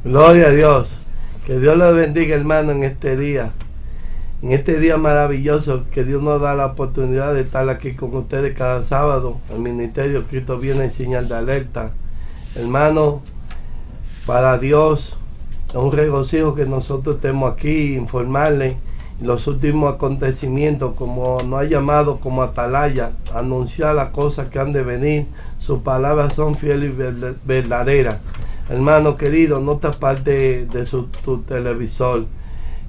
Gloria a Dios. Que Dios los bendiga, hermano, en este día. En este día maravilloso que Dios nos da la oportunidad de estar aquí con ustedes cada sábado. El Ministerio Cristo viene en señal de alerta. Hermano, para Dios es un regocijo que nosotros estemos aquí, informarles los últimos acontecimientos, como nos ha llamado como atalaya, anunciar las cosas que han de venir. Sus palabras son fieles y verdaderas. Hermano querido, no te apartes de tu televisor.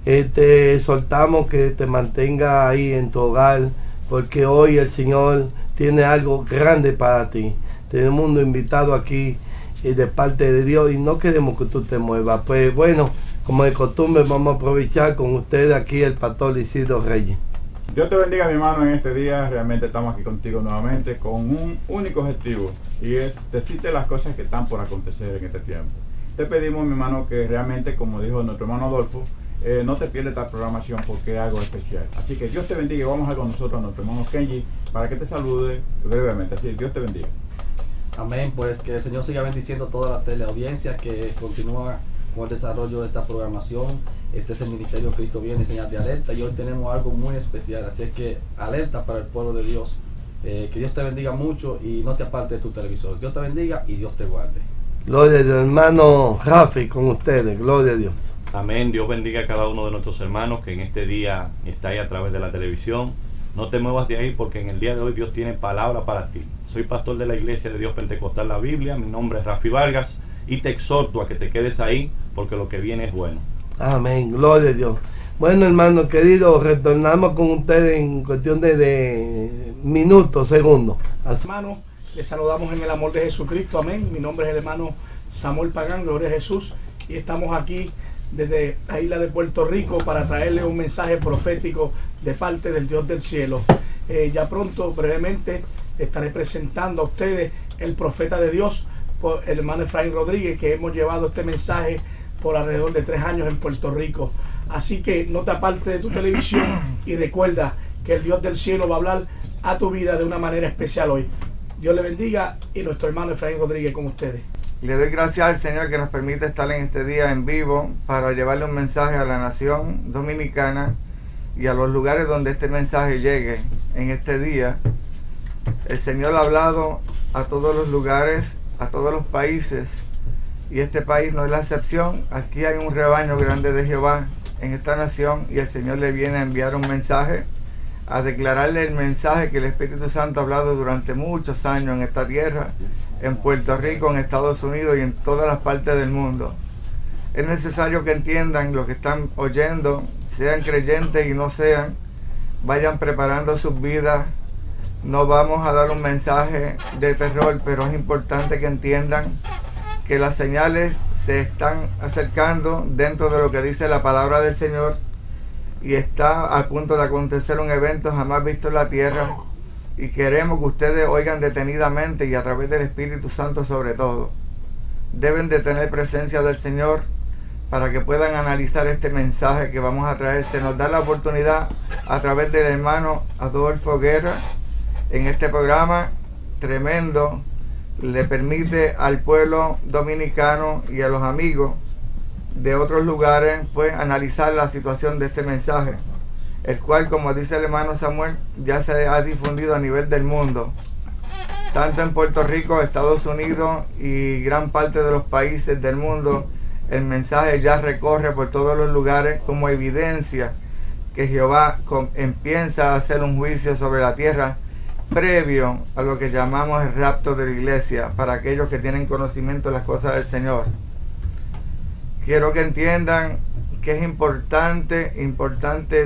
Te exhortamos que te mantenga ahí en tu hogar, porque hoy el Señor tiene algo grande para ti. Tenemos un invitado aquí de parte de Dios y no queremos que tú te muevas. Pues bueno, como de costumbre, vamos a aprovechar con ustedes aquí el pastor Isidro Reyes. Dios te bendiga, mi hermano, en este día. Realmente estamos aquí contigo nuevamente con un único objetivo, y es decirte las cosas que están por acontecer en este tiempo. Te pedimos, mi hermano, que realmente, como dijo nuestro hermano Adolfo, no te pierdas esta programación porque es algo especial. Así que Dios te bendiga y vamos a ir con nosotros a nuestro hermano Kenji para que te salude brevemente. Así que Dios te bendiga. Amén, pues que el Señor siga bendiciendo toda la teleaudiencia que continúa con el desarrollo de esta programación. Este es el Ministerio Cristo Viene, señal de alerta, y hoy tenemos algo muy especial, así es que alerta para el pueblo de Dios. Que Dios te bendiga mucho y no te apartes de tu televisor. Dios te bendiga y Dios te guarde. Gloria a Dios, hermano Rafi, con ustedes, gloria a Dios. Amén, Dios bendiga a cada uno de nuestros hermanos que en este día está ahí a través de la televisión. No te muevas de ahí porque en el día de hoy Dios tiene palabra para ti. Soy pastor de la Iglesia de Dios Pentecostal La Biblia, mi nombre es Rafi Vargas y te exhorto a que te quedes ahí porque lo que viene es bueno. Amén, gloria a Dios. Bueno, hermano querido, retornamos con ustedes en cuestión de minutos, segundos. Hermano, les saludamos en el amor de Jesucristo, amén. Mi nombre es el hermano Samuel Pagán, gloria a Jesús, y estamos aquí desde la isla de Puerto Rico para traerle un mensaje profético de parte del Dios del cielo. Ya pronto, brevemente, estaré presentando a ustedes el profeta de Dios, el hermano Efraín Rodríguez, que hemos llevado este mensaje por alrededor de 3 años en Puerto Rico. Así que no te apartes de tu televisión y recuerda que el Dios del cielo va a hablar a tu vida de una manera especial hoy. Dios le bendiga y nuestro hermano Efraín Rodríguez con ustedes. Le doy gracias al Señor que nos permite estar en este día en vivo para llevarle un mensaje a la nación dominicana y a los lugares donde este mensaje llegue en este día. El Señor ha hablado a todos los lugares, a todos los países, y este país no es la excepción. Aquí hay un rebaño grande de Jehová en esta nación y el Señor le viene a enviar un mensaje, a declararle el mensaje que el Espíritu Santo ha hablado durante muchos años en esta tierra, en Puerto Rico, en Estados Unidos y en todas las partes del mundo. Es necesario que entiendan lo que están oyendo, sean creyentes y no sean, vayan preparando sus vidas. No vamos a dar un mensaje de terror, pero es importante que entiendan que las señales se están acercando dentro de lo que dice la palabra del Señor, y está a punto de acontecer un evento jamás visto en la tierra, y queremos que ustedes oigan detenidamente y a través del Espíritu Santo sobre todo. Deben de tener presencia del Señor para que puedan analizar este mensaje que vamos a traer. Se nos da la oportunidad a través del hermano Adolfo Guerra en este programa tremendo. Le permite al pueblo dominicano y a los amigos de otros lugares pues analizar la situación de este mensaje, el cual, como dice el hermano Samuel, ya se ha difundido a nivel del mundo, tanto en Puerto Rico, Estados Unidos y gran parte de los países del mundo. El mensaje ya recorre por todos los lugares como evidencia que Jehová empieza a hacer un juicio sobre la tierra previo a lo que llamamos el rapto de la iglesia, para aquellos que tienen conocimiento de las cosas del Señor. Quiero que entiendan que es importante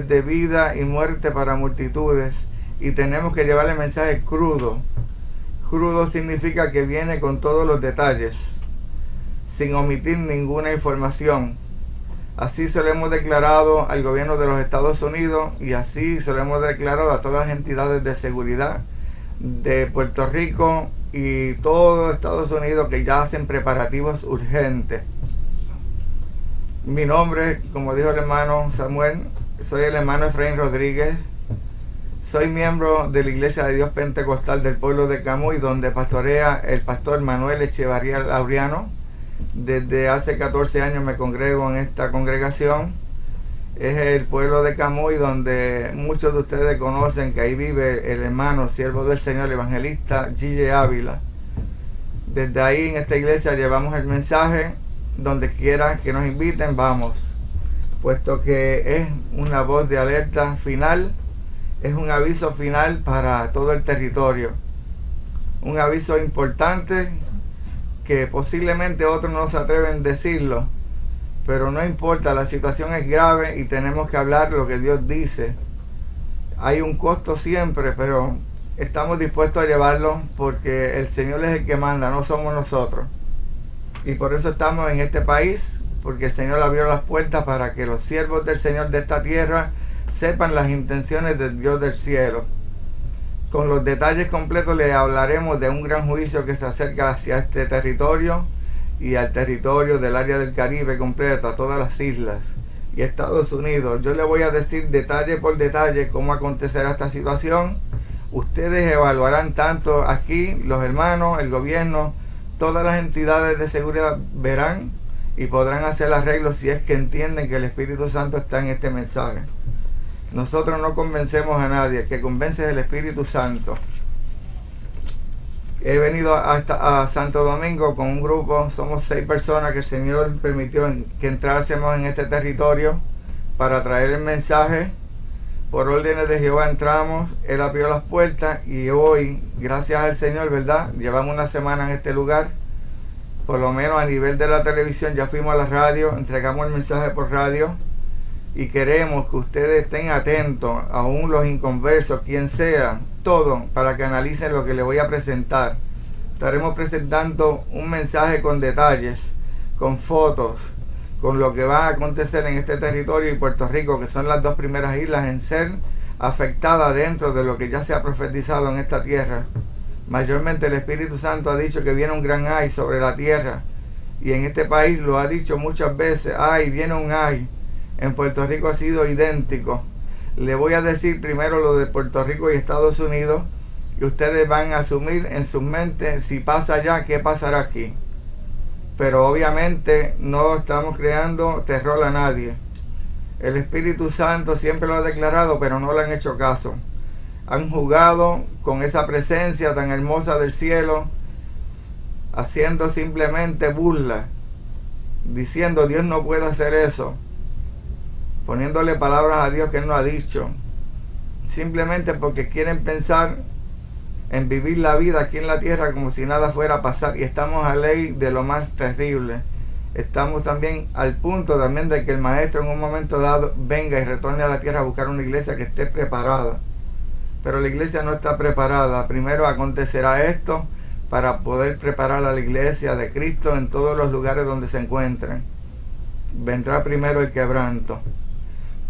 de vida y muerte para multitudes, y tenemos que llevar el mensaje crudo. Crudo significa que viene con todos los detalles, sin omitir ninguna información. Así se lo hemos declarado al gobierno de los Estados Unidos, y así se lo hemos declarado a todas las entidades de seguridad de Puerto Rico y todo Estados Unidos, que ya hacen preparativos urgentes. Mi nombre, como dijo el hermano Samuel, soy el hermano Efraín Rodríguez. Soy miembro de la Iglesia de Dios Pentecostal del pueblo de Camuy, donde pastorea el pastor Manuel Echevarría Laureano. Desde hace 14 años me congrego en esta congregación. Es el pueblo de Camuy, donde muchos de ustedes conocen que ahí vive el hermano, siervo del Señor, el evangelista Gille Ávila. Desde ahí en esta iglesia llevamos el mensaje, donde quiera que nos inviten, vamos. Puesto que es una voz de alerta final, es un aviso final para todo el territorio. Un aviso importante que posiblemente otros no se atreven a decirlo, pero no importa, la situación es grave y tenemos que hablar lo que Dios dice. Hay un costo siempre, pero estamos dispuestos a llevarlo porque el Señor es el que manda, no somos nosotros. Y por eso estamos en este país, porque el Señor abrió las puertas para que los siervos del Señor de esta tierra sepan las intenciones del Dios del cielo. Con los detalles completos les hablaremos de un gran juicio que se acerca hacia este territorio y al territorio del área del Caribe completo, a todas las islas y Estados Unidos. Yo les voy a decir detalle por detalle cómo acontecerá esta situación. Ustedes evaluarán tanto aquí, los hermanos, el gobierno, todas las entidades de seguridad verán y podrán hacer arreglos si es que entienden que el Espíritu Santo está en este mensaje. Nosotros no convencemos a nadie, el que convence es el Espíritu Santo. He venido a Santo Domingo con un grupo, somos 6 personas que el Señor permitió que entrásemos en este territorio para traer el mensaje. Por órdenes de Jehová entramos, Él abrió las puertas y hoy, gracias al Señor, ¿verdad? Llevamos una semana en este lugar. Por lo menos a nivel de la televisión ya fuimos a la radio, entregamos el mensaje por radio. Y queremos que ustedes estén atentos, aún los inconversos, quien sea, todo, para que analicen lo que les voy a presentar. Estaremos presentando un mensaje con detalles, con fotos, con lo que va a acontecer en este territorio y Puerto Rico, que son las 2 primeras islas en ser afectadas dentro de lo que ya se ha profetizado en esta tierra. Mayormente el Espíritu Santo ha dicho que viene un gran ay sobre la tierra, y en este país lo ha dicho muchas veces, ay, viene un ay. En Puerto Rico ha sido idéntico. Le voy a decir primero lo de Puerto Rico y Estados Unidos, y ustedes van a asumir en sus mentes, si pasa allá, ¿qué pasará aquí? Pero obviamente no estamos creando terror a nadie. El Espíritu Santo siempre lo ha declarado, pero no le han hecho caso. Han jugado con esa presencia tan hermosa del cielo, haciendo simplemente burla, diciendo Dios no puede hacer eso, poniéndole palabras a Dios que Él no ha dicho, simplemente porque quieren pensar en vivir la vida aquí en la tierra como si nada fuera a pasar, y estamos a ley de lo más terrible. Estamos también al punto también de que el maestro en un momento dado venga y retorne a la tierra a buscar una iglesia que esté preparada, pero la iglesia no está preparada. Primero acontecerá esto para poder preparar a la iglesia de Cristo en todos los lugares donde se encuentren. Vendrá primero el quebranto.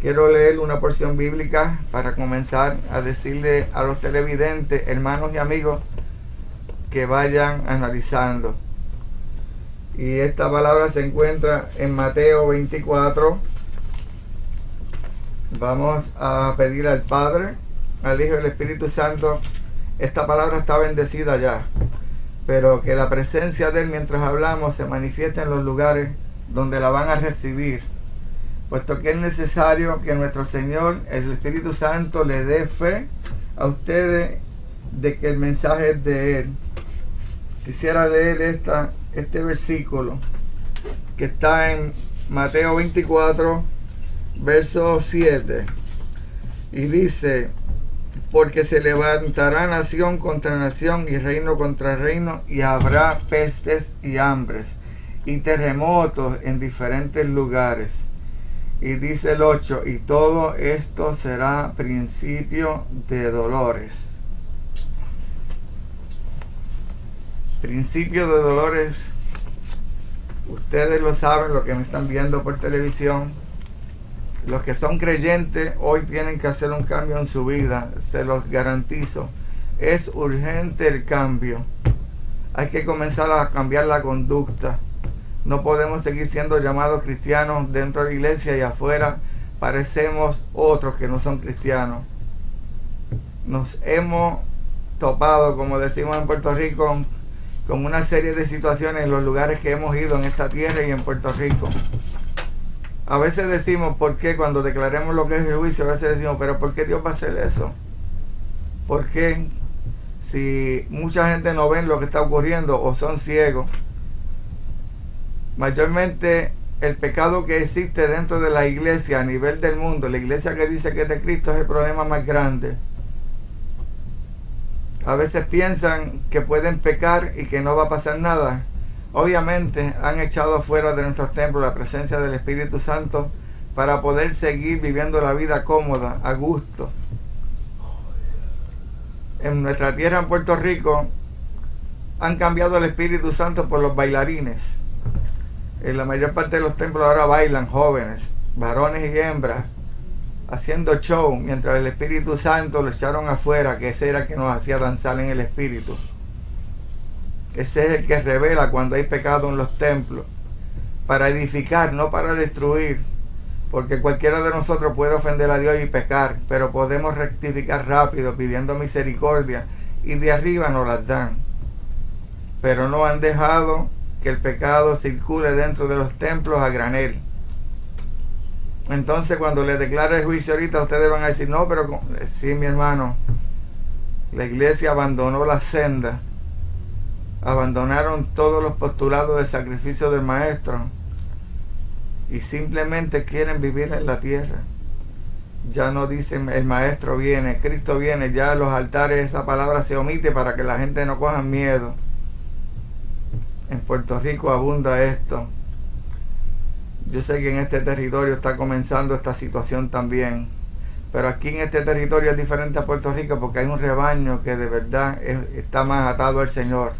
Quiero leer una porción bíblica para comenzar a decirle a los televidentes, hermanos y amigos, que vayan analizando. Y esta palabra se encuentra en Mateo 24. Vamos a pedir al Padre, al Hijo y al Espíritu Santo. Esta palabra está bendecida ya, pero que la presencia de Él mientras hablamos se manifieste en los lugares donde la van a recibir, puesto que es necesario que nuestro Señor, el Espíritu Santo, le dé fe a ustedes de que el mensaje es de Él. Quisiera leer este versículo que está en Mateo 24, verso 7, y dice: porque se levantará nación contra nación y reino contra reino, y habrá pestes y hambres y terremotos en diferentes lugares. Y dice el 8, y todo esto será principio de dolores. Principio de dolores. Ustedes lo saben, los que me están viendo por televisión. Los que son creyentes hoy tienen que hacer un cambio en su vida, se los garantizo. Es urgente el cambio. Hay que comenzar a cambiar la conducta. No podemos seguir siendo llamados cristianos dentro de la iglesia y afuera parecemos otros que no son cristianos. Nos hemos topado, como decimos en Puerto Rico, con una serie de situaciones en los lugares que hemos ido en esta tierra y en Puerto Rico. A veces decimos, ¿por qué? Cuando declaremos lo que es el juicio, a veces decimos, pero ¿por qué Dios va a hacer eso? ¿Por qué? Si mucha gente no ve lo que está ocurriendo o son ciegos. Mayormente el pecado que existe dentro de la iglesia a nivel del mundo, la iglesia que dice que es de Cristo, es el problema más grande. A veces piensan que pueden pecar y que no va a pasar nada. Obviamente han echado afuera de nuestros templos la presencia del Espíritu Santo para poder seguir viviendo la vida cómoda, a gusto. En nuestra tierra, en Puerto Rico, han cambiado el Espíritu Santo por los bailarines. En la mayor parte de los templos ahora bailan jóvenes, varones y hembras, haciendo show, mientras el Espíritu Santo lo echaron afuera, que ese era el que nos hacía danzar en el Espíritu. Ese es el que revela cuando hay pecado en los templos, para edificar, no para destruir, porque cualquiera de nosotros puede ofender a Dios y pecar, pero podemos rectificar rápido pidiendo misericordia, y de arriba nos las dan. Pero no han dejado que el pecado circule dentro de los templos a granel. Entonces, cuando le declare el juicio ahorita, ustedes van a decir, no, pero sí, mi hermano, la iglesia abandonó la senda, abandonaron todos los postulados de sacrificio del maestro y simplemente quieren vivir en la tierra. Ya no dicen el maestro viene, Cristo viene, ya en los altares esa palabra se omite para que la gente no coja miedo. En Puerto Rico abunda esto. Yo sé que en este territorio está comenzando esta situación también, pero aquí en este territorio es diferente a Puerto Rico porque hay un rebaño que de verdad está más atado al Señor,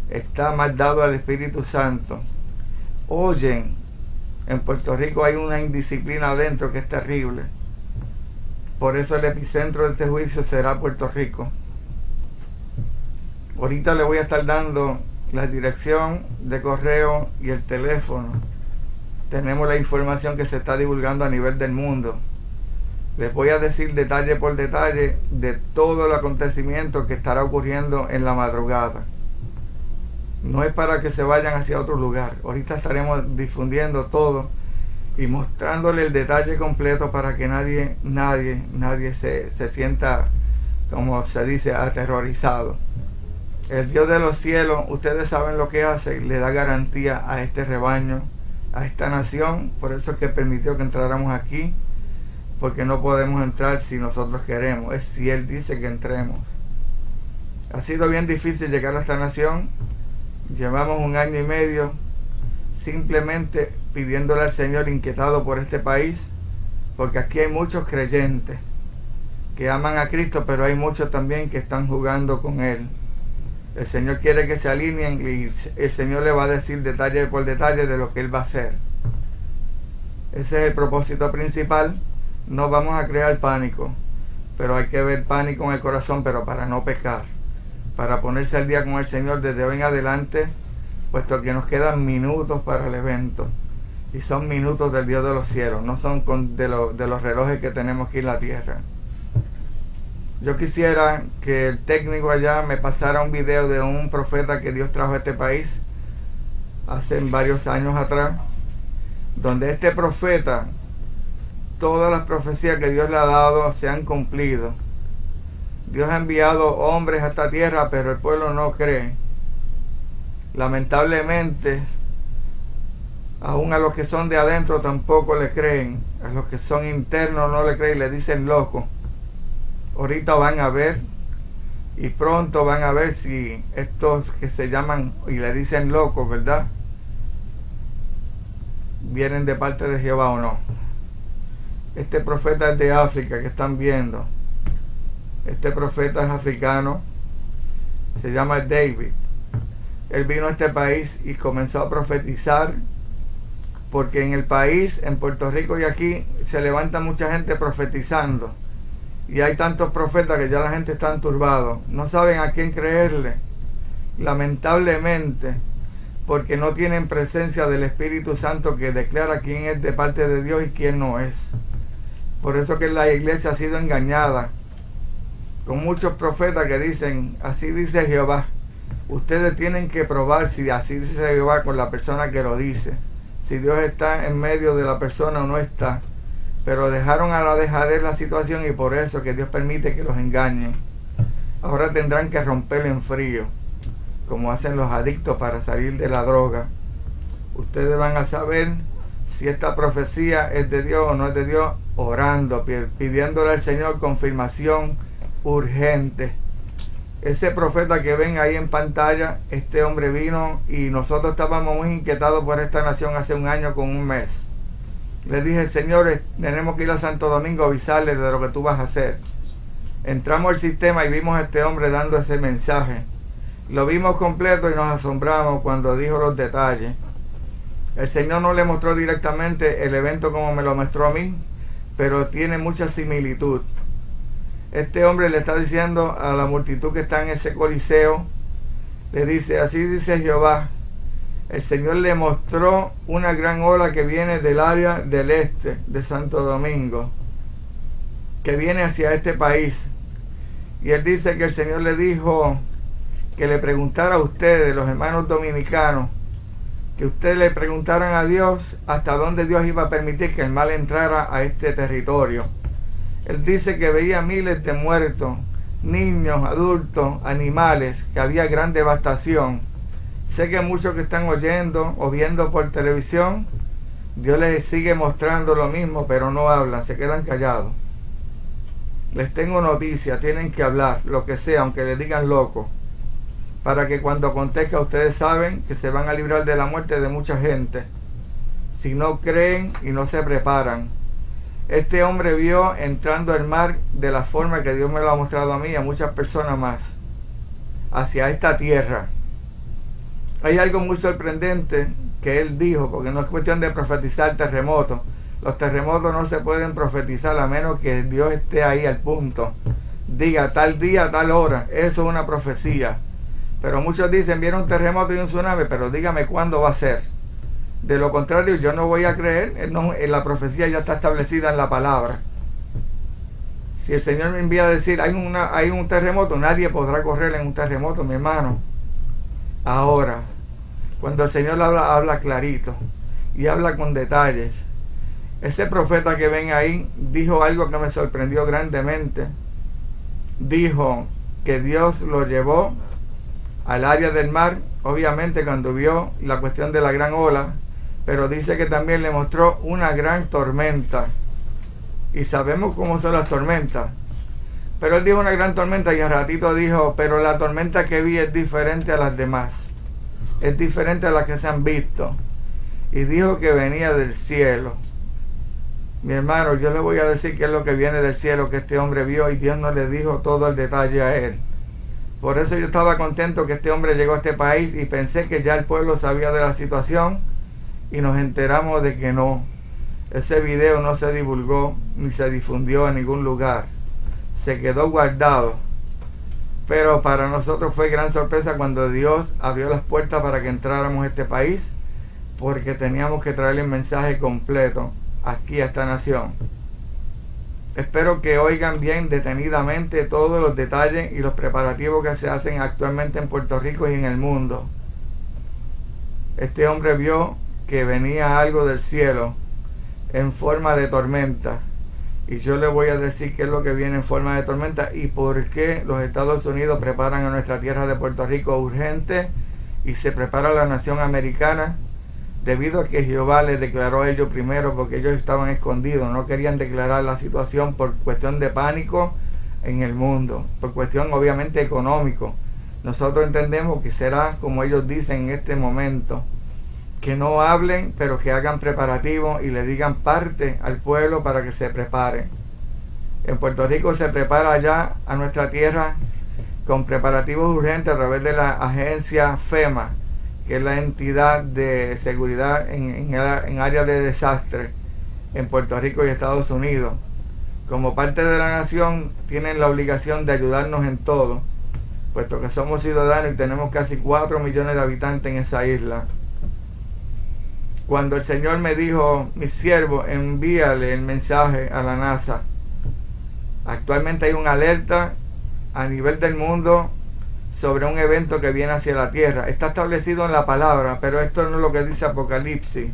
está más dado al Espíritu Santo. Oyen, en Puerto Rico hay una indisciplina adentro que es terrible. Por eso el epicentro de este juicio será Puerto Rico. Ahorita le voy a estar dando la dirección de correo y el teléfono. Tenemos la información que se está divulgando a nivel del mundo. Les voy a decir detalle por detalle de todo el acontecimiento que estará ocurriendo en la madrugada. No es para que se vayan hacia otro lugar. Ahorita estaremos difundiendo todo y mostrándole el detalle completo para que nadie se sienta, como se dice, aterrorizado. El Dios de los cielos, ustedes saben lo que hace, le da garantía a este rebaño, a esta nación. Por eso es que permitió que entráramos aquí, porque no podemos entrar si nosotros queremos, es si Él dice que entremos. Ha sido bien difícil llegar a esta nación. Llevamos 1 año y medio simplemente pidiéndole al Señor, inquietado por este país, porque aquí hay muchos creyentes que aman a Cristo, pero hay muchos también que están jugando con Él. El Señor quiere que se alineen y el Señor le va a decir detalle por detalle de lo que Él va a hacer. Ese es el propósito principal. No vamos a crear pánico, pero hay que ver pánico en el corazón, pero para no pecar, para ponerse al día con el Señor desde hoy en adelante, puesto que nos quedan minutos para el evento, y son minutos del Dios de los cielos, no son de los relojes que tenemos aquí en la tierra. Yo quisiera que el técnico allá me pasara un video de un profeta que Dios trajo a este país hace varios años atrás, donde este profeta, todas las profecías que Dios le ha dado se han cumplido. Dios ha enviado hombres a esta tierra, pero el pueblo no cree. Lamentablemente, aún a los que son de adentro tampoco le creen. A los que son internos no le creen, le dicen loco. Ahorita van a ver, y pronto van a ver si estos que se llaman y le dicen locos, ¿verdad?, vienen de parte de Jehová o no. Este profeta es de África, que están viendo. Este profeta es africano, se llama David. Él vino a este país y comenzó a profetizar, porque en el país, en Puerto Rico y aquí, se levanta mucha gente profetizando. Y hay tantos profetas que ya la gente está enturbado. No saben a quién creerle, lamentablemente, porque no tienen presencia del Espíritu Santo que declara quién es de parte de Dios y quién no es. Por eso que la iglesia ha sido engañada con muchos profetas que dicen, así dice Jehová, Ustedes tienen que probar si así dice Jehová con la persona que lo dice, si Dios está en medio de la persona o no está. Pero dejaron a la dejadez la situación y por eso que Dios permite que los engañen. Ahora tendrán que romper en frío, como hacen los adictos para salir de la droga. Ustedes van a saber si esta profecía es de Dios o no es de Dios, orando, pidiéndole al Señor confirmación urgente. Ese profeta que ven ahí en pantalla, este hombre vino y nosotros estábamos muy inquietados por esta nación hace un año con un mes. Le dije, señores, tenemos que ir a Santo Domingo a avisarles de lo que tú vas a hacer. Entramos al sistema y vimos a este hombre dando ese mensaje. Lo vimos completo y nos asombramos cuando dijo los detalles. El Señor no le mostró directamente el evento como me lo mostró a mí, pero tiene mucha similitud. Este hombre le está diciendo a la multitud que está en ese coliseo, le dice, así dice Jehová, el Señor le mostró una gran ola que viene del área del este de Santo Domingo, que viene hacia este país. Y él dice que el Señor le dijo que le preguntara a ustedes, los hermanos dominicanos, que ustedes le preguntaran a Dios hasta dónde Dios iba a permitir que el mal entrara a este territorio. Él dice que veía miles de muertos, niños, adultos, animales, que había gran devastación. Sé que muchos que están oyendo o viendo por televisión, Dios les sigue mostrando lo mismo, pero no hablan, se quedan callados. Les tengo noticias, tienen que hablar, lo que sea, aunque les digan loco, para que cuando acontezca ustedes saben que se van a librar de la muerte de mucha gente, si no creen y no se preparan. Este hombre vio entrando el mar de la forma que Dios me lo ha mostrado a mí y a muchas personas más, hacia esta tierra. Hay algo muy sorprendente que él dijo, porque no es cuestión de profetizar terremotos. Los terremotos no se pueden profetizar a menos que Dios esté ahí al punto. Diga tal día, tal hora. Eso es una profecía. Pero muchos dicen, viene un terremoto y un tsunami, pero dígame cuándo va a ser. De lo contrario, yo no voy a creer. En la profecía ya está establecida en la palabra. Si el Señor me envía a decir, hay un terremoto, nadie podrá correr en un terremoto, mi hermano. Ahora, cuando el Señor habla clarito y habla con detalles. Ese profeta que ven ahí dijo algo que me sorprendió grandemente. Dijo que Dios lo llevó al área del mar, obviamente cuando vio la cuestión de la gran ola, pero dice que también le mostró una gran tormenta. Y sabemos cómo son las tormentas. Pero él dijo una gran tormenta y al ratito dijo, pero la tormenta que vi es diferente a las demás. Es diferente a las que se han visto. Y dijo que venía del cielo. Mi hermano, yo le voy a decir qué es lo que viene del cielo que este hombre vio y Dios no le dijo todo el detalle a él. Por eso yo estaba contento que este hombre llegó a este país y pensé que ya el pueblo sabía de la situación y nos enteramos de que no. Ese video no se divulgó ni se difundió en ningún lugar. Se quedó guardado. Pero para nosotros fue gran sorpresa cuando Dios abrió las puertas para que entráramos a este país, porque teníamos que traerle el mensaje completo aquí a esta nación. Espero que oigan bien detenidamente todos los detalles y los preparativos que se hacen actualmente en Puerto Rico y en el mundo. Este hombre vio que venía algo del cielo en forma de tormenta. Y yo le voy a decir qué es lo que viene en forma de tormenta y por qué los Estados Unidos preparan a nuestra tierra de Puerto Rico urgente y se prepara la nación americana, debido a que Jehová les declaró a ellos primero, porque ellos estaban escondidos, no querían declarar la situación por cuestión de pánico en el mundo, por cuestión obviamente económico. Nosotros entendemos que será como ellos dicen en este momento, que no hablen, pero que hagan preparativos y le digan parte al pueblo para que se preparen. En Puerto Rico se prepara ya a nuestra tierra con preparativos urgentes a través de la agencia FEMA, que es la entidad de seguridad en áreas de desastre en Puerto Rico y Estados Unidos. Como parte de la nación tienen la obligación de ayudarnos en todo, puesto que somos ciudadanos y tenemos casi 4 millones de habitantes en esa isla. Cuando el Señor me dijo, mi siervo, envíale el mensaje a la NASA. Actualmente hay una alerta a nivel del mundo sobre un evento que viene hacia la tierra. Está establecido en la palabra, pero esto no es lo que dice Apocalipsis.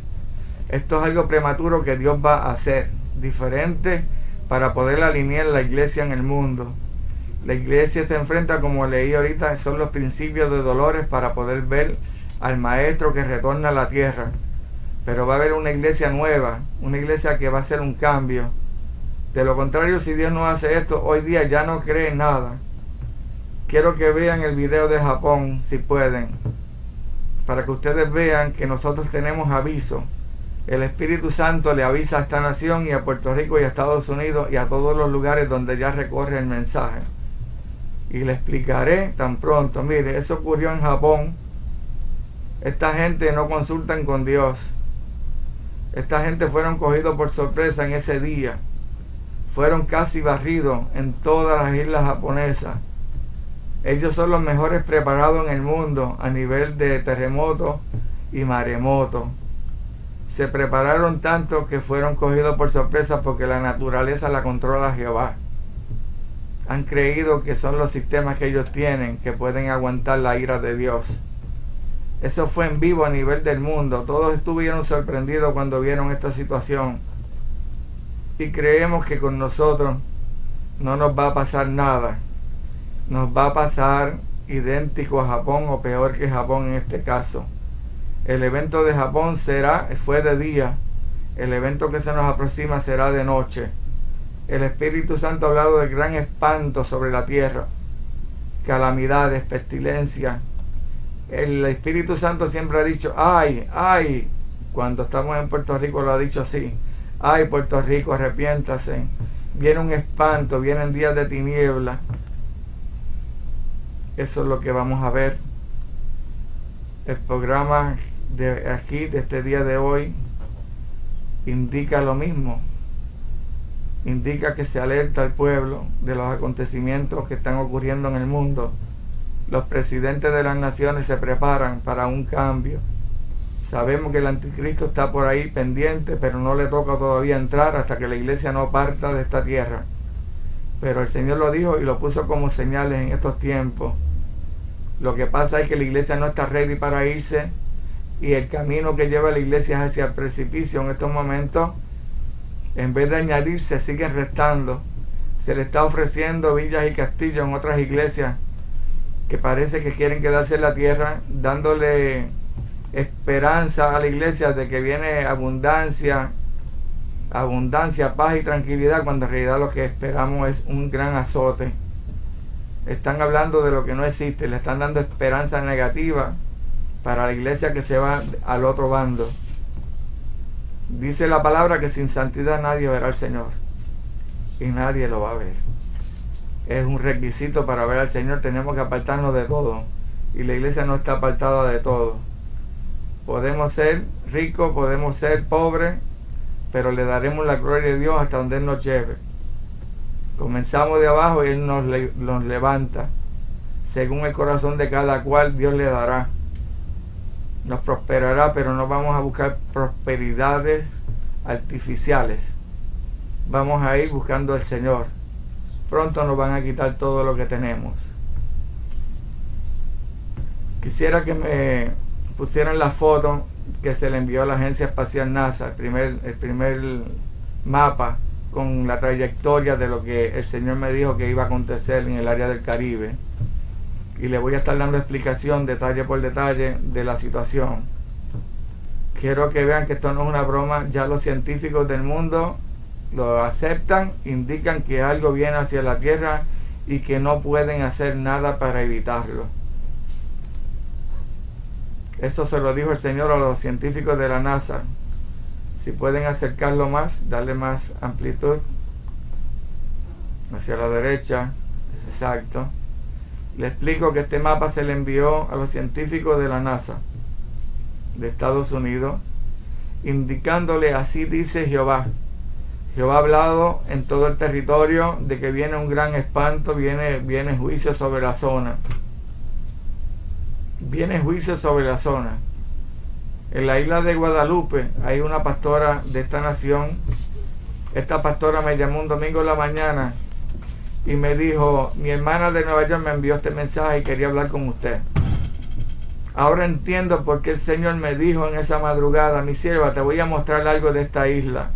Esto es algo prematuro que Dios va a hacer, diferente, para poder alinear la iglesia en el mundo. La iglesia se enfrenta, como leí ahorita, son los principios de dolores para poder ver al maestro que retorna a la tierra. Pero va a haber una iglesia nueva, una iglesia que va a hacer un cambio. De lo contrario, si Dios no hace esto, hoy día ya no cree nada. Quiero que vean el video de Japón, si pueden, para que ustedes vean que nosotros tenemos aviso. El Espíritu Santo le avisa a esta nación y a Puerto Rico y a Estados Unidos y a todos los lugares donde ya recorre el mensaje. Y le explicaré tan pronto. Mire, eso ocurrió en Japón. Esta gente no consultan con Dios. Esta gente fueron cogidos por sorpresa en ese día. Fueron casi barridos en todas las islas japonesas. Ellos son los mejores preparados en el mundo a nivel de terremoto y maremoto. Se prepararon tanto que fueron cogidos por sorpresa porque la naturaleza la controla Jehová. Han creído que son los sistemas que ellos tienen que pueden aguantar la ira de Dios. Eso fue en vivo a nivel del mundo. Todos estuvieron sorprendidos cuando vieron esta situación. Y creemos que con nosotros no nos va a pasar nada. Nos va a pasar idéntico a Japón o peor que Japón en este caso. El evento de Japón fue de día. El evento que se nos aproxima será de noche. El Espíritu Santo ha hablado de gran espanto sobre la tierra. Calamidades, pestilencia. El Espíritu Santo siempre ha dicho, ay, ay. Cuando estamos en Puerto Rico lo ha dicho así. Ay, Puerto Rico, arrepiéntase. Viene un espanto, vienen días de tiniebla. Eso es lo que vamos a ver. El programa de aquí, de este día de hoy, indica lo mismo. Indica que se alerta al pueblo de los acontecimientos que están ocurriendo en el mundo. Los presidentes de las naciones se preparan para un cambio. Sabemos que el anticristo está por ahí pendiente, pero no le toca todavía entrar hasta que la iglesia no parta de esta tierra. Pero el Señor lo dijo y lo puso como señales en estos tiempos. Lo que pasa es que la iglesia no está ready para irse y el camino que lleva a la iglesia es hacia el precipicio en estos momentos. En vez de añadir, se siguen restando. Se le está ofreciendo villas y castillos en otras iglesias que parece que quieren quedarse en la tierra, dándole esperanza a la iglesia de que viene abundancia, paz y tranquilidad, cuando en realidad lo que esperamos es un gran azote. Están hablando de lo que no existe, le están dando esperanza negativa para la iglesia que se va al otro bando. Dice la palabra que sin santidad nadie verá al Señor y nadie lo va a ver. Es un requisito para ver al Señor, tenemos que apartarnos de todo y la iglesia no está apartada de todo. Podemos ser ricos, podemos ser pobres, pero le daremos la gloria a Dios hasta donde Él nos lleve. Comenzamos de abajo y Él nos levanta. Según el corazón de cada cual, Dios le dará. Nos prosperará, pero no vamos a buscar prosperidades artificiales. Vamos a ir buscando al Señor. Pronto nos van a quitar todo lo que tenemos. Quisiera que me pusieran la foto que se le envió a la Agencia Espacial NASA, el primer mapa con la trayectoria de lo que el Señor me dijo que iba a acontecer en el área del Caribe. Y le voy a estar dando explicación detalle por detalle de la situación. Quiero que vean que esto no es una broma. Ya los científicos del mundo lo aceptan, indican que algo viene hacia la Tierra y que no pueden hacer nada para evitarlo. Eso se lo dijo el Señor a los científicos de la NASA. Si pueden acercarlo más, darle más amplitud hacia la derecha, exacto. Le explico que este mapa se le envió a los científicos de la NASA de Estados Unidos, indicándole: así dice Jehová. Jehová ha hablado en todo el territorio de que viene un gran espanto, viene juicio sobre la zona. Viene juicio sobre la zona. En la isla de Guadalupe hay una pastora de esta nación. Esta pastora me llamó un domingo en la mañana y me dijo, mi hermana de Nueva York me envió este mensaje y quería hablar con usted. Ahora entiendo por qué el Señor me dijo en esa madrugada, mi sierva, te voy a mostrar algo de esta isla.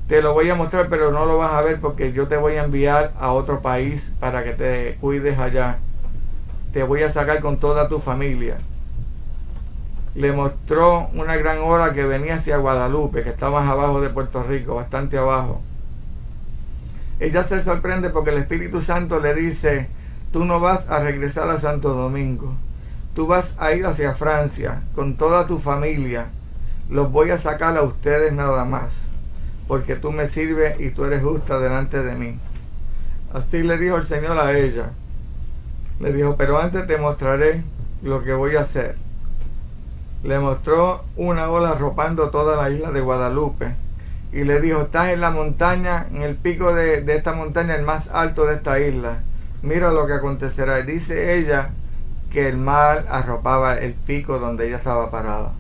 Te lo voy a mostrar, pero no lo vas a ver porque yo te voy a enviar a otro país para que te cuides allá. Te voy a sacar con toda tu familia. Le mostró una gran ola que venía hacia Guadalupe, que está más abajo de Puerto Rico, bastante abajo. Ella se sorprende porque el Espíritu Santo le dice, tú no vas a regresar a Santo Domingo. Tú vas a ir hacia Francia con toda tu familia. Los voy a sacar a ustedes nada más, porque tú me sirves y tú eres justa delante de mí. Así le dijo el Señor a ella. Le dijo, pero antes te mostraré lo que voy a hacer. Le mostró una ola arropando toda la isla de Guadalupe. Y le dijo, estás en la montaña, en el pico de esta montaña, el más alto de esta isla. Mira lo que acontecerá. Y dice ella que el mar arropaba el pico donde ella estaba parada.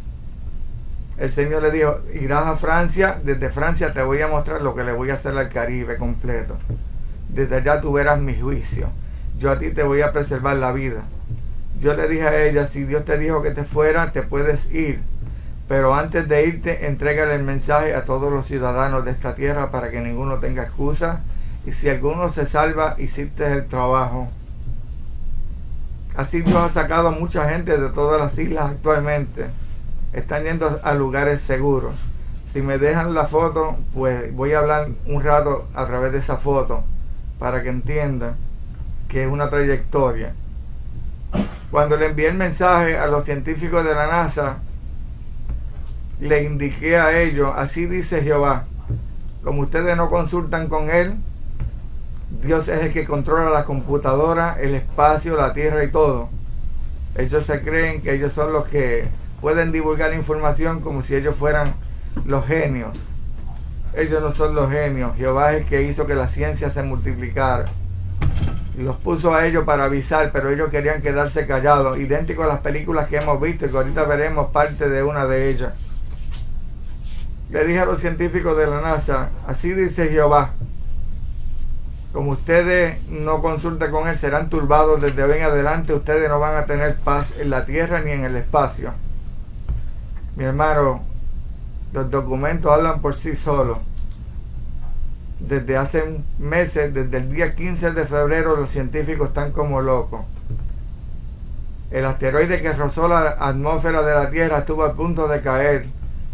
El Señor le dijo, irás a Francia, desde Francia te voy a mostrar lo que le voy a hacer al Caribe completo. Desde allá tú verás mi juicio. Yo a ti te voy a preservar la vida. Yo le dije a ella, si Dios te dijo que te fuera, te puedes ir. Pero antes de irte, entrégale el mensaje a todos los ciudadanos de esta tierra para que ninguno tenga excusa. Y si alguno se salva, hiciste el trabajo. Así Dios ha sacado a mucha gente de todas las islas actualmente. Están yendo a lugares seguros. Si me dejan la foto, pues voy a hablar un rato a través de esa foto para que entiendan que es una trayectoria. Cuando le envié el mensaje a los científicos de la NASA, le indiqué a ellos, así dice Jehová, como ustedes no consultan con él, Dios es el que controla la computadora, el espacio, la tierra y todo. Ellos se creen que ellos son los que pueden divulgar información como si ellos fueran los genios. Ellos no son los genios. Jehová es el que hizo que la ciencia se multiplicara. Y los puso a ellos para avisar, pero ellos querían quedarse callados, idéntico a las películas que hemos visto y que ahorita veremos parte de una de ellas. Le dije a los científicos de la NASA, así dice Jehová, como ustedes no consulten con él, serán turbados desde hoy en adelante, ustedes no van a tener paz en la tierra ni en el espacio. Mi hermano, los documentos hablan por sí solos. Desde hace meses, desde el día 15 de febrero, los científicos están como locos. El asteroide que rozó la atmósfera de la Tierra estuvo a punto de caer.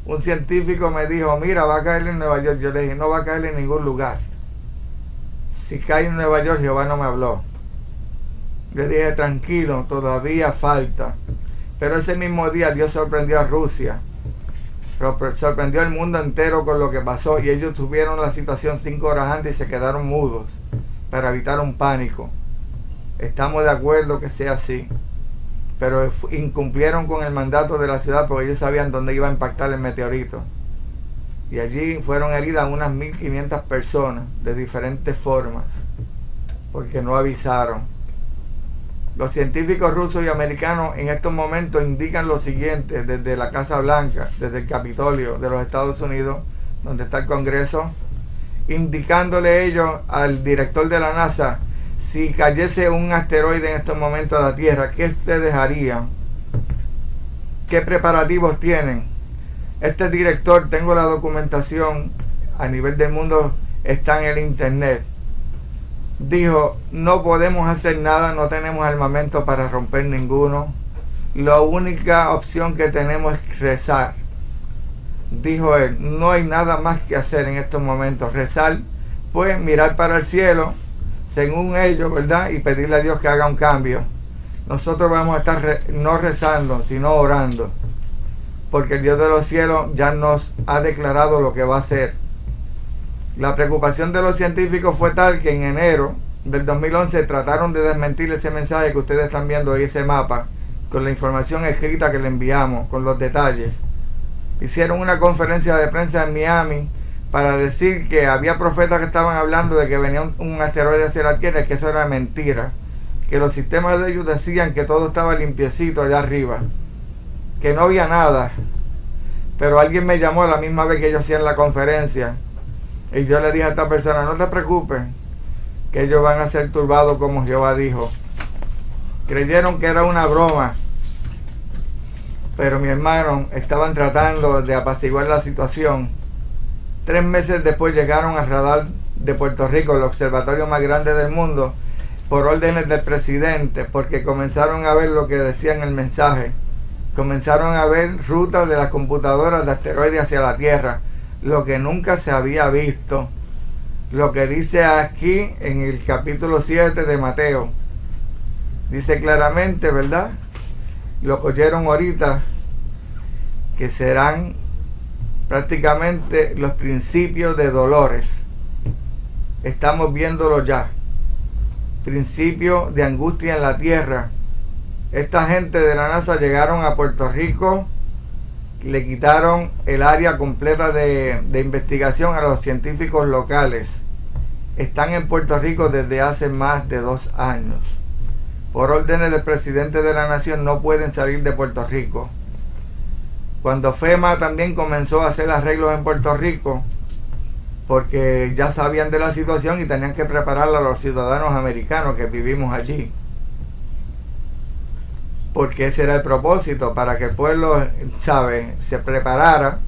Un científico me dijo, mira, va a caer en Nueva York. Yo le dije, no va a caer en ningún lugar. Si cae en Nueva York, Jehová no me habló. Le dije, tranquilo, todavía falta. Pero ese mismo día Dios sorprendió a Rusia. Sorprendió al mundo entero con lo que pasó y ellos tuvieron la situación 5 horas antes y se quedaron mudos para evitar un pánico. Estamos de acuerdo que sea así, pero incumplieron con el mandato de la ciudad porque ellos sabían dónde iba a impactar el meteorito. Y allí fueron heridas unas 1500 personas de diferentes formas porque no avisaron. Los científicos rusos y americanos en estos momentos indican lo siguiente desde la Casa Blanca, desde el Capitolio de los Estados Unidos, donde está el Congreso, indicándole ellos al director de la NASA, si cayese un asteroide en estos momentos a la Tierra, ¿qué ustedes harían? ¿Qué preparativos tienen? Este director, tengo la documentación a nivel del mundo, está en el internet. Dijo, no podemos hacer nada, no tenemos armamento para romper ninguno. La única opción que tenemos es rezar. Dijo él, no hay nada más que hacer en estos momentos. Rezar, pues mirar para el cielo, según ellos, ¿verdad? Y pedirle a Dios que haga un cambio. Nosotros vamos a estar no rezando, sino orando. Porque el Dios de los cielos ya nos ha declarado lo que va a hacer. La preocupación de los científicos fue tal que en enero del 2011 trataron de desmentir ese mensaje que ustedes están viendo ahí, ese mapa, con la información escrita que le enviamos, con los detalles. Hicieron una conferencia de prensa en Miami para decir que había profetas que estaban hablando de que venía un asteroide hacia la Tierra y que eso era mentira. Que los sistemas de ellos decían que todo estaba limpiecito allá arriba, que no había nada. Pero alguien me llamó a la misma vez que ellos hacían la conferencia. Y yo le dije a esta persona, no te preocupes, que ellos van a ser turbados como Jehová dijo. Creyeron que era una broma, pero mi hermano, estaban tratando de apaciguar la situación. 3 meses después llegaron al radar de Puerto Rico, el observatorio más grande del mundo, por órdenes del presidente, porque comenzaron a ver lo que decía en el mensaje. Comenzaron a ver rutas de las computadoras de asteroides hacia la Tierra, lo que nunca se había visto. Lo que dice aquí en el capítulo 7 de Mateo. Dice claramente, ¿verdad? Lo que oyeron ahorita, que serán prácticamente los principios de dolores. Estamos viéndolo ya. Principio de angustia en la tierra. Esta gente de la NASA llegaron a Puerto Rico, le quitaron el área completa de investigación a los científicos locales. Están en Puerto Rico desde hace más de 2 años. Por órdenes del presidente de la nación no pueden salir de Puerto Rico. Cuando FEMA también comenzó a hacer arreglos en Puerto Rico, porque ya sabían de la situación y tenían que prepararla a los ciudadanos americanos que vivimos allí. Porque ese era el propósito, para que el pueblo, se preparara,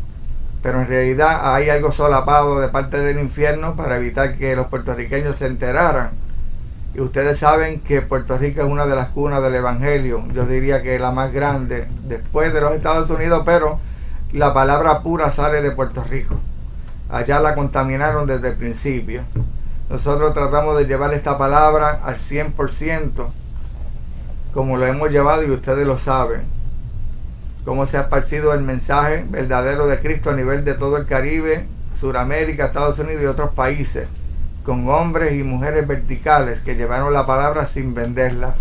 pero en realidad hay algo solapado de parte del infierno para evitar que los puertorriqueños se enteraran. Y ustedes saben que Puerto Rico es una de las cunas del Evangelio, yo diría que la más grande después de los Estados Unidos, pero la palabra pura sale de Puerto Rico. Allá la contaminaron desde el principio. Nosotros tratamos de llevar esta palabra al 100%, como lo hemos llevado y ustedes lo saben. Cómo se ha esparcido el mensaje verdadero de Cristo a nivel de todo el Caribe, Suramérica, Estados Unidos y otros países, con hombres y mujeres verticales que llevaron la palabra sin venderla.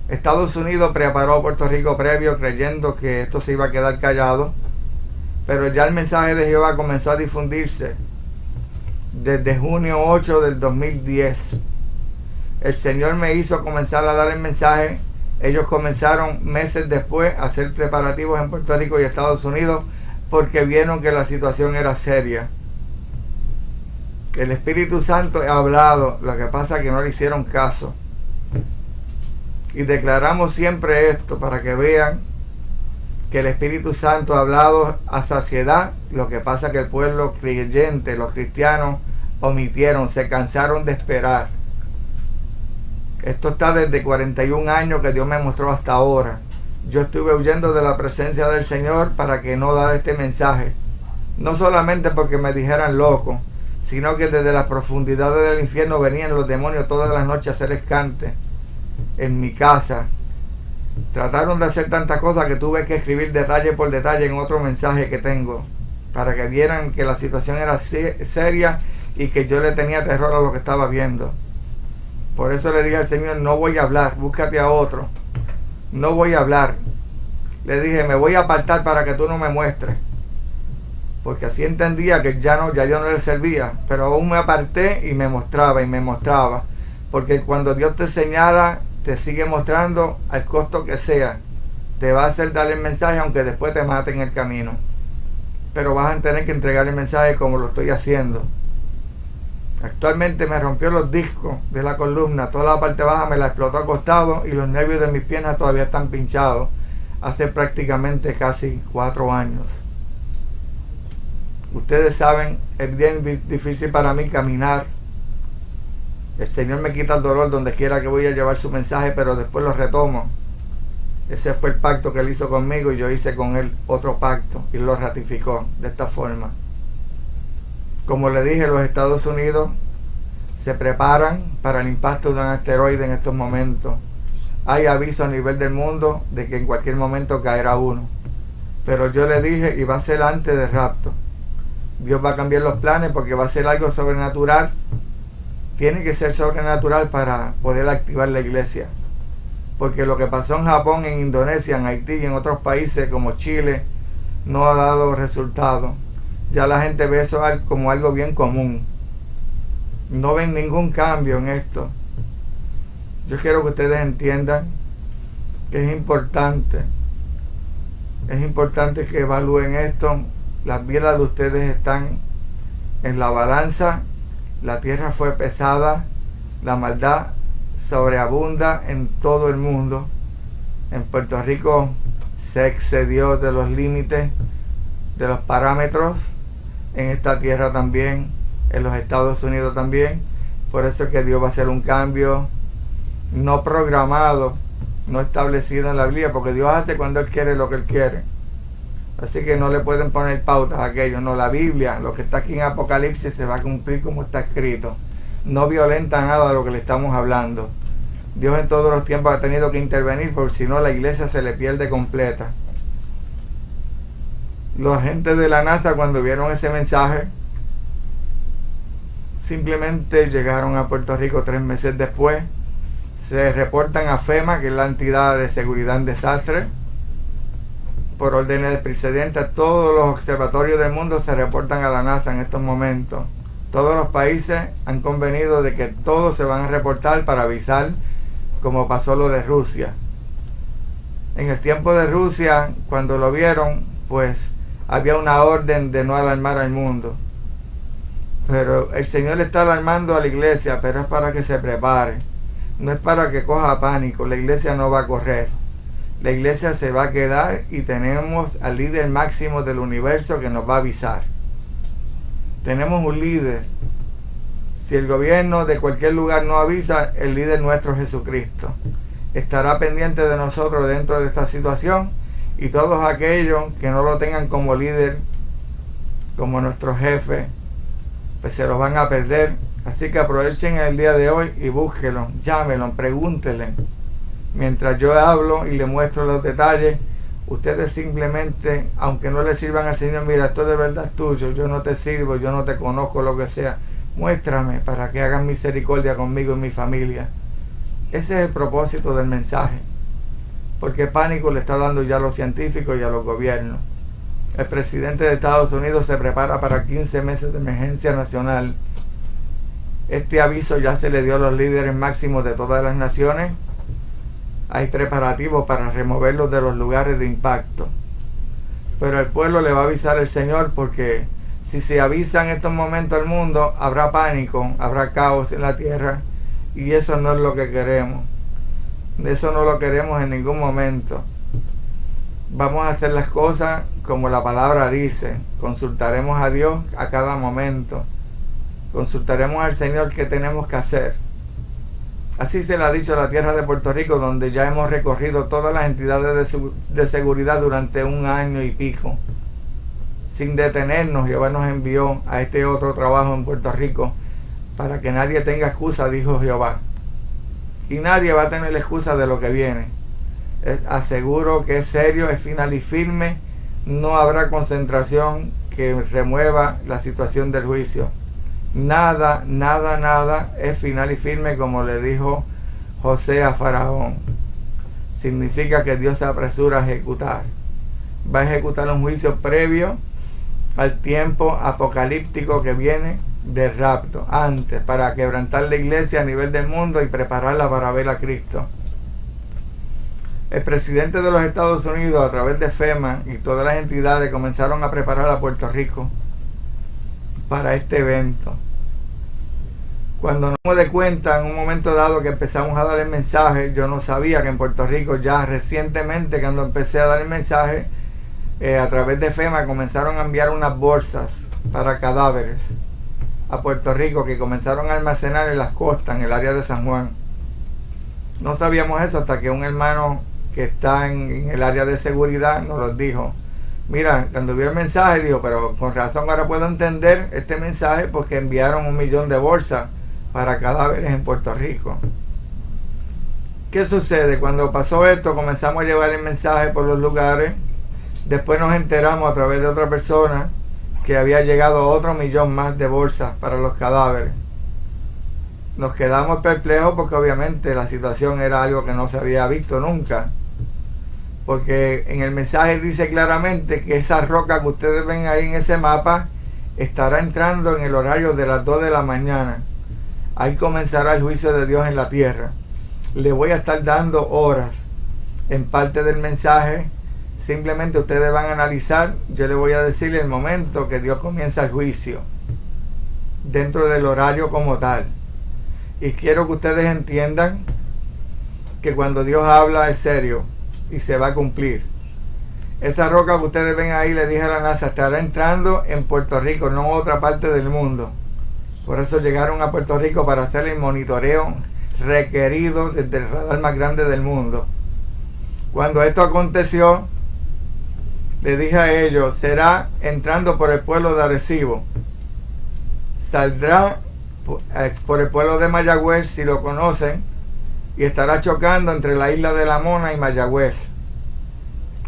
Estados Unidos preparó a Puerto Rico previo creyendo que esto se iba a quedar callado, pero ya el mensaje de Jehová comenzó a difundirse desde junio 8 del 2010. El Señor me hizo comenzar a dar el mensaje. Ellos comenzaron meses después a hacer preparativos en Puerto Rico y Estados Unidos porque vieron que la situación era seria. El Espíritu Santo ha hablado, lo que pasa es que no le hicieron caso. Y declaramos siempre esto para que vean que el Espíritu Santo ha hablado a saciedad. Lo que pasa es que el pueblo creyente, los cristianos, omitieron, se cansaron de esperar. Esto está desde 41 años que Dios me mostró hasta ahora. Yo estuve huyendo de la presencia del Señor para que no dar este mensaje. No solamente porque me dijeran loco, sino que desde las profundidades del infierno venían los demonios todas las noches a hacer escante en mi casa. Trataron de hacer tantas cosas que tuve que escribir detalle por detalle en otro mensaje que tengo, para que vieran que la situación era seria y que yo le tenía terror a lo que estaba viendo. Por eso le dije al Señor, no voy a hablar, búscate a otro. No voy a hablar. Le dije, me voy a apartar para que tú no me muestres. Porque así entendía que ya yo no le servía, pero aún me aparté y me mostraba. Porque cuando Dios te señala, te sigue mostrando al costo que sea. Te va a hacer dar el mensaje aunque después te mate en el camino. Pero vas a tener que entregar el mensaje como lo estoy haciendo. Actualmente me rompió los discos de la columna, toda la parte baja me la explotó acostado y los nervios de mis piernas todavía están pinchados. Hace prácticamente casi 4 años. Ustedes saben, es bien difícil para mí caminar. El Señor me quita el dolor donde quiera que voy a llevar su mensaje, pero después lo retomo. Ese fue el pacto que Él hizo conmigo y yo hice con Él otro pacto y lo ratificó de esta forma. Como le dije, los Estados Unidos se preparan para el impacto de un asteroide en estos momentos. Hay aviso a nivel del mundo de que en cualquier momento caerá uno. Pero yo le dije, y va a ser antes del rapto. Dios va a cambiar los planes porque va a ser algo sobrenatural. Tiene que ser sobrenatural para poder activar la iglesia. Porque lo que pasó en Japón, en Indonesia, en Haití y en otros países como Chile no ha dado resultado. Ya la gente ve eso como algo bien común. No ven ningún cambio en esto. Yo quiero que ustedes entiendan que es importante que evalúen esto. Las vidas de ustedes están en la balanza La tierra fue pesada, la maldad sobreabunda en todo el mundo. En Puerto Rico se excedió de los límites, de los parámetros, en esta tierra también, en los Estados Unidos también. Por eso es que Dios va a hacer un cambio no programado, no establecido en la Biblia, porque Dios hace cuando Él quiere lo que Él quiere. Así que no le pueden poner pautas a aquello. No, la Biblia, lo que está aquí en Apocalipsis, se va a cumplir como está escrito. No violenta nada de lo que le estamos hablando. Dios en todos los tiempos ha tenido que intervenir, porque si no la iglesia se le pierde completa. Los agentes de la NASA, cuando vieron ese mensaje, simplemente llegaron a Puerto Rico 3 meses después. Se reportan a FEMA, que es la entidad de seguridad en desastres. Por órdenes del presidente, todos los observatorios del mundo se reportan a la NASA en estos momentos. Todos los países han convenido de que todos se van a reportar para avisar, como pasó lo de Rusia. En el tiempo de Rusia, cuando lo vieron, pues había una orden de no alarmar al mundo. Pero el Señor está alarmando a la iglesia, pero es para que se prepare. No es para que coja pánico. La iglesia no va a correr. La iglesia se va a quedar y tenemos al líder máximo del universo que nos va a avisar. Tenemos un líder. Si el gobierno de cualquier lugar no avisa, el líder nuestro Jesucristo estará pendiente de nosotros dentro de esta situación, y todos aquellos que no lo tengan como líder, como nuestro jefe, pues se los van a perder. Así que aprovechen el día de hoy y búsquenlo, llámenlo, pregúntenle. Mientras yo hablo y le muestro los detalles, ustedes simplemente, aunque no le sirvan al Señor, mira, esto de verdad es tuyo, yo no te sirvo, yo no te conozco, lo que sea, muéstrame para que hagan misericordia conmigo y mi familia. Ese es el propósito del mensaje, porque pánico le está dando ya a los científicos y a los gobiernos. El presidente de Estados Unidos se prepara para 15 meses de emergencia nacional. Este aviso ya se le dio a los líderes máximos de todas las naciones. Hay preparativos para removerlos de los lugares de impacto. Pero el pueblo le va a avisar al Señor, porque si se avisa en estos momentos al mundo, habrá pánico, habrá caos en la tierra, y eso no es lo que queremos. Eso no lo queremos en ningún momento. Vamos a hacer las cosas como la palabra dice. Consultaremos a Dios a cada momento. Consultaremos al Señor qué tenemos que hacer. Así se le ha dicho a la tierra de Puerto Rico, donde ya hemos recorrido todas las entidades de seguridad durante 1 año y pico. Sin detenernos, Jehová nos envió a este otro trabajo en Puerto Rico para que nadie tenga excusa, dijo Jehová. Y nadie va a tener excusa de lo que viene. Aseguro que es serio, es final y firme. No habrá concentración que remueva la situación del juicio. Nada, nada, nada es final y firme, como le dijo José a Faraón. Significa que Dios se apresura a ejecutar. Va a ejecutar un juicio previo al tiempo apocalíptico que viene del rapto, antes, para quebrantar la iglesia a nivel del mundo y prepararla para ver a Cristo. El presidente de los Estados Unidos, a través de FEMA y todas las entidades, comenzaron a preparar a Puerto Rico para este evento. Cuando nos dimos cuenta en un momento dado que empezamos a dar el mensaje, yo no sabía que en Puerto Rico ya recientemente, cuando empecé a dar el mensaje, a través de FEMA comenzaron a enviar unas bolsas para cadáveres a Puerto Rico, que comenzaron a almacenar en las costas, en el área de San Juan. No sabíamos eso hasta que un hermano que está en el área de seguridad nos lo dijo. Mira, cuando vio el mensaje, dijo, pero con razón ahora puedo entender este mensaje, porque enviaron 1 millón de bolsas para cadáveres en Puerto Rico. ¿Qué sucede? Cuando pasó esto, comenzamos a llevar el mensaje por los lugares. Después nos enteramos a través de otra persona que había llegado otro 1 millón más de bolsas para los cadáveres. Nos quedamos perplejos, porque obviamente la situación era algo que no se había visto nunca. Porque en el mensaje dice claramente que esa roca que ustedes ven ahí en ese mapa estará entrando en el horario de las 2 de la mañana. Ahí comenzará el juicio de Dios en la tierra. Le voy a estar dando horas en parte del mensaje. Simplemente ustedes van a analizar. Yo les voy a decir el momento que Dios comienza el juicio. dentro del horario como tal. Y quiero que ustedes entiendan que cuando Dios habla es serio y se va a cumplir. Esa roca que ustedes ven ahí, le dije a la NASA, estará entrando en Puerto Rico, no en otra parte del mundo. Por eso llegaron a Puerto Rico para hacer el monitoreo requerido desde el radar más grande del mundo. Cuando esto aconteció, le dije a ellos, será entrando por el pueblo de Arecibo. Saldrá por el pueblo de Mayagüez, si lo conocen, y estará chocando entre la isla de La Mona y Mayagüez.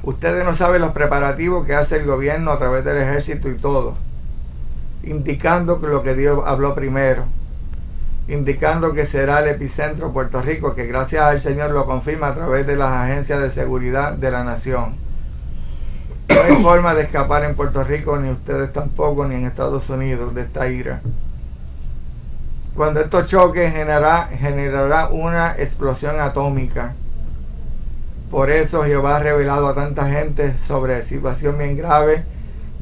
Ustedes no saben los preparativos que hace el gobierno a través del ejército y todo, indicando que lo que Dios habló primero, indicando que será el epicentro Puerto Rico, que gracias al Señor lo confirma a través de las agencias de seguridad de la nación. No hay forma de escapar en Puerto Rico, ni ustedes tampoco, ni en Estados Unidos, de esta ira. Cuando esto choque generará una explosión atómica. Por eso Jehová ha revelado a tanta gente sobre situación bien grave,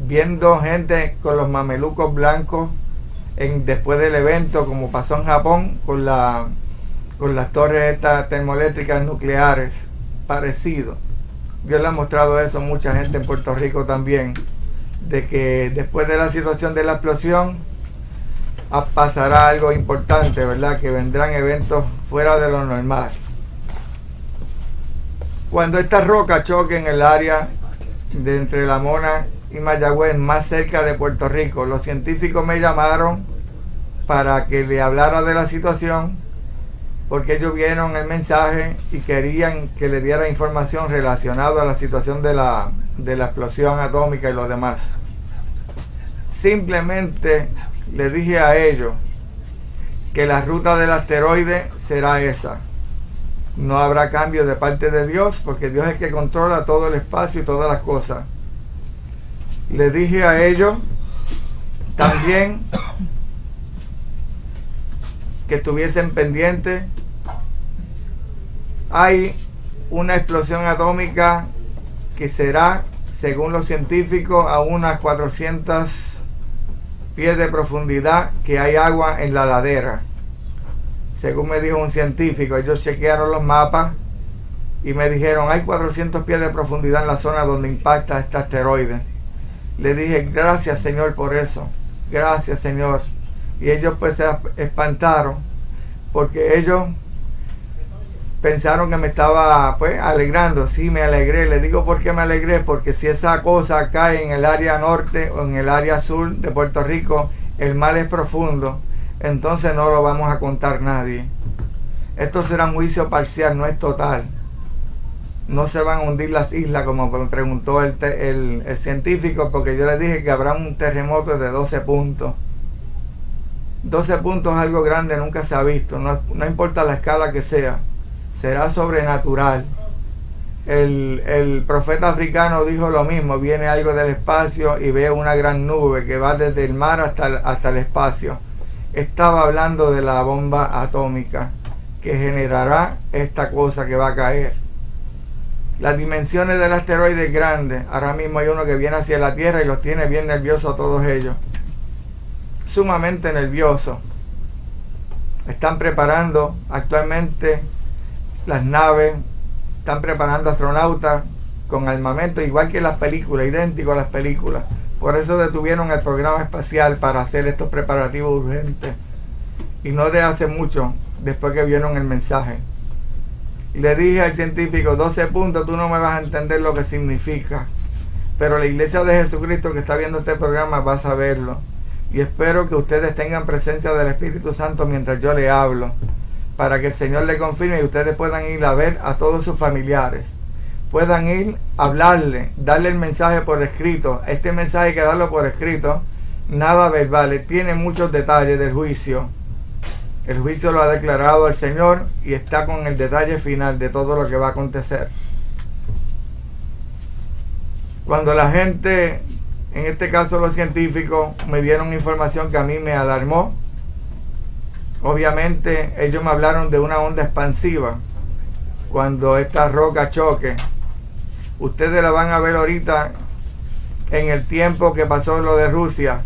viendo gente con los mamelucos blancos después del evento, como pasó en Japón con las torres estas termoeléctricas nucleares, parecido. Dios le ha mostrado eso a mucha gente en Puerto Rico también, de que después de la situación de la explosión pasará algo importante, ¿verdad? Que vendrán eventos fuera de lo normal. Cuando esta roca choque en el área de entre La Mona y Mayagüez, más cerca de Puerto Rico, los científicos me llamaron para que le hablara de la situación, porque ellos vieron el mensaje y querían que le diera información relacionada a la situación de la explosión atómica y lo demás. Simplemente le dije a ellos que la ruta del asteroide será esa. No habrá cambio de parte de Dios, porque Dios es el que controla todo el espacio y todas las cosas. Le dije a ellos también que estuviesen pendientes. Hay una explosión atómica que será, según los científicos, a unas 400 pies de profundidad, que hay agua en la ladera. Según me dijo un científico, ellos chequearon los mapas y me dijeron, hay 400 pies de profundidad en la zona donde impacta este asteroide. Le dije, gracias Señor por eso, gracias Señor. Y ellos pues se espantaron, porque ellos pensaron que me estaba pues alegrando. Sí, me alegré. Le digo por qué me alegré, porque si esa cosa cae en el área norte o en el área sur de Puerto Rico, el mal es profundo, entonces no lo vamos a contar nadie. Esto será un juicio parcial, no es total. No se van a hundir las islas, como me preguntó el científico, porque yo le dije que habrá un terremoto de 12 puntos. 12 puntos es algo grande, nunca se ha visto, no importa la escala que sea, será sobrenatural. El profeta africano dijo lo mismo, viene algo del espacio y ve una gran nube que va desde el mar hasta el espacio. Estaba hablando de la bomba atómica que generará esta cosa que va a caer. Las dimensiones del asteroide es grande. Ahora mismo hay uno que viene hacia la Tierra y los tiene bien nerviosos a todos ellos. Sumamente nerviosos. Están preparando actualmente las naves, están preparando astronautas con armamento, igual que las películas, idéntico a las películas. Por eso detuvieron el programa espacial para hacer estos preparativos urgentes. Y no de hace mucho, después que vieron el mensaje. Y le dije al científico, 12 puntos, tú no me vas a entender lo que significa. Pero la iglesia de Jesucristo que está viendo este programa va a saberlo. Y espero que ustedes tengan presencia del Espíritu Santo mientras yo le hablo, para que el Señor le confirme y ustedes puedan ir a ver a todos sus familiares. Puedan ir a hablarle, darle el mensaje por escrito. Este mensaje hay que darlo por escrito, nada verbal. Tiene muchos detalles del juicio. El juicio lo ha declarado el Señor y está con el detalle final de todo lo que va a acontecer. Cuando la gente, en este caso los científicos, me dieron información que a mí me alarmó, obviamente ellos me hablaron de una onda expansiva. Cuando esta roca choque, ustedes la van a ver ahorita en el tiempo que pasó lo de Rusia.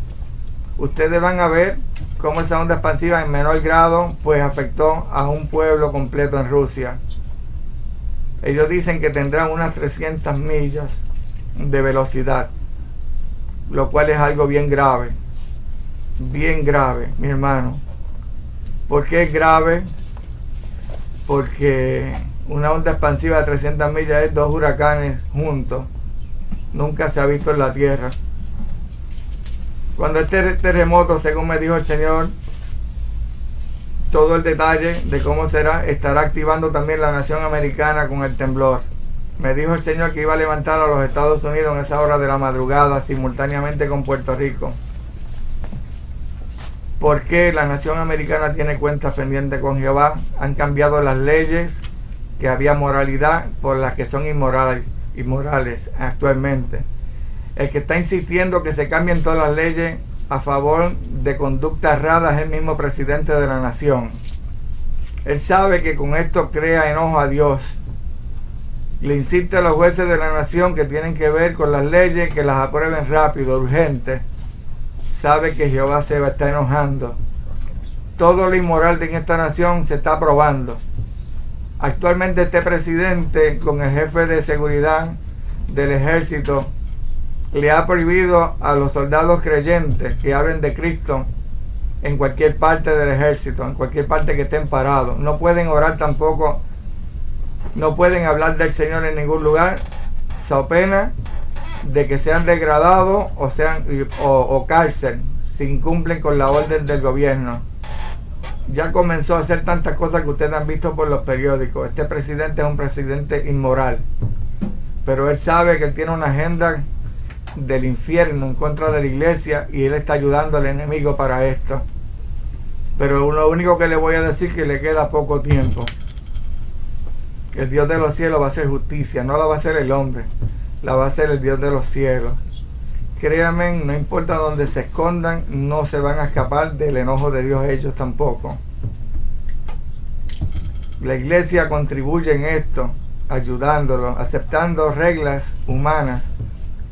Ustedes van a ver cómo esa onda expansiva en menor grado pues afectó a un pueblo completo en Rusia. Ellos dicen que tendrán unas 300 millas de velocidad, lo cual es algo bien grave, mi hermano. ¿Por qué es grave? Porque una onda expansiva de 300 millas es 2 huracanes juntos. Nunca se ha visto en la Tierra. Cuando este terremoto, según me dijo el Señor, todo el detalle de cómo será, estará activando también la nación americana con el temblor. Me dijo el Señor que iba a levantar a los Estados Unidos en esa hora de la madrugada, simultáneamente con Puerto Rico. ¿Por qué la nación americana tiene cuentas pendientes con Jehová? Han cambiado las leyes, que había moralidad, por las que son inmorales actualmente. El que está insistiendo que se cambien todas las leyes a favor de conductas erradas es el mismo presidente de la nación. Él sabe que con esto crea enojo a Dios. Le insiste a los jueces de la nación que tienen que ver con las leyes, que las aprueben rápido, urgente. Sabe que Jehová se está enojando. Todo lo inmoral de esta nación se está aprobando. Actualmente este presidente, con el jefe de seguridad del ejército, le ha prohibido a los soldados creyentes que hablen de Cristo en cualquier parte del ejército, en cualquier parte que estén parados. No pueden orar tampoco, no pueden hablar del Señor en ningún lugar, so pena de que sean degradados o cárcel si incumplen con la orden del gobierno. Ya comenzó a hacer tantas cosas que ustedes han visto por los periódicos. Este presidente es un presidente inmoral, pero él sabe que él tiene una agenda del infierno en contra de la iglesia y él está ayudando al enemigo para esto. Pero lo único que le voy a decir es que le queda poco tiempo. El Dios de los cielos va a hacer justicia, no la va a hacer el hombre, la va a hacer el Dios de los cielos. Créanme, no importa dónde se escondan, no se van a escapar del enojo de Dios ellos tampoco. La iglesia contribuye en esto, ayudándolo, aceptando reglas humanas,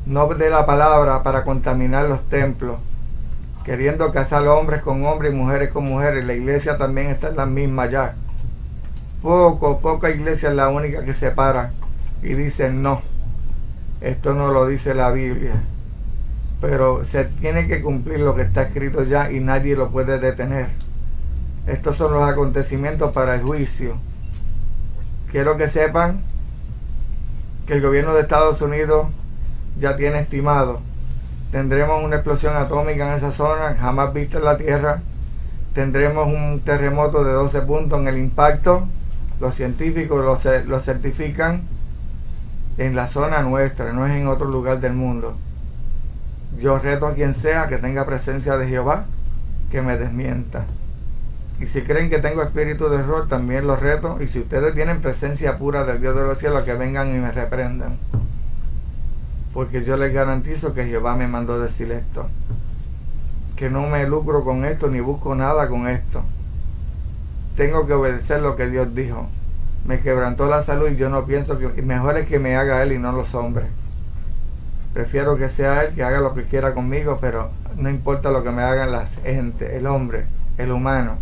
no de la palabra, para contaminar los templos, queriendo casar hombres con hombres y mujeres con mujeres. La iglesia también está en la misma ya. Poca iglesia es la única que se para y dice no, esto no lo dice la Biblia. Pero se tiene que cumplir lo que está escrito ya y nadie lo puede detener. Estos son los acontecimientos para el juicio. Quiero que sepan que el gobierno de Estados Unidos ya tiene estimado. Tendremos una explosión atómica en esa zona, jamás vista en la Tierra. Tendremos un terremoto de 12 puntos en el impacto. Los científicos lo certifican en la zona nuestra, no es en otro lugar del mundo. Yo reto a quien sea que tenga presencia de Jehová que me desmienta. Y si creen que tengo espíritu de error, también los reto. Y si ustedes tienen presencia pura del Dios de los cielos, que vengan y me reprendan. Porque yo les garantizo que Jehová me mandó decir esto. Que no me lucro con esto, ni busco nada con esto. Tengo que obedecer lo que Dios dijo. Me quebrantó la salud y yo no pienso que mejor es que me haga Él y no los hombres. Prefiero que sea Él que haga lo que quiera conmigo, pero no importa lo que me hagan la gente, el hombre, el humano.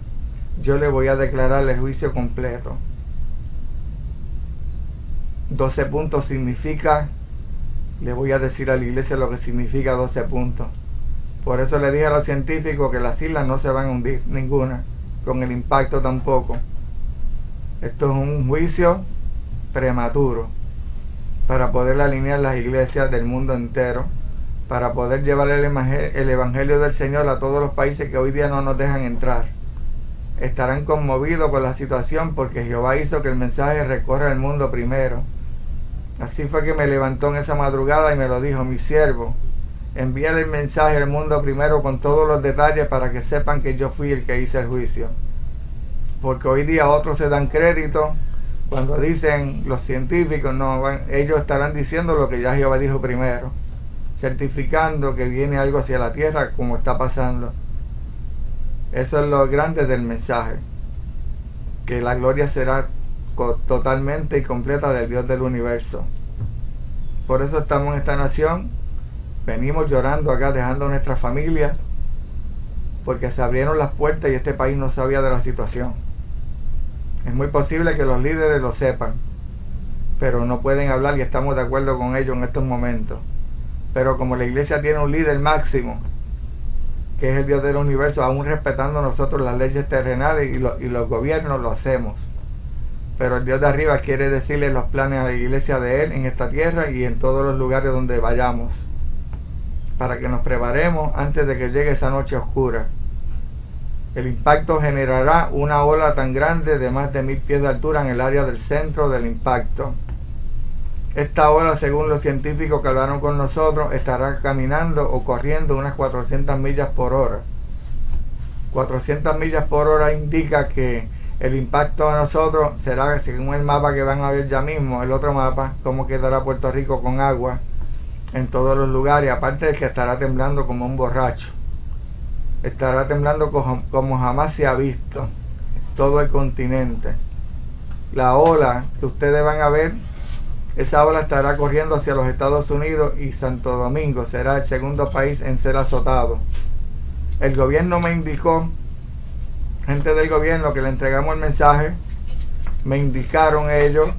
Yo le voy a declarar el juicio completo. 12 puntos significa, le voy a decir a la iglesia lo que significa 12 puntos. Por eso le dije a los científicos que las islas no se van a hundir, ninguna, con el impacto tampoco. Esto es un juicio prematuro para poder alinear las iglesias del mundo entero, para poder llevar el evangelio del Señor a todos los países que hoy día no nos dejan entrar. Estarán conmovidos por la situación porque Jehová hizo que el mensaje recorra el mundo primero. Así fue que me levantó en esa madrugada y me lo dijo: mi siervo, envíale el mensaje al mundo primero con todos los detalles para que sepan que yo fui el que hice el juicio. Porque hoy día otros se dan crédito cuando dicen los científicos, no, ellos estarán diciendo lo que ya Jehová dijo primero, certificando que viene algo hacia la tierra como está pasando. Eso es lo grande del mensaje, que la gloria será totalmente y completa del Dios del universo. Por eso estamos en esta nación, venimos llorando acá, dejando nuestra familia, porque se abrieron las puertas y este país no sabía de la situación. Es muy posible que los líderes lo sepan, pero no pueden hablar y estamos de acuerdo con ellos en estos momentos. Pero como la iglesia tiene un líder máximo, que es el Dios del universo, aún respetando nosotros las leyes terrenales y los gobiernos, lo hacemos. Pero el Dios de arriba quiere decirle los planes a la iglesia de Él en esta tierra y en todos los lugares donde vayamos, para que nos preparemos antes de que llegue esa noche oscura. El impacto generará una ola tan grande de más de 1000 pies de altura en el área del centro del impacto. Esta ola, según los científicos que hablaron con nosotros, estará caminando o corriendo unas 400 millas por hora. 400 millas por hora indica que el impacto a nosotros será, según el mapa que van a ver ya mismo, el otro mapa, cómo quedará Puerto Rico con agua en todos los lugares, aparte de que estará temblando como un borracho. Estará temblando como jamás se ha visto todo el continente. La ola que ustedes van a ver, esa ola estará corriendo hacia los Estados Unidos y Santo Domingo será el segundo país en ser azotado. El gobierno me indicó, gente del gobierno que le entregamos el mensaje, me indicaron ellos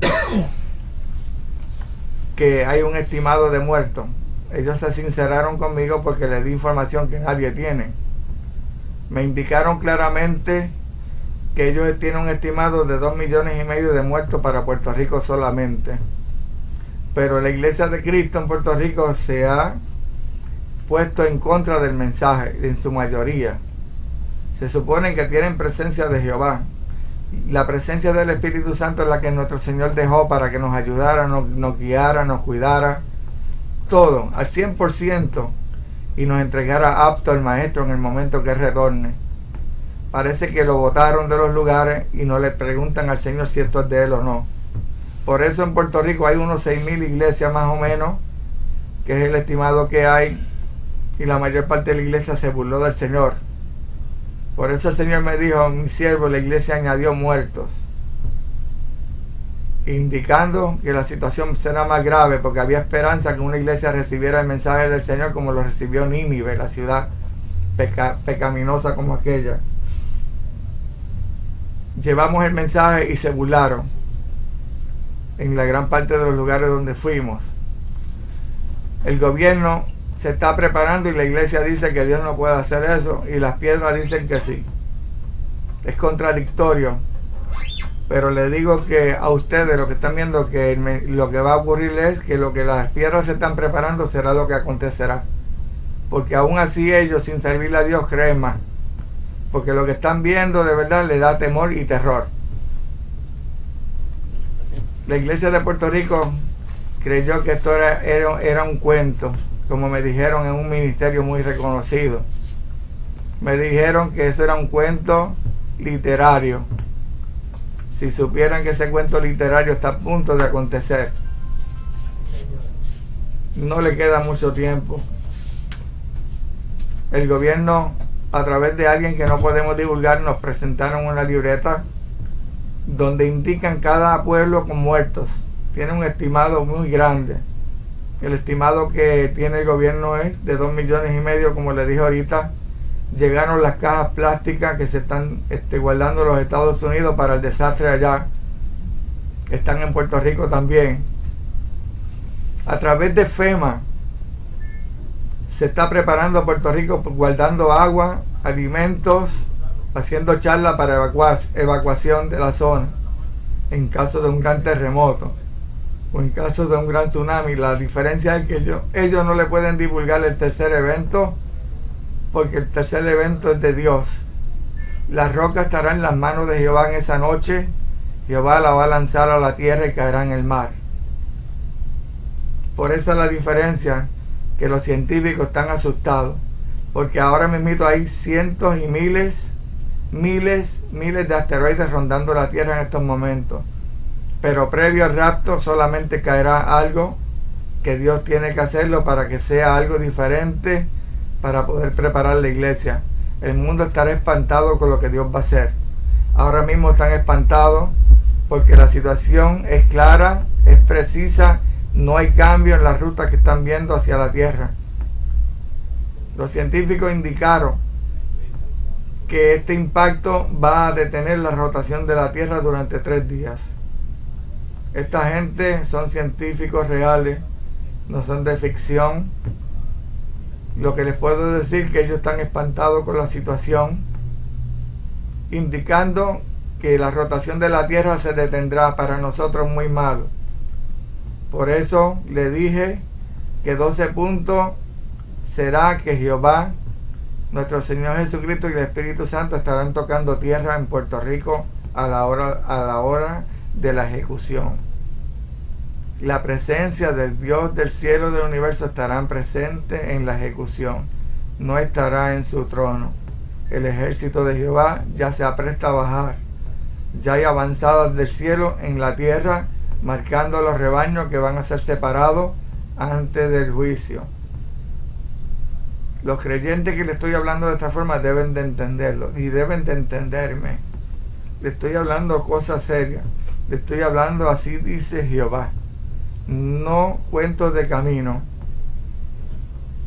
que hay un estimado de muertos. Ellos se sinceraron conmigo porque les di información que nadie tiene. Me indicaron claramente que ellos tienen un estimado de 2,5 millones de muertos para Puerto Rico solamente. Pero la Iglesia de Cristo en Puerto Rico se ha puesto en contra del mensaje, en su mayoría. Se supone que tienen presencia de Jehová. La presencia del Espíritu Santo es la que nuestro Señor dejó para que nos ayudara, nos guiara, nos cuidara, todo, al 100%, y nos entregara apto al Maestro en el momento que retorne. Parece que lo botaron de los lugares y no le preguntan al Señor si esto es de Él o no. Por eso en Puerto Rico hay unos 6,000 iglesias más o menos, que es el estimado que hay, y la mayor parte de la iglesia se burló del Señor. Por eso el Señor me dijo, mi siervo, la iglesia añadió muertos, indicando que la situación será más grave, porque había esperanza que una iglesia recibiera el mensaje del Señor como lo recibió Nínive, la ciudad pecaminosa como aquella. Llevamos el mensaje y se burlaron en la gran parte de los lugares donde fuimos. El gobierno se está preparando y la iglesia dice que Dios no puede hacer eso y las piedras dicen que sí. Es contradictorio, pero le digo que a ustedes, lo que están viendo, que lo que va a ocurrir es que lo que las piedras se están preparando será lo que acontecerá, porque aún así ellos, sin servirle a Dios, creen más, porque lo que están viendo de verdad les da temor y terror. La iglesia de Puerto Rico creyó que esto era un cuento, como me dijeron en un ministerio muy reconocido. Me dijeron que eso era un cuento literario. Si supieran que ese cuento literario está a punto de acontecer. No le queda mucho tiempo. El gobierno, a través de alguien que no podemos divulgar, nos presentaron una libreta donde indican cada pueblo con muertos. Tiene un estimado muy grande. El estimado que tiene el gobierno es de 2,5 millones, como le dije ahorita. Llegaron las cajas plásticas que se están guardando en los Estados Unidos para el desastre allá. Están en Puerto Rico también. A través de FEMA se está preparando Puerto Rico, guardando agua, alimentos, haciendo charlas para evacuación de la zona en caso de un gran terremoto o en caso de un gran tsunami. La diferencia es que ellos no le pueden divulgar el tercer evento, porque el tercer evento es de Dios. La roca estará en las manos de Jehová en esa noche. Jehová la va a lanzar a la tierra y caerá en el mar. Por esa es la diferencia, que los científicos están asustados, porque ahora mismo hay cientos y miles de asteroides rondando la tierra en estos momentos. Pero previo al rapto solamente caerá algo que Dios tiene que hacerlo para que sea algo diferente, para poder preparar la iglesia. El mundo estará espantado con lo que Dios va a hacer. Ahora mismo están espantados porque la situación es clara, es precisa, no hay cambio en la ruta que están viendo hacia la tierra. Los científicos indicaron que este impacto va a detener la rotación de la Tierra durante 3 días. Esta gente son científicos reales, no son de ficción. Lo que les puedo decir es que ellos están espantados con la situación, indicando que la rotación de la Tierra se detendrá. Para nosotros muy malo. Por eso le dije que 12 puntos será que Jehová, nuestro Señor Jesucristo y el Espíritu Santo estarán tocando tierra en Puerto Rico a la hora de la ejecución. La presencia del Dios del cielo y del universo estarán presentes en la ejecución. No estará en su trono. El ejército de Jehová ya se apresta a bajar. Ya hay avanzadas del cielo en la tierra, marcando los rebaños que van a ser separados antes del juicio. Los creyentes que le estoy hablando de esta forma deben de entenderlo y deben de entenderme. Le estoy hablando cosas serias. Le estoy hablando así dice Jehová. No cuentos de camino.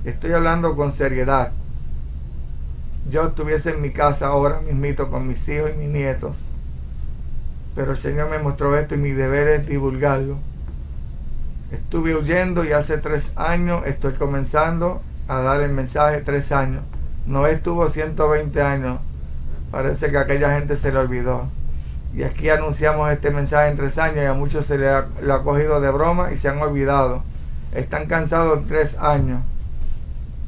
Estoy hablando con seriedad. Yo estuviese en mi casa ahora mismito con mis hijos y mis nietos, pero el Señor me mostró esto y mi deber es divulgarlo. Estuve huyendo y hace 3 años estoy comenzando a dar el mensaje. 3 años. No estuvo 120 años. Parece que a aquella gente se le olvidó. Y aquí anunciamos este mensaje en 3 años y a muchos se le ha cogido de broma y se han olvidado. Están cansados 3 años.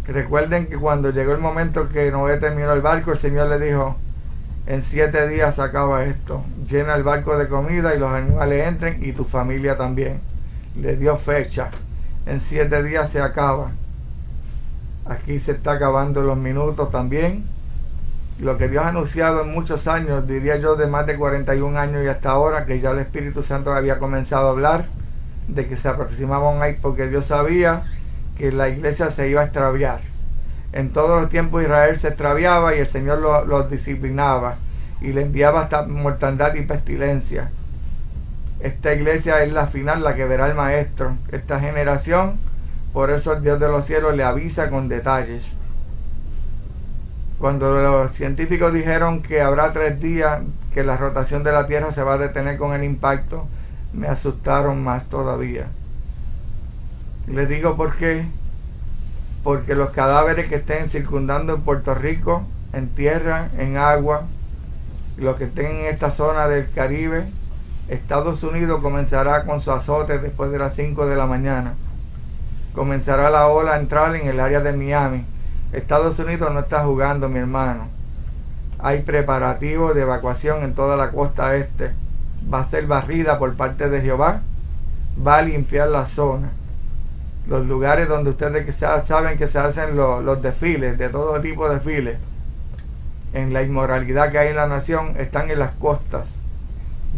Recuerden que cuando llegó el momento que Noé terminó el barco, el Señor le dijo: en 7 días se acaba esto. Llena el barco de comida y los animales entren y tu familia también. Le dio fecha. En 7 días se acaba. Aquí se está acabando los minutos también. Lo que Dios ha anunciado en muchos años, diría yo de más de 41 años y hasta ahora, que ya el Espíritu Santo había comenzado a hablar de que se aproximaba un año, porque Dios sabía que la iglesia se iba a extraviar. En todos los tiempos Israel se extraviaba y el Señor los disciplinaba y le enviaba hasta mortandad y pestilencia. Esta iglesia es la final, la que verá el Maestro. Esta generación, por eso el Dios de los cielos le avisa con detalles. Cuando los científicos dijeron que habrá 3 días que la rotación de la Tierra se va a detener con el impacto, me asustaron más todavía. Les digo por qué. Porque los cadáveres que estén circundando en Puerto Rico, en tierra, en agua, los que estén en esta zona del Caribe, Estados Unidos comenzará con su azote después de las 5 de la mañana. Comenzará la ola a entrar en el área de Miami. Estados Unidos no está jugando, mi hermano. Hay preparativos de evacuación en toda la costa este. Va a ser barrida por parte de Jehová. Va a limpiar la zona. Los lugares donde ustedes saben que se hacen los desfiles, de todo tipo de desfiles, en la inmoralidad que hay en la nación, están en las costas.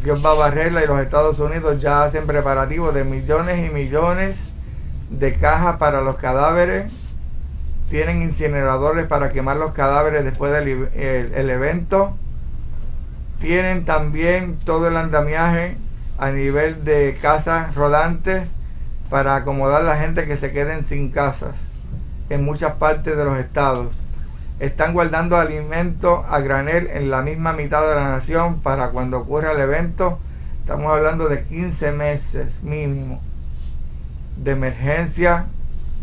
Dios va a barrerla y los Estados Unidos ya hacen preparativos de millones y millones de cajas para los cadáveres. Tienen incineradores para quemar los cadáveres después del evento. Tienen también todo el andamiaje a nivel de casas rodantes para acomodar a la gente que se queden sin casas en muchas partes de los estados. Están guardando alimentos a granel en la misma mitad de la nación para cuando ocurra el evento. Estamos hablando de 15 meses mínimo de emergencia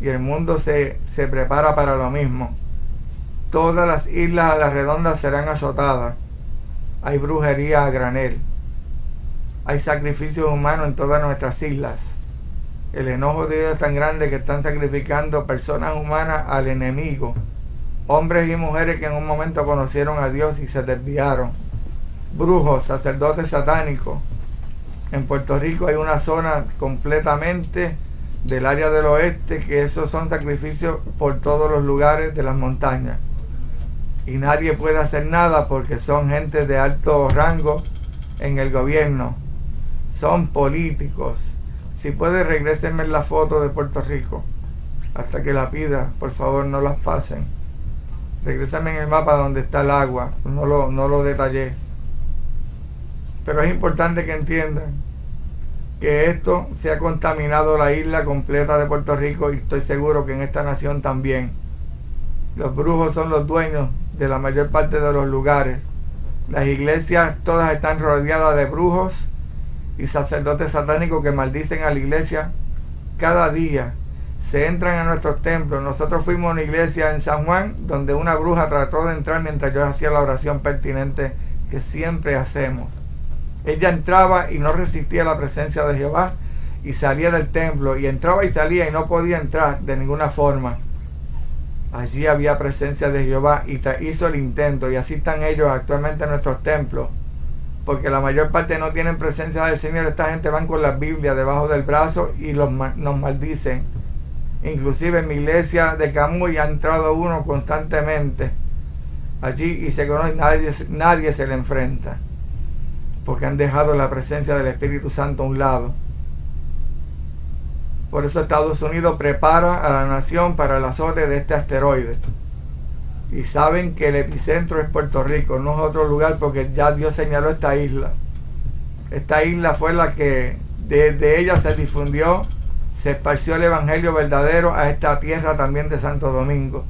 y el mundo se prepara para lo mismo. Todas las islas a la redonda serán azotadas. Hay brujería a granel. Hay sacrificios humanos en todas nuestras islas. El enojo de Dios es tan grande que están sacrificando personas humanas al enemigo. Hombres y mujeres que en un momento conocieron a Dios y se desviaron. Brujos, sacerdotes satánicos. En Puerto Rico hay una zona completamente del área del oeste que esos son sacrificios por todos los lugares de las montañas. Y nadie puede hacer nada porque son gente de alto rango en el gobierno. Son políticos. Si puede, regrésenme la foto de Puerto Rico. Hasta que la pida, por favor, no las pasen. Regrésame en el mapa donde está el agua. No lo detallé. Pero es importante que entiendan que esto se ha contaminado la isla completa de Puerto Rico y estoy seguro que en esta nación también. Los brujos son los dueños de la mayor parte de los lugares. Las iglesias todas están rodeadas de brujos y sacerdotes satánicos que maldicen a la iglesia cada día. Se entran a nuestros templos. Nosotros fuimos a una iglesia en San Juan donde una bruja trató de entrar mientras yo hacía la oración pertinente que siempre hacemos. Ella entraba y no resistía la presencia de Jehová y salía del templo, y entraba y salía y no podía entrar de ninguna forma. Allí había presencia de Jehová y hizo el intento, y así están ellos actualmente en nuestros templos, porque la mayor parte no tienen presencia del Señor. Esta gente van con las Biblias debajo del brazo y nos maldicen. Inclusive en mi iglesia de Camuy ha entrado uno constantemente allí y se conoce, nadie se le enfrenta, porque han dejado la presencia del Espíritu Santo a un lado. Por eso Estados Unidos prepara a la nación para el azote de este asteroide. Y saben que el epicentro es Puerto Rico, no es otro lugar, porque ya Dios señaló esta isla. Esta isla fue la que desde ella se difundió, se esparció el evangelio verdadero a esta tierra también de Santo Domingo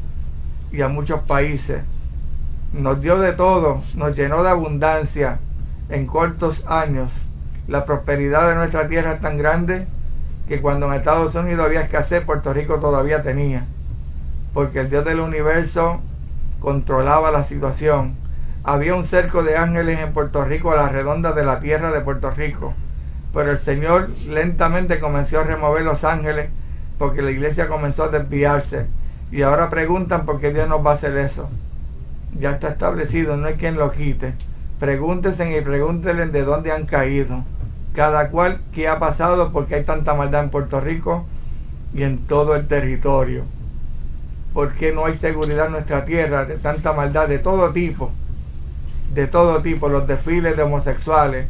y a muchos países. Nos dio de todo, nos llenó de abundancia en cortos años. La prosperidad de nuestra tierra es tan grande que cuando en Estados Unidos había escasez, Puerto Rico todavía tenía, porque el Dios del universo controlaba la situación. Había un cerco de ángeles en Puerto Rico, a la redonda de la tierra de Puerto Rico, pero el Señor lentamente comenzó a remover los ángeles porque la iglesia comenzó a desviarse, y ahora preguntan por qué Dios nos va a hacer eso. Ya está establecido, no hay quien lo quite. Pregúntense y pregúntenle de dónde han caído, cada cual qué ha pasado, porque hay tanta maldad en Puerto Rico y en todo el territorio. ¿Por qué no hay seguridad en nuestra tierra de tanta maldad de todo tipo? De todo tipo, los desfiles de homosexuales,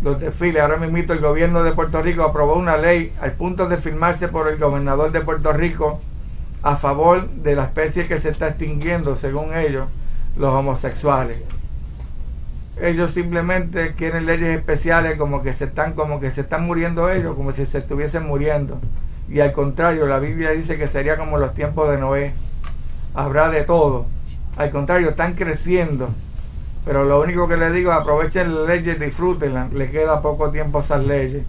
los desfiles. Ahora mismo el gobierno de Puerto Rico aprobó una ley al punto de firmarse por el gobernador de Puerto Rico a favor de la especie que se está extinguiendo, según ellos, los homosexuales. Ellos simplemente quieren leyes especiales, como que se están muriendo ellos, como si se estuviesen muriendo. Y al contrario, la Biblia dice que sería como los tiempos de Noé. Habrá de todo. Al contrario, están creciendo. Pero lo único que les digo, aprovechen las leyes, disfrútenlas. Les queda poco tiempo a esas leyes.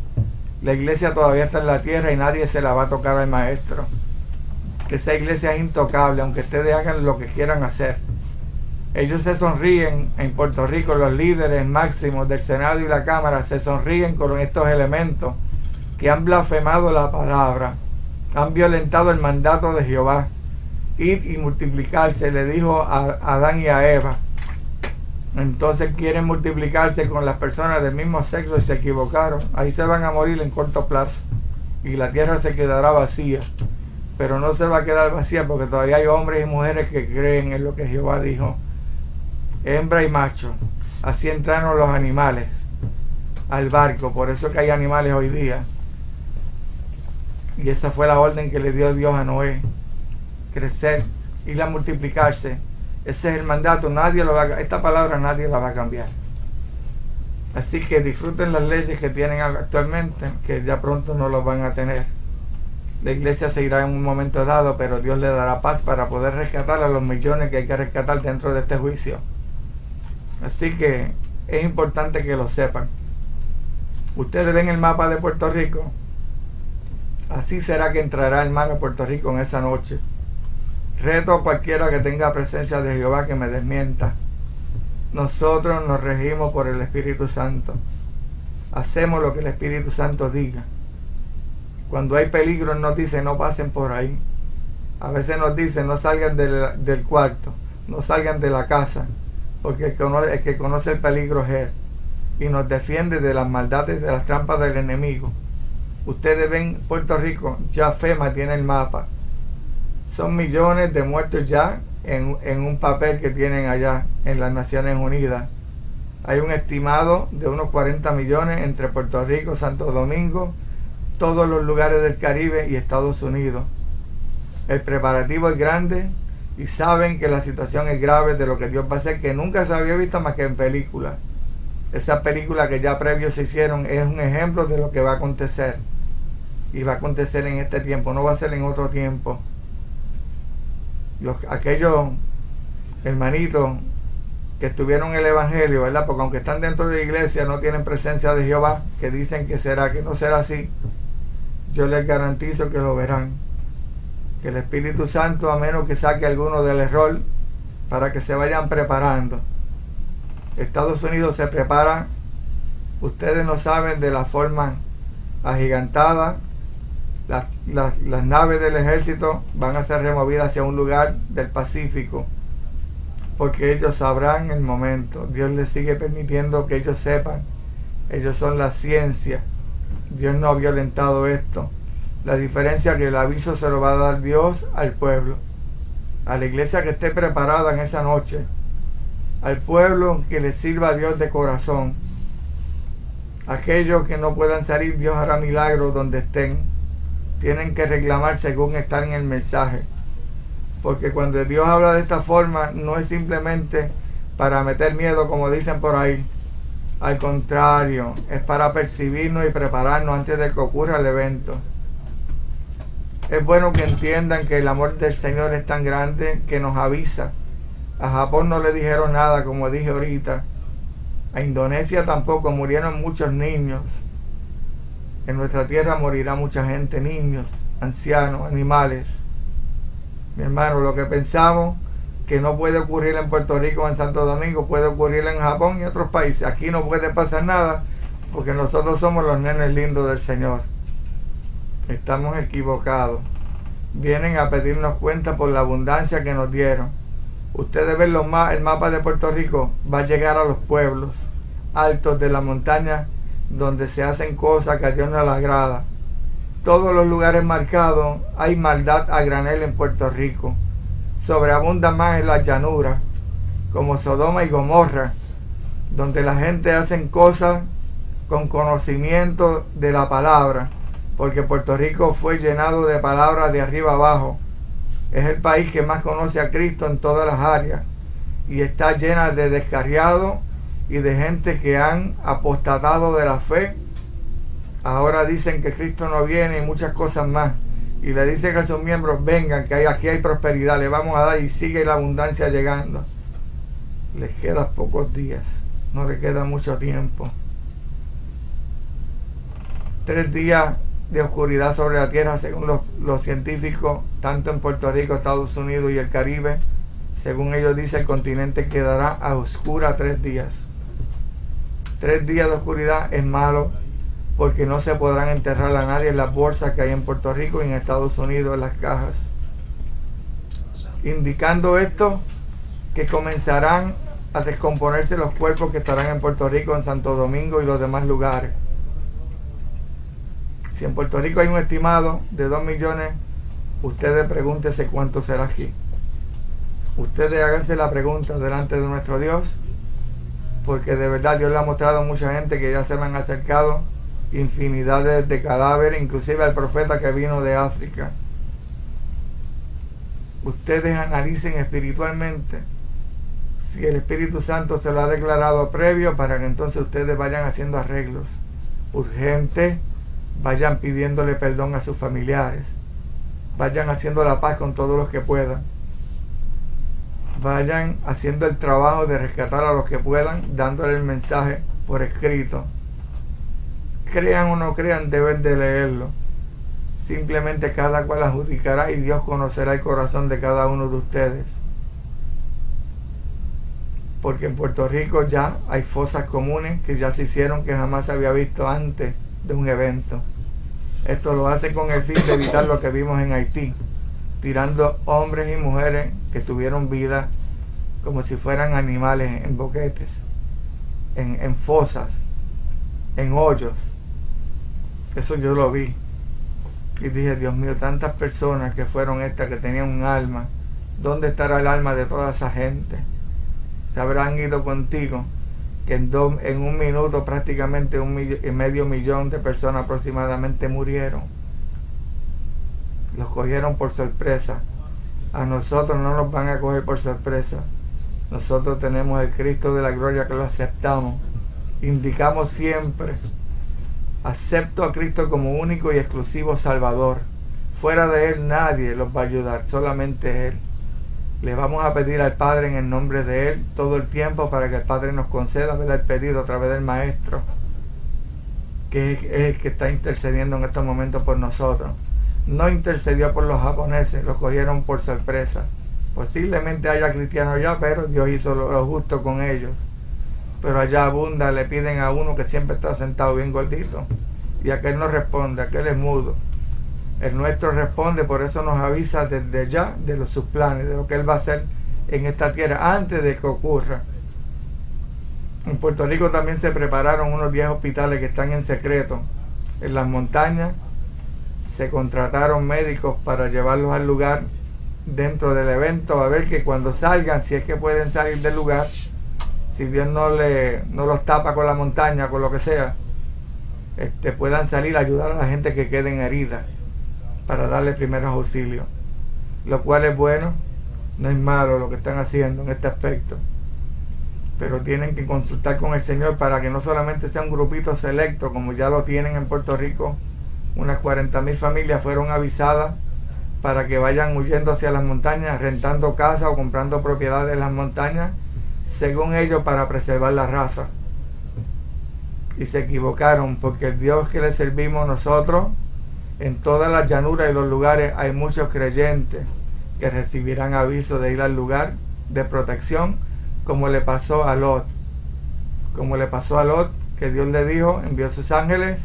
La iglesia todavía está en la tierra y nadie se la va a tocar al maestro. Que esa iglesia es intocable, aunque ustedes hagan lo que quieran hacer. Ellos se sonríen en Puerto Rico, los líderes máximos del Senado y la Cámara se sonríen con estos elementos que han blasfemado la palabra, han violentado el mandato de Jehová. Ir y multiplicarse, le dijo a Adán y a Eva. Entonces quieren multiplicarse con las personas del mismo sexo y se equivocaron. Ahí se van a morir en corto plazo y la tierra se quedará vacía. Pero no se va a quedar vacía porque todavía hay hombres y mujeres que creen en lo que Jehová dijo. Hembra y macho. Así entraron los animales al barco. Por eso que hay animales hoy día. Y esa fue la orden que le dio Dios a Noé. Crecer, ir a multiplicarse. Ese es el mandato. Esta palabra nadie la va a cambiar. Así que disfruten las leyes que tienen actualmente, que ya pronto no las van a tener. La iglesia se irá en un momento dado, pero Dios le dará paz para poder rescatar a los millones que hay que rescatar dentro de este juicio. Así que es importante que lo sepan. Ustedes ven el mapa de Puerto Rico. Así será que entrará el mar a Puerto Rico en esa noche. Reto a cualquiera que tenga presencia de Jehová que me desmienta. Nosotros nos regimos por el Espíritu Santo. Hacemos lo que el Espíritu Santo diga. Cuando hay peligro nos dice no pasen por ahí. A veces nos dice no salgan del cuarto, no salgan de la casa, porque el que conoce el peligro es Él y nos defiende de las maldades, de las trampas del enemigo. Ustedes ven Puerto Rico, ya FEMA tiene el mapa. Son millones de muertos ya en un papel que tienen allá en las Naciones Unidas. Hay un estimado de unos 40 millones entre Puerto Rico, Santo Domingo, todos los lugares del Caribe y Estados Unidos. El preparativo es grande y saben que la situación es grave de lo que Dios va a hacer, que nunca se había visto más que en películas. Esas películas que ya previos se hicieron es un ejemplo de lo que va a acontecer. Y va a acontecer en este tiempo, no va a ser en otro tiempo. Aquellos hermanitos que estuvieron en el Evangelio, ¿verdad? Porque aunque están dentro de la iglesia, no tienen presencia de Jehová, que dicen que no será así. Yo les garantizo que lo verán. Que el Espíritu Santo, a menos que saque alguno del error, para que se vayan preparando. Estados Unidos se prepara, ustedes no saben de la forma agigantada. Las naves del ejército van a ser removidas hacia un lugar del Pacífico, porque ellos sabrán el momento. Dios les sigue permitiendo que ellos sepan. Ellos son la ciencia. Dios no ha violentado esto. La diferencia es que el aviso se lo va a dar Dios al pueblo, a la iglesia que esté preparada en esa noche, al pueblo que le sirva a Dios de corazón. Aquellos que no puedan salir, Dios hará milagros donde estén. Tienen que reclamar según están en el mensaje. Porque cuando Dios habla de esta forma, no es simplemente para meter miedo, como dicen por ahí. Al contrario, es para percibirnos y prepararnos antes de que ocurra el evento. Es bueno que entiendan que el amor del Señor es tan grande que nos avisa. A Japón no le dijeron nada, como dije ahorita. A Indonesia tampoco, murieron muchos niños. En nuestra tierra morirá mucha gente, niños, ancianos, animales. Mi hermano, lo que pensamos que no puede ocurrir en Puerto Rico o en Santo Domingo, puede ocurrir en Japón y otros países. Aquí no puede pasar nada porque nosotros somos los nenes lindos del Señor. Estamos equivocados. Vienen a pedirnos cuenta por la abundancia que nos dieron. Ustedes ven el mapa de Puerto Rico, va a llegar a los pueblos altos de la montaña donde se hacen cosas que a Dios no le agrada. Todos los lugares marcados hay maldad a granel en Puerto Rico. Sobreabunda más en las llanuras, como Sodoma y Gomorra, donde la gente hace cosas con conocimiento de la palabra, porque Puerto Rico fue llenado de palabras de arriba abajo. Es el país que más conoce a Cristo en todas las áreas y está llena de descarriados y de gente que han apostatado de la fe. Ahora dicen que Cristo no viene y muchas cosas más. Y le dicen a sus miembros, vengan, que aquí hay prosperidad, le vamos a dar, y sigue la abundancia llegando. Les quedan pocos días, no le queda mucho tiempo. 3 días de oscuridad sobre la tierra, según los científicos, tanto en Puerto Rico, Estados Unidos y el Caribe. Según ellos dicen, el continente quedará a oscura 3 días. 3 días de oscuridad es malo, porque no se podrán enterrar a nadie en las bolsas que hay en Puerto Rico y en Estados Unidos, en las cajas. Indicando esto, que comenzarán a descomponerse los cuerpos que estarán en Puerto Rico, en Santo Domingo y los demás lugares. Si en Puerto Rico hay un estimado de 2 millones, ustedes pregúntense cuánto será aquí. Ustedes háganse la pregunta delante de nuestro Dios, porque de verdad Dios le ha mostrado a mucha gente que ya se me han acercado infinidades de cadáveres, inclusive al profeta que vino de África. Ustedes analicen espiritualmente si el Espíritu Santo se lo ha declarado previo, para que entonces ustedes vayan haciendo arreglos urgentes, vayan pidiéndole perdón a sus familiares, vayan haciendo la paz con todos los que puedan, vayan haciendo el trabajo de rescatar a los que puedan, dándole el mensaje por escrito. Crean o no crean, deben de leerlo. Simplemente cada cual adjudicará y Dios conocerá el corazón de cada uno de ustedes. Porque en Puerto Rico ya hay fosas comunes que ya se hicieron, que jamás se había visto antes de un evento. Esto lo hacen con el fin de evitar lo que vimos en Haití, tirando hombres y mujeres que tuvieron vida como si fueran animales en boquetes, en fosas, en hoyos. Eso yo lo vi y dije, Dios mío, tantas personas que fueron estas, que tenían un alma. ¿Dónde estará el alma de toda esa gente? Se habrán ido contigo, que en un minuto prácticamente 1,5 millón de personas aproximadamente murieron. Los cogieron por sorpresa. A nosotros no nos van a coger por sorpresa. Nosotros tenemos el Cristo de la gloria, que lo aceptamos. Indicamos siempre: acepto a Cristo como único y exclusivo Salvador. Fuera de Él nadie los va a ayudar, solamente Él. Le vamos a pedir al Padre en el nombre de Él todo el tiempo para que el Padre nos conceda, ¿verdad?, el pedido a través del Maestro, que es el que está intercediendo en estos momentos por nosotros. No intercedió por los japoneses, los cogieron por sorpresa. Posiblemente haya cristianos allá, pero Dios hizo lo justo con ellos. Pero allá abunda, le piden a uno que siempre está sentado bien gordito, y aquel no responde, aquel es mudo. El nuestro responde, por eso nos avisa desde ya de sus planes, de lo que Él va a hacer en esta tierra antes de que ocurra. En Puerto Rico también se prepararon unos 10 hospitales que están en secreto en las montañas. Se contrataron médicos para llevarlos al lugar dentro del evento, a ver que cuando salgan, si es que pueden salir del lugar, si Dios no los tapa con la montaña, con lo que sea, puedan salir a ayudar a la gente que queden heridas para darle primeros auxilios, lo cual es bueno, no es malo lo que están haciendo en este aspecto, pero tienen que consultar con el Señor para que no solamente sea un grupito selecto como ya lo tienen en Puerto Rico. Unas 40,000 familias fueron avisadas para que vayan huyendo hacia las montañas, rentando casas o comprando propiedades en las montañas, según ellos, para preservar la raza. Y se equivocaron, porque el Dios que le servimos nosotros, en todas las llanuras y los lugares hay muchos creyentes que recibirán aviso de ir al lugar de protección, como le pasó a Lot. Como le pasó a Lot, que Dios le dijo, envió sus ángeles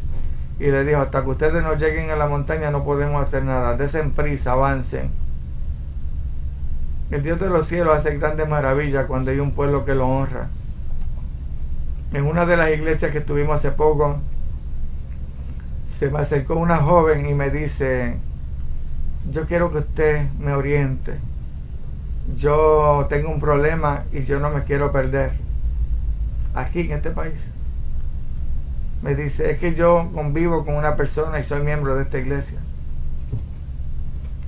y le dijo: hasta que ustedes no lleguen a la montaña no podemos hacer nada, desen prisa, avancen. El Dios de los cielos hace grandes maravillas cuando hay un pueblo que lo honra. En una de las iglesias que estuvimos hace poco, se me acercó una joven y me dice: yo quiero que usted me oriente, yo tengo un problema y yo no me quiero perder aquí en este país. Me dice: es que yo convivo con una persona y soy miembro de esta iglesia,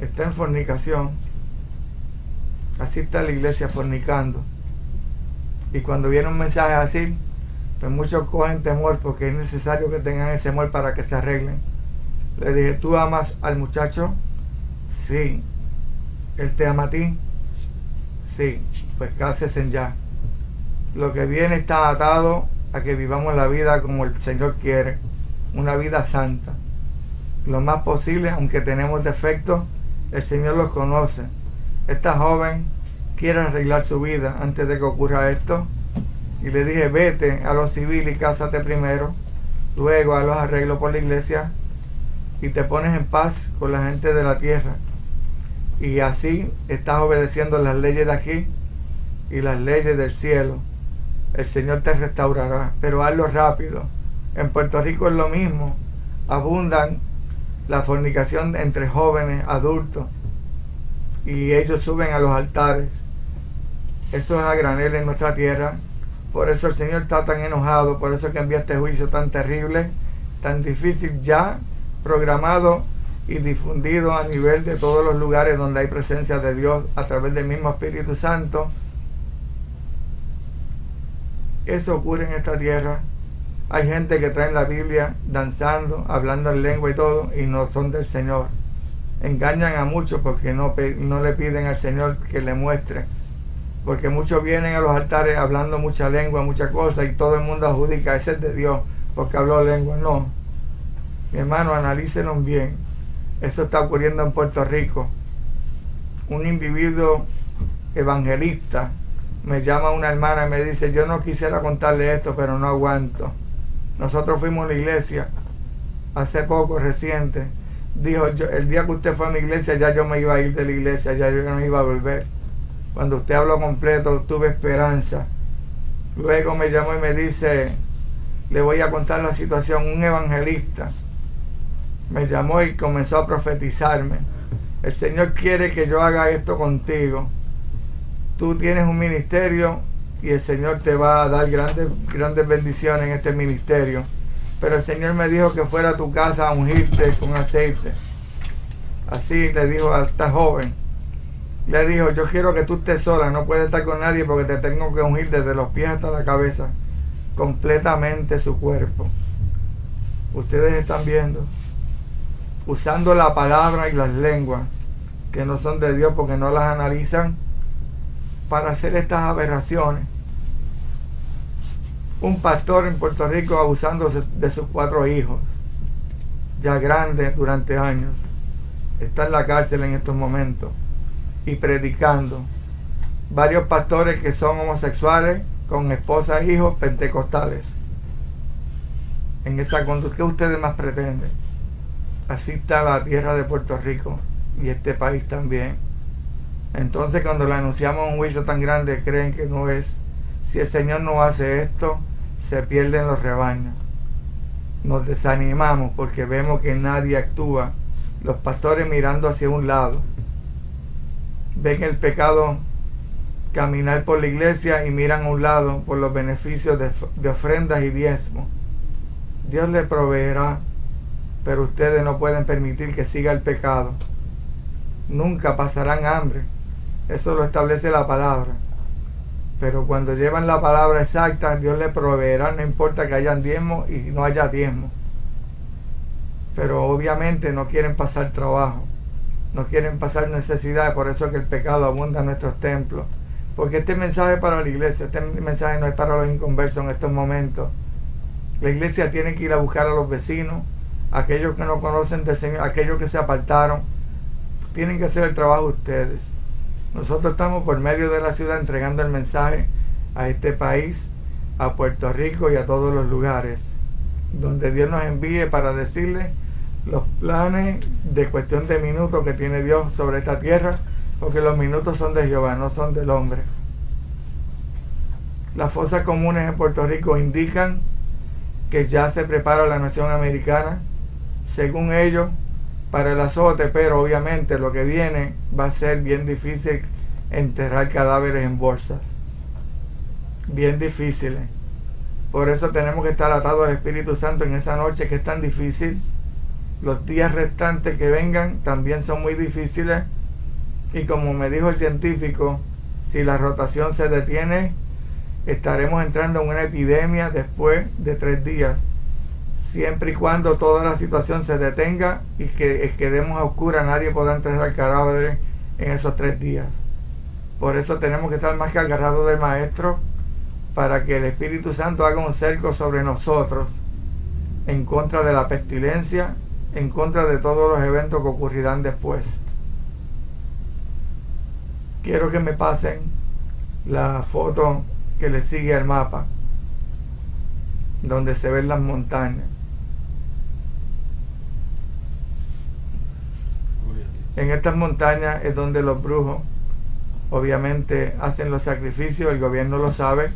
está en fornicación, asiste a la iglesia fornicando, y cuando viene un mensaje así, pues muchos cogen temor, porque es necesario que tengan ese temor para que se arreglen. Le dije: ¿tú amas al muchacho? Sí. ¿Él te ama a ti? Sí. Pues cásense ya. Lo que viene está atado a que vivamos la vida como el Señor quiere, una vida santa. Lo más posible, aunque tenemos defectos, el Señor los conoce. Esta joven quiere arreglar su vida antes de que ocurra esto, y le dije: vete a lo civil y cásate primero, luego a los arreglos por la iglesia y te pones en paz con la gente de la tierra, y así estás obedeciendo las leyes de aquí y las leyes del cielo. El Señor te restaurará, pero hazlo rápido. En Puerto Rico es lo mismo, abundan la fornicación entre jóvenes, adultos, y ellos suben a los altares. Eso es a granel en nuestra tierra. Por eso el Señor está tan enojado, por eso es que envía este juicio tan terrible, tan difícil, ya programado y difundido a nivel de todos los lugares donde hay presencia de Dios a través del mismo Espíritu Santo. Eso ocurre en esta tierra. Hay gente que trae la Biblia danzando, hablando en lengua y todo, y no son del Señor. Engañan a muchos porque no le piden al Señor que le muestre. Porque muchos vienen a los altares hablando mucha lengua, muchas cosas, y todo el mundo adjudica: ese es de Dios porque habló lengua. No, mi hermano, analícenlo bien. Eso está ocurriendo en Puerto Rico. Un individuo evangelista me llama una hermana y me dice: yo no quisiera contarle esto, pero no aguanto. Nosotros fuimos a la iglesia hace poco, reciente. Dijo: el día que usted fue a mi iglesia, ya yo me iba a ir de la iglesia, ya yo no iba a volver. Cuando usted habló completo, tuve esperanza. Luego me llamó y me dice: le voy a contar la situación. Un evangelista me llamó y comenzó a profetizarme: el Señor quiere que yo haga esto contigo. Tú tienes un ministerio y el Señor te va a dar grandes bendiciones en este ministerio. Pero el Señor me dijo que fuera a tu casa a ungirte con aceite. Así le dijo a esta joven. Le dijo: yo quiero que tú estés sola, no puedes estar con nadie porque te tengo que ungir desde los pies hasta la cabeza, completamente su cuerpo. Ustedes están viendo, usando la palabra y las lenguas que no son de Dios porque no las analizan, para hacer estas aberraciones. Un pastor en Puerto Rico abusando de sus 4 hijos, ya grandes durante años, está en la cárcel en estos momentos y predicando. Varios pastores que son homosexuales con esposas e hijos pentecostales. En esa conducta, ¿qué ustedes más pretenden? Así está la tierra de Puerto Rico y este país también. Entonces, cuando le anunciamos un juicio tan grande, creen que no es. Si el Señor no hace esto, se pierden los rebaños. Nos desanimamos porque vemos que nadie actúa. Los pastores mirando hacia un lado. Ven el pecado caminar por la iglesia y miran a un lado por los beneficios de ofrendas y diezmos. Dios les proveerá, pero ustedes no pueden permitir que siga el pecado. Nunca pasarán hambre. Eso lo establece la palabra. Pero cuando llevan la palabra exacta, Dios les proveerá, no importa que hayan diezmos y no haya diezmos. Pero obviamente no quieren pasar trabajo, no quieren pasar necesidad, por eso es que el pecado abunda en nuestros templos. Porque este mensaje es para la iglesia, este mensaje no es para los inconversos en estos momentos. La iglesia tiene que ir a buscar a los vecinos, aquellos que no conocen del Señor, aquellos que se apartaron. Tienen que hacer el trabajo ustedes. Nosotros estamos por medio de la ciudad entregando el mensaje a este país, a Puerto Rico y a todos los lugares donde Dios nos envíe para decirle los planes de cuestión de minutos que tiene Dios sobre esta tierra, porque los minutos son de Jehová, no son del hombre. Las fosas comunes en Puerto Rico indican que ya se prepara la nación americana, según ellos, para el azote, pero obviamente lo que viene va a ser bien difícil enterrar cadáveres en bolsas. Bien difíciles. Por eso tenemos que estar atados al Espíritu Santo en esa noche que es tan difícil. Los días restantes que vengan también son muy difíciles. Y como me dijo el científico, si la rotación se detiene, estaremos entrando en una epidemia después de 3 días. Siempre y cuando toda la situación se detenga y que quedemos a oscuras, nadie podrá enterrar cadáveres en esos 3 días. Por eso tenemos que estar más que agarrados del Maestro, para que el Espíritu Santo haga un cerco sobre nosotros en contra de la pestilencia, en contra de todos los eventos que ocurrirán después. Quiero que me pasen la foto que le sigue al mapa, donde se ven las montañas. En estas montañas es donde los brujos obviamente hacen los sacrificios, el gobierno lo sabe.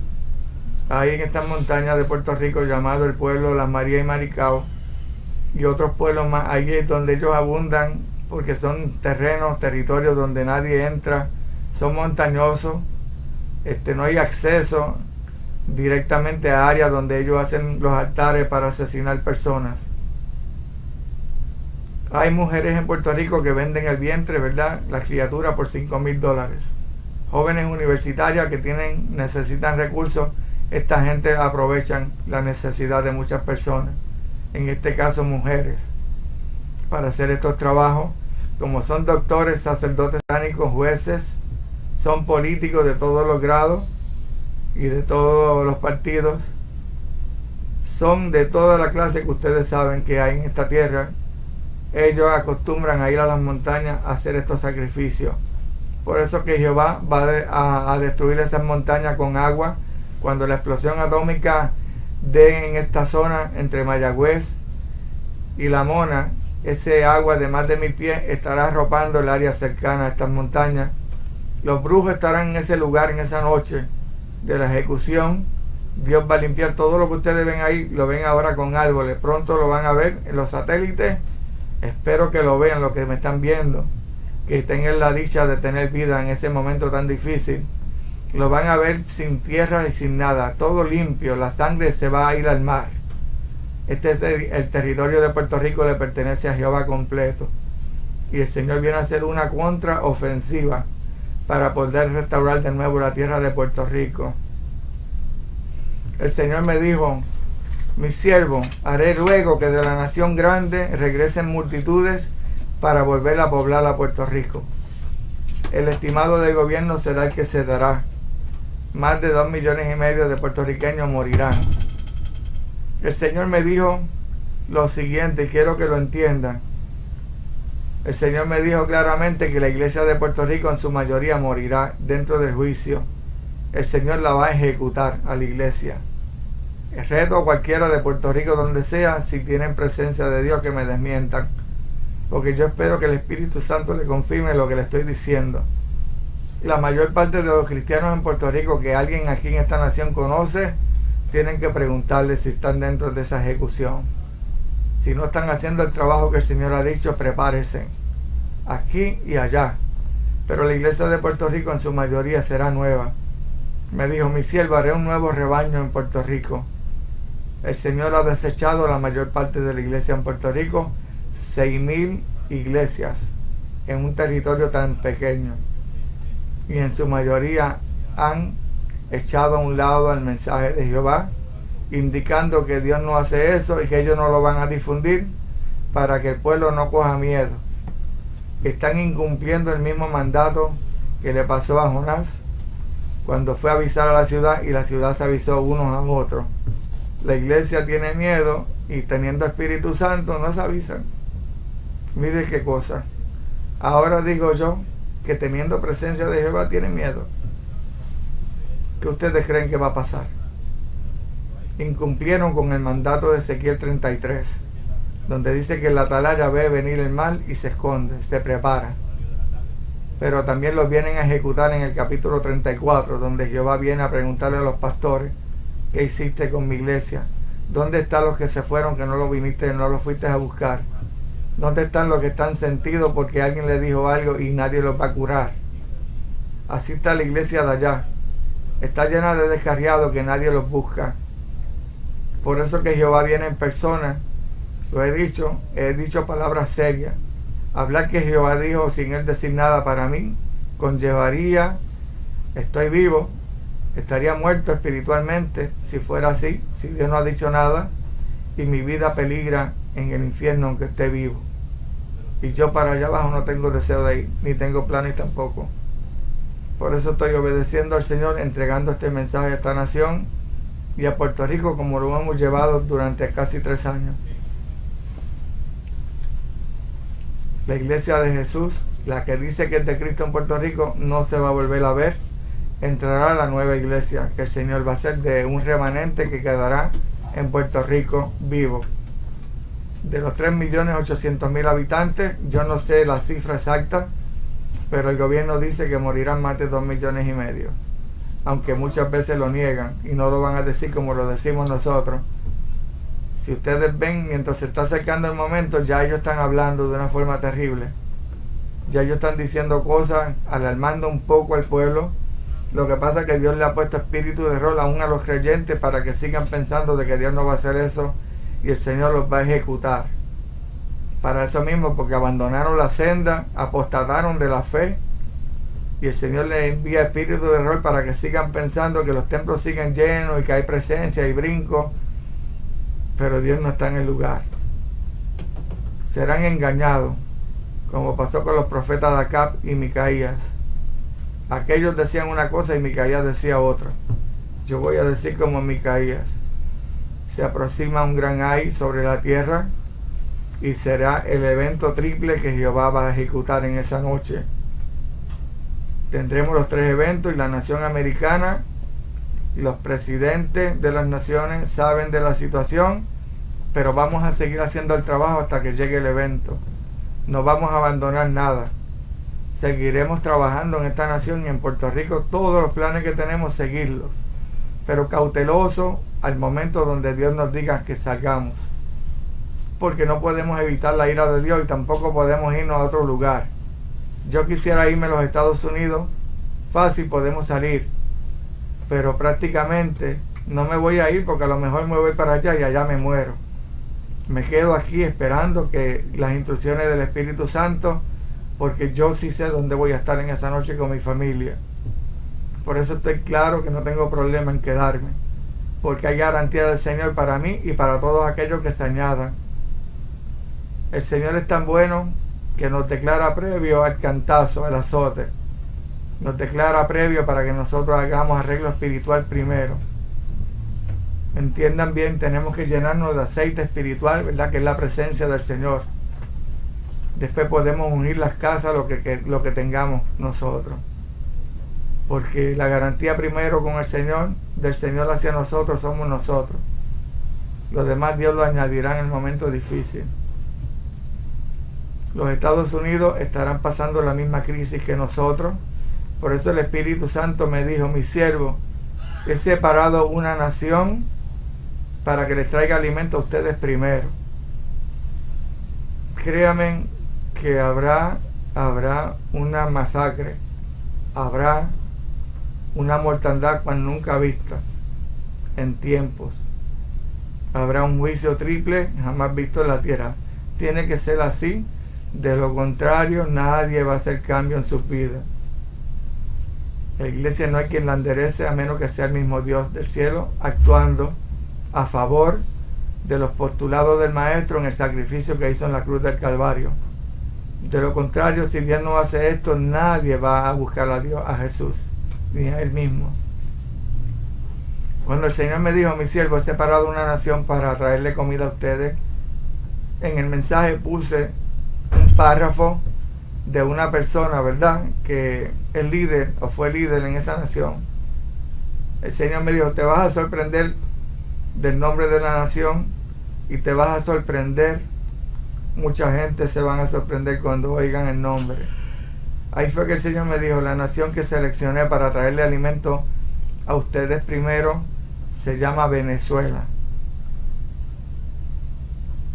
Ahí en estas montañas de Puerto Rico, llamado el pueblo Las Marías y Maricao, y otros pueblos más, ahí es donde ellos abundan, porque son terrenos, territorios donde nadie entra, son montañosos, no hay acceso directamente a áreas donde ellos hacen los altares para asesinar personas. Hay mujeres en Puerto Rico que venden el vientre, ¿verdad?, la criatura por $5,000. Jóvenes universitarias que necesitan recursos. Esta gente aprovechan la necesidad de muchas personas, en este caso mujeres, para hacer estos trabajos. Como son doctores, sacerdotes satánicos, jueces, son políticos de todos los grados y de todos los partidos, son de toda la clase que ustedes saben que hay en esta tierra. Ellos acostumbran a ir a las montañas a hacer estos sacrificios. Por eso que Jehová va a destruir esas montañas con agua. Cuando la explosión atómica dé en esta zona entre Mayagüez y La Mona, ese agua de más de 1000 pies estará arropando el área cercana a estas montañas. Los brujos estarán en ese lugar en esa noche de la ejecución. Dios va a limpiar todo lo que ustedes ven ahí, lo ven ahora con árboles. Pronto lo van a ver en los satélites. Espero que lo vean, los que me están viendo, que tengan la dicha de tener vida en ese momento tan difícil. Lo van a ver sin tierra y sin nada, todo limpio. La sangre se va a ir al mar. Este es el territorio de Puerto Rico, le pertenece a Jehová completo. Y el Señor viene a hacer una contraofensiva para poder restaurar de nuevo la tierra de Puerto Rico. El Señor me dijo: mi siervo, haré luego que de la nación grande regresen multitudes para volver a poblar a Puerto Rico. el estimado del gobierno será el que se dará. Más de 2,5 millones de puertorriqueños morirán. El Señor me dijo lo siguiente, y quiero que lo entiendan. El Señor me dijo claramente que la iglesia de Puerto Rico en su mayoría morirá dentro del juicio. El Señor la va a ejecutar a la iglesia. El reto a cualquiera de Puerto Rico, donde sea, si tienen presencia de Dios, que me desmientan. Porque yo espero que el Espíritu Santo le confirme lo que le estoy diciendo. La mayor parte de los cristianos en Puerto Rico que alguien aquí en esta nación conoce, tienen que preguntarle si están dentro de esa ejecución. Si no están haciendo el trabajo que el Señor ha dicho, prepárense, aquí y allá. Pero la iglesia de Puerto Rico en su mayoría será nueva. Me dijo, mi siervo, haré un nuevo rebaño en Puerto Rico. El Señor ha desechado la mayor parte de la iglesia en Puerto Rico, 6,000 iglesias en un territorio tan pequeño. Y en su mayoría han echado a un lado al mensaje de Jehová, indicando que Dios no hace eso y que ellos no lo van a difundir para que el pueblo no coja miedo. Están incumpliendo el mismo mandato que le pasó a Jonás cuando fue a avisar a la ciudad, y la ciudad se avisó unos a otros. La iglesia tiene miedo y teniendo Espíritu Santo no se avisan. Mire qué cosa. Ahora digo yo que teniendo presencia de Jehová tienen miedo. ¿Qué ustedes creen que va a pasar? Incumplieron con el mandato de Ezequiel 33, donde dice que la atalaya ve venir el mal y se esconde, se prepara. Pero también los vienen a ejecutar en el capítulo 34, donde Jehová viene a preguntarle a los pastores, ¿qué hiciste con mi iglesia? ¿Dónde están los que se fueron que no los fuiste a buscar? ¿Dónde están los que están sentidos porque alguien les dijo algo y nadie los va a curar? Así está la iglesia de allá. Está llena de descarriados que nadie los busca. Por eso que Jehová viene en persona. Lo he dicho palabras serias. Hablar que Jehová dijo sin él decir nada para mí conllevaría, estoy vivo, estaría muerto espiritualmente si fuera así, si Dios no ha dicho nada, y mi vida peligra en el infierno aunque esté vivo. Y yo para allá abajo no tengo deseo de ir, ni tengo planes tampoco. Por eso estoy obedeciendo al Señor, entregando este mensaje a esta nación y a Puerto Rico como lo hemos llevado durante casi 3 años. La iglesia de Jesús, la que dice que es de Cristo en Puerto Rico, no se va a volver a ver. Entrará a la nueva iglesia que el Señor va a hacer de un remanente que quedará en Puerto Rico vivo. De los 3,800,000 habitantes, yo no sé la cifra exacta, pero el gobierno dice que morirán más de 2,5 millones, aunque muchas veces lo niegan y no lo van a decir como lo decimos nosotros. Si ustedes ven, mientras se está acercando el momento, ya ellos están hablando de una forma terrible. Ya ellos están diciendo cosas, alarmando un poco al pueblo. Lo que pasa es que Dios le ha puesto espíritu de error aún a los creyentes para que sigan pensando de que Dios no va a hacer eso y el Señor los va a ejecutar. Para eso mismo, porque abandonaron la senda, apostataron de la fe, y el Señor les envía espíritu de error para que sigan pensando que los templos siguen llenos y que hay presencia y brinco, pero Dios no está en el lugar. Serán engañados, como pasó con los profetas de Acab y Micaías. Aquellos decían una cosa y Micaías decía otra. Yo voy a decir como Micaías: se aproxima un gran ay sobre la tierra y será el evento triple que Jehová va a ejecutar en esa noche. Tendremos los 3 eventos y la nación americana y los presidentes de las naciones saben de la situación, pero vamos a seguir haciendo el trabajo hasta que llegue el evento. No vamos a abandonar nada. Seguiremos trabajando en esta nación y en Puerto Rico. Todos los planes que tenemos, seguirlos, pero cauteloso al momento donde Dios nos diga que salgamos, porque no podemos evitar la ira de Dios y tampoco podemos irnos a otro lugar. Yo quisiera irme a los Estados Unidos, fácil podemos salir, pero prácticamente no me voy a ir porque a lo mejor me voy para allá y allá me muero. Me quedo aquí esperando que las instrucciones del Espíritu Santo, porque yo sí sé dónde voy a estar en esa noche con mi familia. Por eso estoy claro que no tengo problema en quedarme, porque hay garantía del Señor para mí y para todos aquellos que se añadan. El Señor es tan bueno que nos declara previo al cantazo, al azote, nos declara previo para que nosotros hagamos arreglo espiritual primero. Entiendan bien, tenemos que llenarnos de aceite espiritual, ¿verdad? Que es la presencia del Señor. Después podemos unir las casas lo que tengamos nosotros. Porque la garantía primero con el Señor, del Señor hacia nosotros, somos nosotros. Los demás Dios lo añadirá en el momento difícil. Los Estados Unidos estarán pasando la misma crisis que nosotros. Por eso el Espíritu Santo me dijo: mi siervo, he separado una nación para que les traiga alimento a ustedes primero. Créanme que habrá una masacre, habrá una mortandad cual nunca vista en tiempos. Habrá un juicio triple jamás visto en la tierra. Tiene que ser así, de lo contrario nadie va a hacer cambio en sus vidas. La iglesia no hay quien la enderece a menos que sea el mismo Dios del cielo actuando a favor de los postulados del Maestro en el sacrificio que hizo en la cruz del Calvario. De lo contrario, si Dios no hace esto, nadie va a buscar a Dios, a Jesús, ni a Él mismo. Cuando el Señor me dijo: mi siervo, he separado una nación para traerle comida a ustedes, en el mensaje puse un párrafo de una persona, ¿verdad?, que es líder o fue líder en esa nación. El Señor me dijo: te vas a sorprender del nombre de la nación y te vas a sorprender. Mucha gente se van a sorprender cuando oigan el nombre. Ahí fue que el Señor me dijo: la nación que seleccioné para traerle alimento a ustedes primero se llama Venezuela.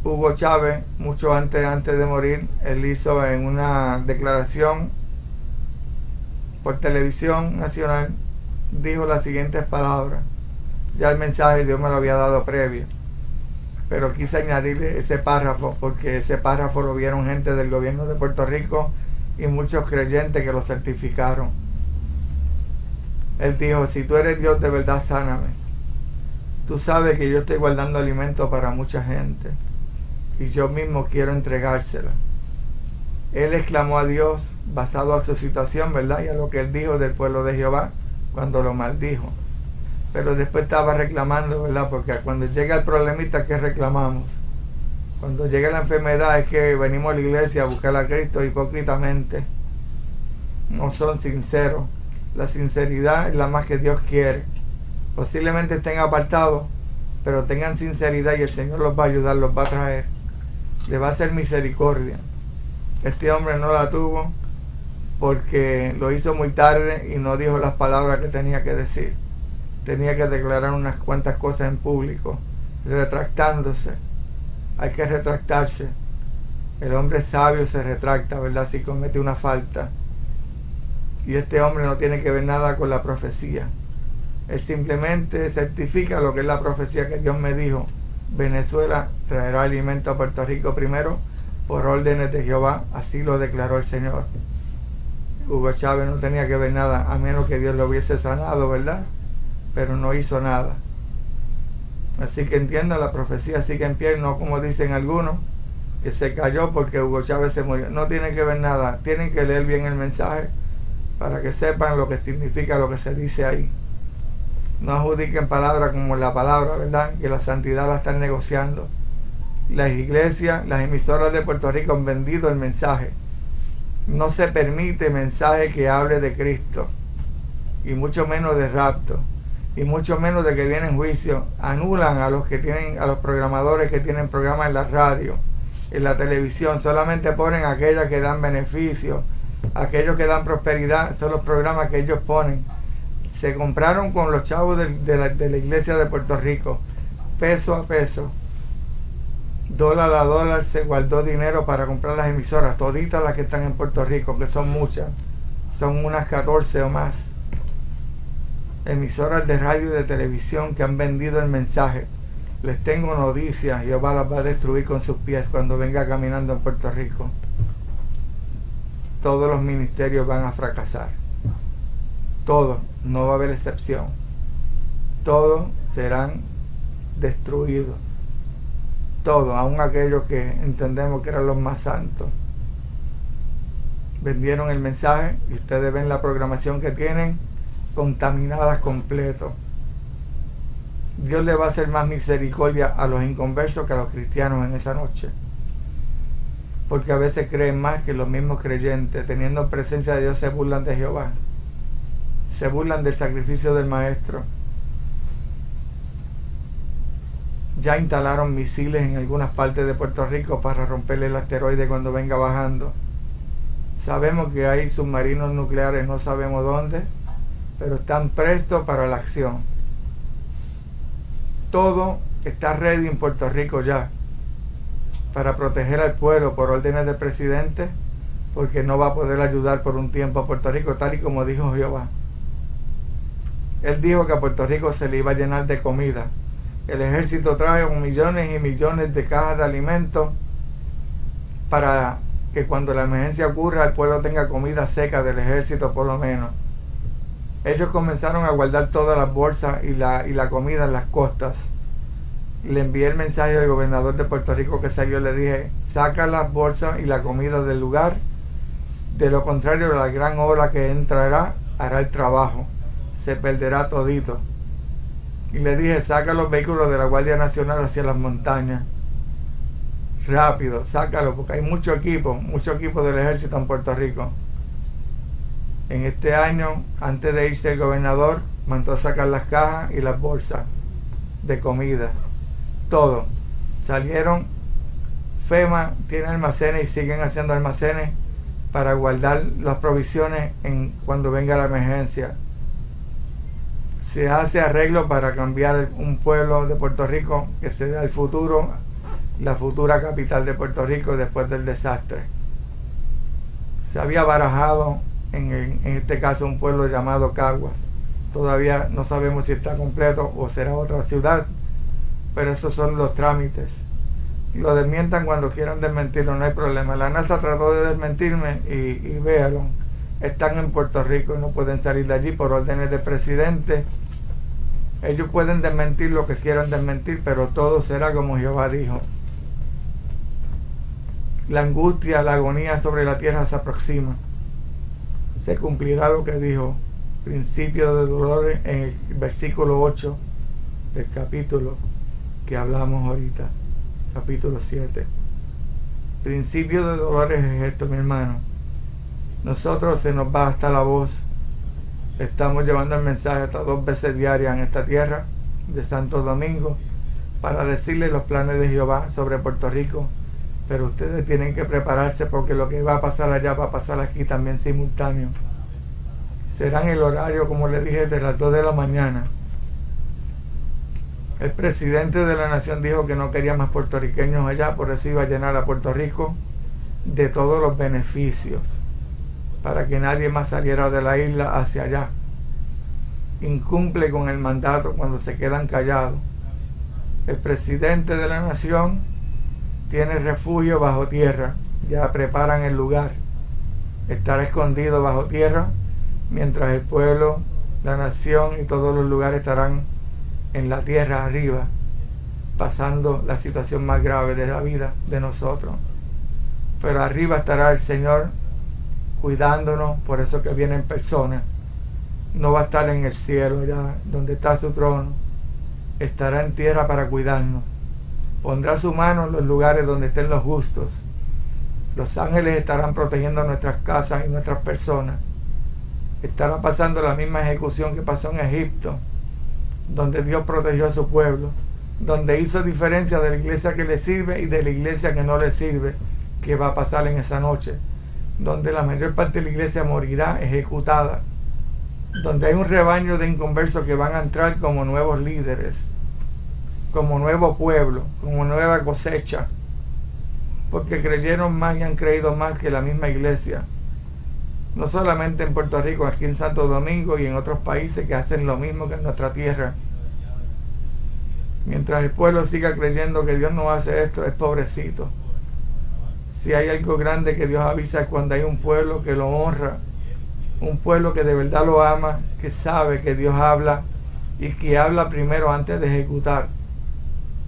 Hugo Chávez, mucho antes de morir, él hizo en una declaración por televisión nacional, dijo las siguientes palabras. Ya el mensaje Dios me lo había dado previo, pero quise añadirle ese párrafo porque ese párrafo lo vieron gente del gobierno de Puerto Rico y muchos creyentes que lo certificaron. Él dijo: si tú eres Dios de verdad, sáname. Tú sabes que yo estoy guardando alimento para mucha gente y yo mismo quiero entregársela. Él exclamó a Dios basado a su situación, ¿verdad?, y a lo que él dijo del pueblo de Jehová cuando lo maldijo. Pero después estaba reclamando, ¿verdad?, porque cuando llega el problemita, ¿qué reclamamos? Cuando llega la enfermedad es que venimos a la iglesia a buscar a Cristo hipócritamente. No son sinceros. La sinceridad es la más que Dios quiere. Posiblemente estén apartados, pero tengan sinceridad y el Señor los va a ayudar, los va a traer. Le va a hacer misericordia. Este hombre no la tuvo porque lo hizo muy tarde y no dijo las palabras que tenía que decir. Tenía que declarar unas cuantas cosas en público, retractándose. Hay que retractarse. El hombre sabio se retracta, ¿verdad?, si comete una falta. Y este hombre no tiene que ver nada con la profecía. Él simplemente certifica lo que es la profecía que Dios me dijo. Venezuela traerá alimento a Puerto Rico primero por órdenes de Jehová. Así lo declaró el Señor. Hugo Chávez no tenía que ver nada, a menos que Dios lo hubiese sanado, ¿verdad? Pero no hizo nada. Así que entienda, la profecía sigue en pie, no como dicen algunos, que se cayó porque Hugo Chávez se murió. No tiene que ver nada, tienen que leer bien el mensaje para que sepan lo que significa lo que se dice ahí. No adjudiquen palabras como la palabra, ¿verdad?, que la santidad la están negociando. Las iglesias, las emisoras de Puerto Rico han vendido el mensaje. No se permite mensaje que hable de Cristo, y mucho menos de rapto, y mucho menos de que viene en juicio. Anulan a los que tienen, a los programadores que tienen programas en la radio, en la televisión. Solamente ponen aquellas que dan beneficio, aquellos que dan prosperidad. Son los programas que ellos ponen. Se compraron con los chavos de la iglesia de Puerto Rico, peso a peso, dólar a dólar. Se guardó dinero para comprar las emisoras, toditas las que están en Puerto Rico, que son muchas, son unas 14 o más emisoras de radio y de televisión que han vendido el mensaje. Les tengo noticias: Jehová las va a destruir con sus pies cuando venga caminando en Puerto Rico. Todos los ministerios van a fracasar, todos, no va a haber excepción. Todos serán destruidos, todos, aun aquellos que entendemos que eran los más santos. vendieron el mensaje y ustedes ven la programación que tienen contaminadas completo. Dios le va a hacer más misericordia a los inconversos que a los cristianos en esa noche, porque a veces creen más que los mismos creyentes. Teniendo presencia de Dios se burlan de Jehová, se burlan del sacrificio del Maestro. Ya instalaron misiles en algunas partes de Puerto Rico para romperle el asteroide cuando venga bajando. Sabemos que hay submarinos nucleares, no sabemos dónde, pero están prestos para la acción. Todo está ready en Puerto Rico ya para proteger al pueblo por órdenes del presidente, porque no va a poder ayudar por un tiempo a Puerto Rico, tal y como dijo Jehová. Él dijo que a Puerto Rico se le iba a llenar de comida. El ejército trae millones y millones de cajas de alimentos para que cuando la emergencia ocurra el pueblo tenga comida seca del ejército por lo menos. Ellos comenzaron a guardar todas las bolsas y la comida en las costas. Le envié el mensaje al gobernador de Puerto Rico que salió, le dije, saca las bolsas y la comida del lugar, de lo contrario la gran ola que entrará hará el trabajo, se perderá todito. Y le dije, saca los vehículos de la Guardia Nacional hacia las montañas, rápido, sácalo, porque hay mucho equipo del ejército en Puerto Rico. En este año, antes de irse el gobernador, mandó a sacar las cajas y las bolsas de comida, todo. Salieron. FEMA tiene almacenes y siguen haciendo almacenes para guardar las provisiones cuando venga la emergencia. Se hace arreglo para cambiar un pueblo de Puerto Rico que será el futuro, la futura capital de Puerto Rico después del desastre. Se había barajado en este caso un pueblo llamado Caguas. Todavía no sabemos si está completo o será otra ciudad, pero esos son los trámites. Lo desmientan cuando quieran desmentirlo, no hay problema. La NASA trató de desmentirme y véanlo. Están en Puerto Rico y no pueden salir de allí por órdenes del presidente. Ellos pueden desmentir lo que quieran desmentir, pero todo será como Jehová dijo. La angustia, la agonía sobre la tierra se aproxima. Se cumplirá lo que dijo. Principio de dolores en el versículo 8 del capítulo que hablamos ahorita. Capítulo 7. Principio de dolores es esto, mi hermano. Nosotros se nos va hasta la voz. Estamos llevando el mensaje hasta 2 veces diarias en esta tierra de Santo Domingo para decirles los planes de Jehová sobre Puerto Rico. Pero ustedes tienen que prepararse porque lo que va a pasar allá va a pasar aquí también simultáneo. Será en el horario, como les dije, de las 2 de la mañana. El presidente de la nación dijo que no quería más puertorriqueños allá, por eso iba a llenar a Puerto Rico de todos los beneficios, para que nadie más saliera de la isla hacia allá. Incumple con el mandato cuando se quedan callados. El presidente de la nación tiene refugio bajo tierra, ya preparan el lugar. Estará escondido bajo tierra, mientras el pueblo, la nación y todos los lugares estarán en la tierra arriba, pasando la situación más grave de la vida de nosotros. Pero arriba estará el Señor cuidándonos, por eso que viene en persona. No va a estar en el cielo, allá donde está su trono. Estará en tierra para cuidarnos. Pondrá su mano en los lugares donde estén los justos. Los ángeles estarán protegiendo nuestras casas y nuestras personas. Estará pasando la misma ejecución que pasó en Egipto, donde Dios protegió a su pueblo, donde hizo diferencia de la iglesia que le sirve y de la iglesia que no le sirve, que va a pasar en esa noche, donde la mayor parte de la iglesia morirá ejecutada, donde hay un rebaño de inconversos que van a entrar como nuevos líderes, como nuevo pueblo, como nueva cosecha, porque creyeron más y han creído más que la misma iglesia. No solamente en Puerto Rico, aquí en Santo Domingo y en otros países que hacen lo mismo que en nuestra tierra. Mientras el pueblo siga creyendo que Dios no hace esto, es pobrecito. Si hay algo grande que Dios avisa es cuando hay un pueblo que lo honra, un pueblo que de verdad lo ama, que sabe que Dios habla y que habla primero antes de ejecutar,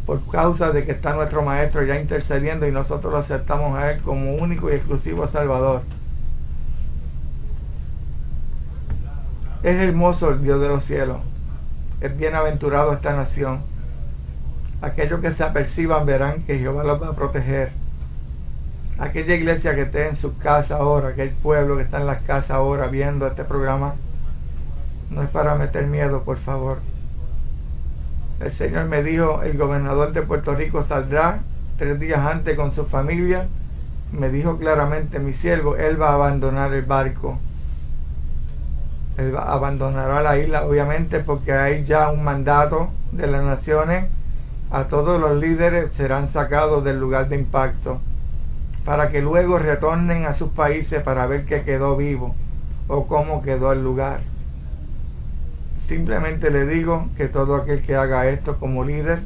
por causa de que está nuestro Maestro ya intercediendo y nosotros lo aceptamos a Él como único y exclusivo Salvador. Es hermoso el Dios de los cielos. Es bienaventurado esta nación. Aquellos que se aperciban verán que Jehová los va a proteger. Aquella iglesia que esté en sus casas ahora, aquel pueblo que está en las casas ahora viendo este programa, no es para meter miedo, por favor. El Señor me dijo, el gobernador de Puerto Rico saldrá 3 días antes con su familia. Me dijo claramente, mi siervo, él va a abandonar el barco. Él abandonará la isla, obviamente, porque hay ya un mandato de las naciones. A todos los líderes serán sacados del lugar de impacto, para que luego retornen a sus países para ver qué quedó vivo o cómo quedó el lugar. Simplemente le digo que todo aquel que haga esto como líder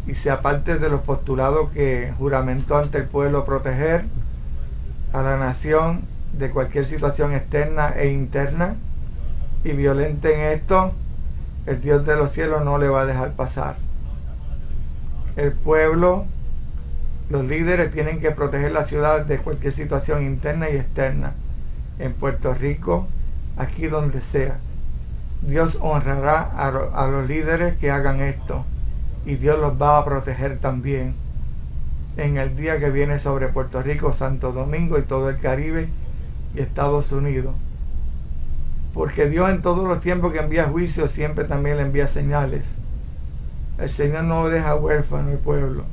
y sea parte de los postulados que juramentó ante el pueblo proteger a la nación de cualquier situación externa e interna y violente en esto, el Dios de los cielos no le va a dejar pasar. El pueblo, los líderes tienen que proteger la ciudad de cualquier situación interna y externa, en Puerto Rico, aquí donde sea. Dios honrará a los líderes que hagan esto y Dios los va a proteger también en el día que viene sobre Puerto Rico, Santo Domingo y todo el Caribe y Estados Unidos. Porque Dios en todos los tiempos que envía juicio siempre también le envía señales. El Señor no deja huérfano el pueblo.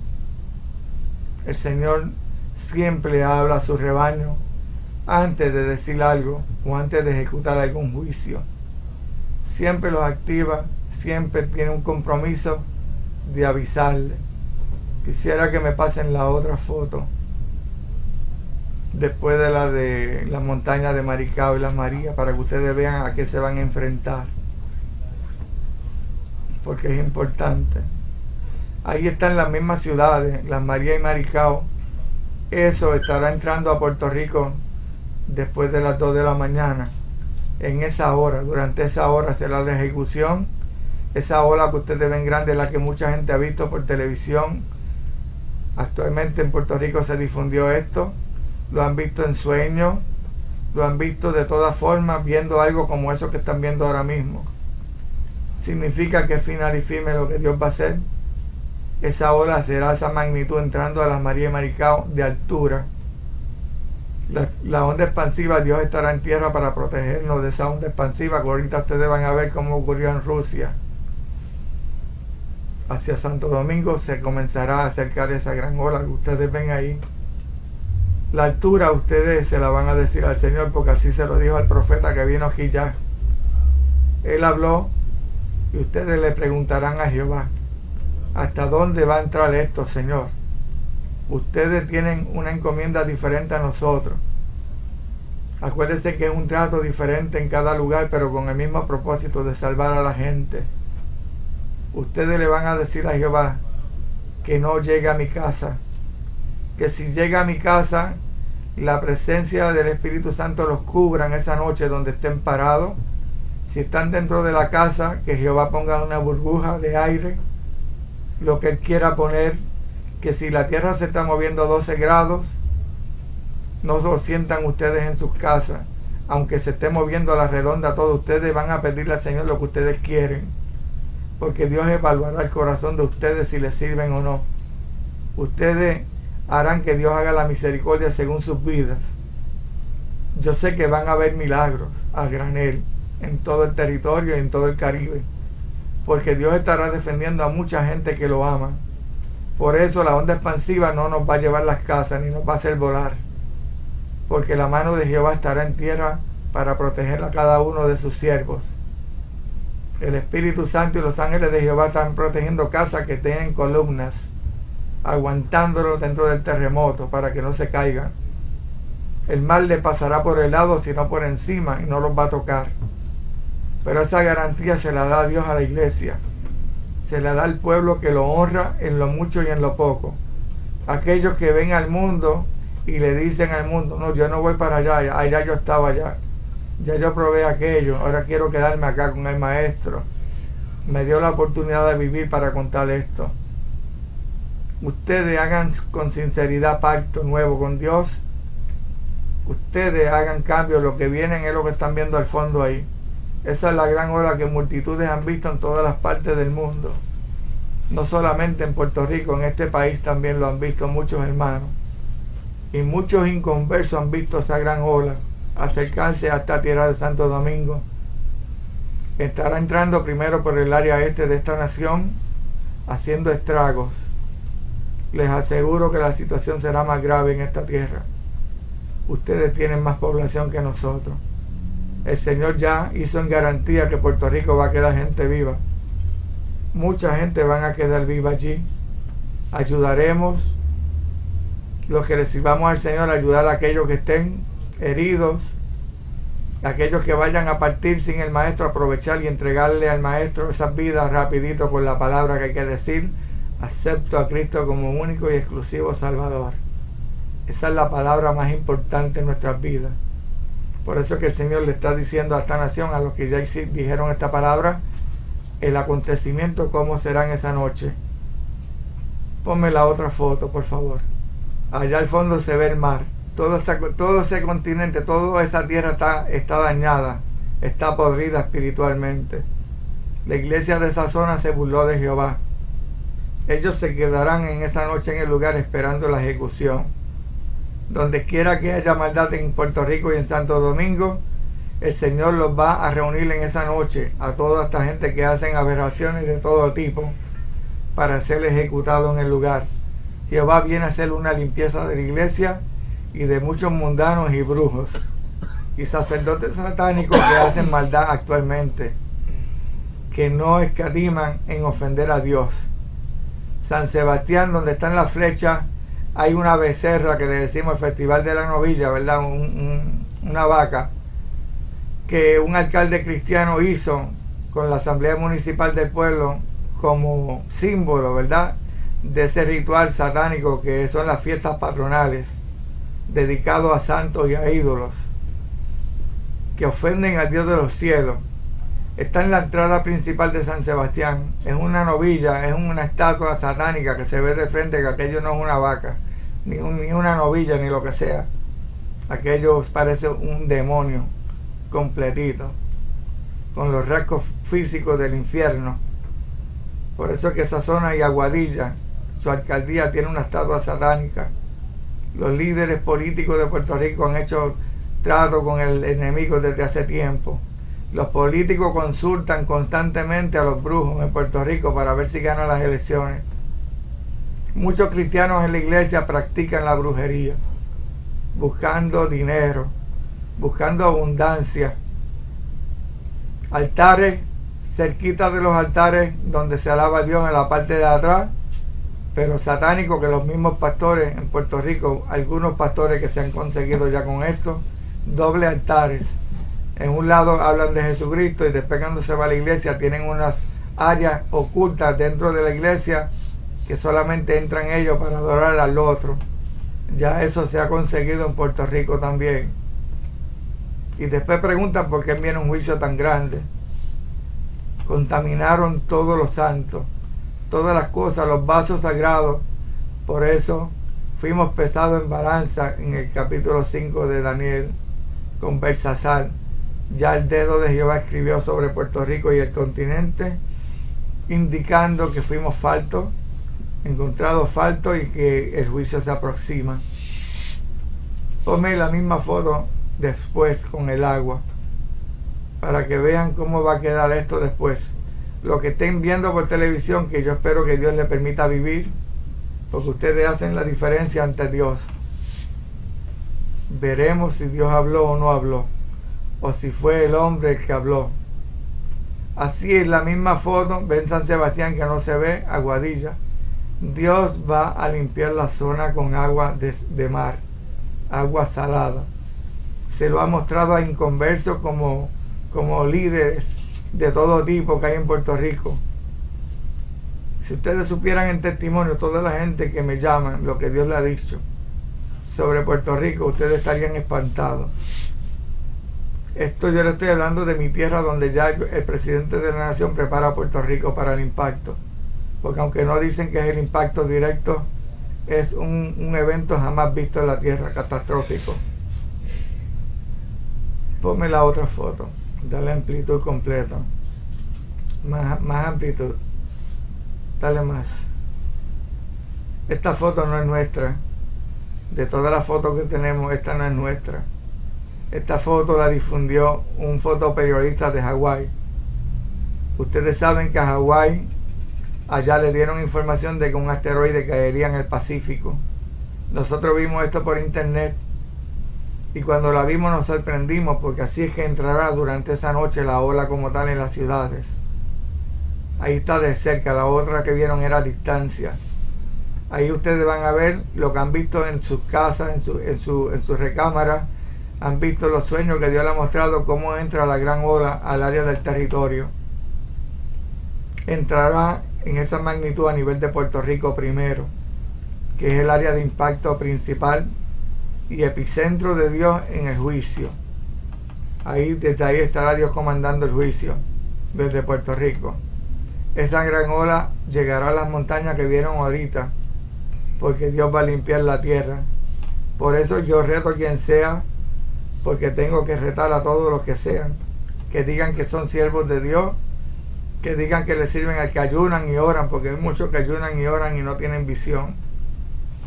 El Señor siempre habla a su rebaño antes de decir algo o antes de ejecutar algún juicio. Siempre los activa, siempre tiene un compromiso de avisarle. Quisiera que me pasen la otra foto. Después de la montaña de Maricao y Las Marías, para que ustedes vean a qué se van a enfrentar. Porque es importante. Ahí están las mismas ciudades, Las Marías y Maricao. Eso estará entrando a Puerto Rico después de las 2 de la mañana. En esa hora, durante esa hora será la ejecución. Esa ola que ustedes ven grande es la que mucha gente ha visto por televisión. Actualmente en Puerto Rico se difundió esto. Lo han visto en sueños. Lo han visto de todas formas, viendo algo como eso que están viendo ahora mismo. Significa que es final y firme lo que Dios va a hacer. Esa ola será esa magnitud entrando a Las Marías y Maricao de altura. La onda expansiva, Dios estará en tierra para protegernos de esa onda expansiva, que ahorita ustedes van a ver cómo ocurrió en Rusia. Hacia Santo Domingo se comenzará a acercar esa gran ola que ustedes ven ahí. La altura ustedes se la van a decir al Señor, porque así se lo dijo al profeta que vino aquí ya. Él habló y ustedes le preguntarán a Jehová, ¿hasta dónde va a entrar esto, Señor? Ustedes tienen una encomienda diferente a nosotros. Acuérdense que es un trato diferente en cada lugar, pero con el mismo propósito de salvar a la gente. Ustedes le van a decir a Jehová que no llegue a mi casa, que si llega a mi casa, la presencia del Espíritu Santo los cubra en esa noche donde estén parados. Si están dentro de la casa, que Jehová ponga una burbuja de aire, lo que Él quiera poner, que si la tierra se está moviendo a 12 grados, no lo sientan ustedes en sus casas, aunque se esté moviendo a la redonda todo, ustedes van a pedirle al Señor lo que ustedes quieren, porque Dios evaluará el corazón de ustedes si les sirven o no. Ustedes harán que Dios haga la misericordia según sus vidas. Yo sé que van a haber milagros a granel en todo el territorio y en todo el Caribe, porque Dios estará defendiendo a mucha gente que lo ama. Por eso la onda expansiva no nos va a llevar las casas ni nos va a hacer volar, porque la mano de Jehová estará en tierra para proteger a cada uno de sus siervos. El Espíritu Santo y los ángeles de Jehová están protegiendo casas que tienen columnas, aguantándolo dentro del terremoto para que no se caigan. El mal le pasará por el lado, sino por encima, y no los va a tocar. Pero esa garantía se la da Dios a la iglesia. Se la da al pueblo que lo honra en lo mucho y en lo poco. Aquellos que ven al mundo y le dicen al mundo, no, yo no voy para allá, allá yo estaba allá, ya yo probé aquello, ahora quiero quedarme acá con el maestro. Me dio la oportunidad de vivir para contar esto. Ustedes hagan con sinceridad pacto nuevo con Dios. Ustedes hagan cambio, lo que vienen es lo que están viendo al fondo ahí. Esa es la gran ola que multitudes han visto en todas las partes del mundo. No solamente en Puerto Rico, en este país también lo han visto muchos hermanos. Y muchos inconversos han visto esa gran ola acercarse a esta tierra de Santo Domingo. Estará entrando primero por el área este de esta nación, haciendo estragos. Les aseguro que la situación será más grave en esta tierra. Ustedes tienen más población que nosotros. El Señor ya hizo en garantía que Puerto Rico va a quedar gente viva. Mucha gente van a quedar viva allí. Ayudaremos. Los que le sirvamos al Señor, ayudar a aquellos que estén heridos, aquellos que vayan a partir sin el Maestro, aprovechar y entregarle al Maestro esas vidas rapidito con la palabra que hay que decir: acepto a Cristo como único y exclusivo Salvador. Esa es la palabra más importante en nuestras vidas. Por eso es que el Señor le está diciendo a esta nación, a los que ya dijeron esta palabra, el acontecimiento, cómo será en esa noche. Ponme la otra foto, por favor. Allá al fondo se ve el mar. Todo ese continente, toda esa tierra está dañada, está podrida espiritualmente. La iglesia de esa zona se burló de Jehová. Ellos se quedarán en esa noche en el lugar esperando la ejecución. Donde quiera que haya maldad en Puerto Rico y en Santo Domingo, el Señor los va a reunir en esa noche a toda esta gente que hacen aberraciones de todo tipo para ser ejecutado en el lugar. Jehová viene a hacer una limpieza de la iglesia y de muchos mundanos y brujos y sacerdotes satánicos que hacen maldad actualmente, que no escatiman en ofender a Dios. San Sebastián, donde están las flechas, hay una becerra que le decimos el Festival de la Novilla, ¿verdad? Una vaca que un alcalde cristiano hizo con la Asamblea Municipal del pueblo como símbolo, ¿verdad?, de ese ritual satánico que son las fiestas patronales dedicados a santos y a ídolos que ofenden al Dios de los cielos. Está en la entrada principal de San Sebastián. Es una novilla, es una estatua satánica que se ve de frente, que aquello no es una vaca, ni una novilla, ni lo que sea. Aquello parece un demonio completito, con los rasgos físicos del infierno. Por eso es que esa zona y Aguadilla, su alcaldía, tiene una estatua satánica. Los líderes políticos de Puerto Rico han hecho trato con el enemigo desde hace tiempo. Los políticos consultan constantemente a los brujos en Puerto Rico para ver si ganan las elecciones. Muchos cristianos en la iglesia practican la brujería, buscando dinero, buscando abundancia. Altares, cerquita de los altares donde se alaba a Dios en la parte de atrás, pero satánico, que los mismos pastores en Puerto Rico, algunos pastores que se han conseguido ya con esto, doble altares. En un lado hablan de Jesucristo y después cuando se va a la iglesia tienen unas áreas ocultas dentro de la iglesia que solamente entran ellos para adorar al otro. Ya eso se ha conseguido en Puerto Rico también. Y después preguntan por qué viene un juicio tan grande. Contaminaron todos los santos, todas las cosas, los vasos sagrados. Por eso fuimos pesados en balanza en el capítulo 5 de Daniel con Belsasar. Ya el dedo de Jehová escribió sobre Puerto Rico y el continente, indicando que fuimos faltos, encontrados faltos y que el juicio se aproxima. Ponme la misma foto después con el agua, para que vean cómo va a quedar esto después. Lo que estén viendo por televisión, que yo espero que Dios les permita vivir, porque ustedes hacen la diferencia ante Dios. Veremos si Dios habló o no habló, o si fue el hombre el que habló. Así es la misma foto, ven San Sebastián que no se ve, Aguadilla. Dios va a limpiar la zona con agua de mar, agua salada. Se lo ha mostrado a inconversos como líderes de todo tipo que hay en Puerto Rico. Si ustedes supieran en testimonio toda la gente que me llaman, lo que Dios le ha dicho sobre Puerto Rico, ustedes estarían espantados. Esto yo le estoy hablando de mi tierra, donde ya el presidente de la nación prepara a Puerto Rico para el impacto. Porque aunque no dicen que es el impacto directo, es un evento jamás visto en la tierra, catastrófico. Ponme la otra foto. Dale amplitud completa. Más amplitud. Dale más. Esta foto no es nuestra. De todas las fotos que tenemos, esta no es nuestra. Esta foto la difundió un fotoperiodista de Hawái. Ustedes saben que a Hawái, allá le dieron información de que un asteroide caería en el Pacífico. Nosotros vimos esto por internet y cuando la vimos nos sorprendimos, porque así es que entrará durante esa noche la ola como tal en las ciudades. Ahí está de cerca, la otra que vieron era a distancia. Ahí ustedes van a ver lo que han visto en sus casas, en su recámara. Han visto los sueños que Dios le ha mostrado, cómo entra la gran ola al área del territorio. Entrará en esa magnitud a nivel de Puerto Rico primero, que es el área de impacto principal y epicentro de Dios en el juicio. Desde ahí estará Dios comandando el juicio, desde Puerto Rico. Esa gran ola llegará a las montañas que vieron ahorita, porque Dios va a limpiar la tierra. Por eso yo reto a quien sea, porque tengo que retar a todos los que sean, que digan que son siervos de Dios, que digan que le sirven al que ayunan y oran, porque hay muchos que ayunan y oran y no tienen visión.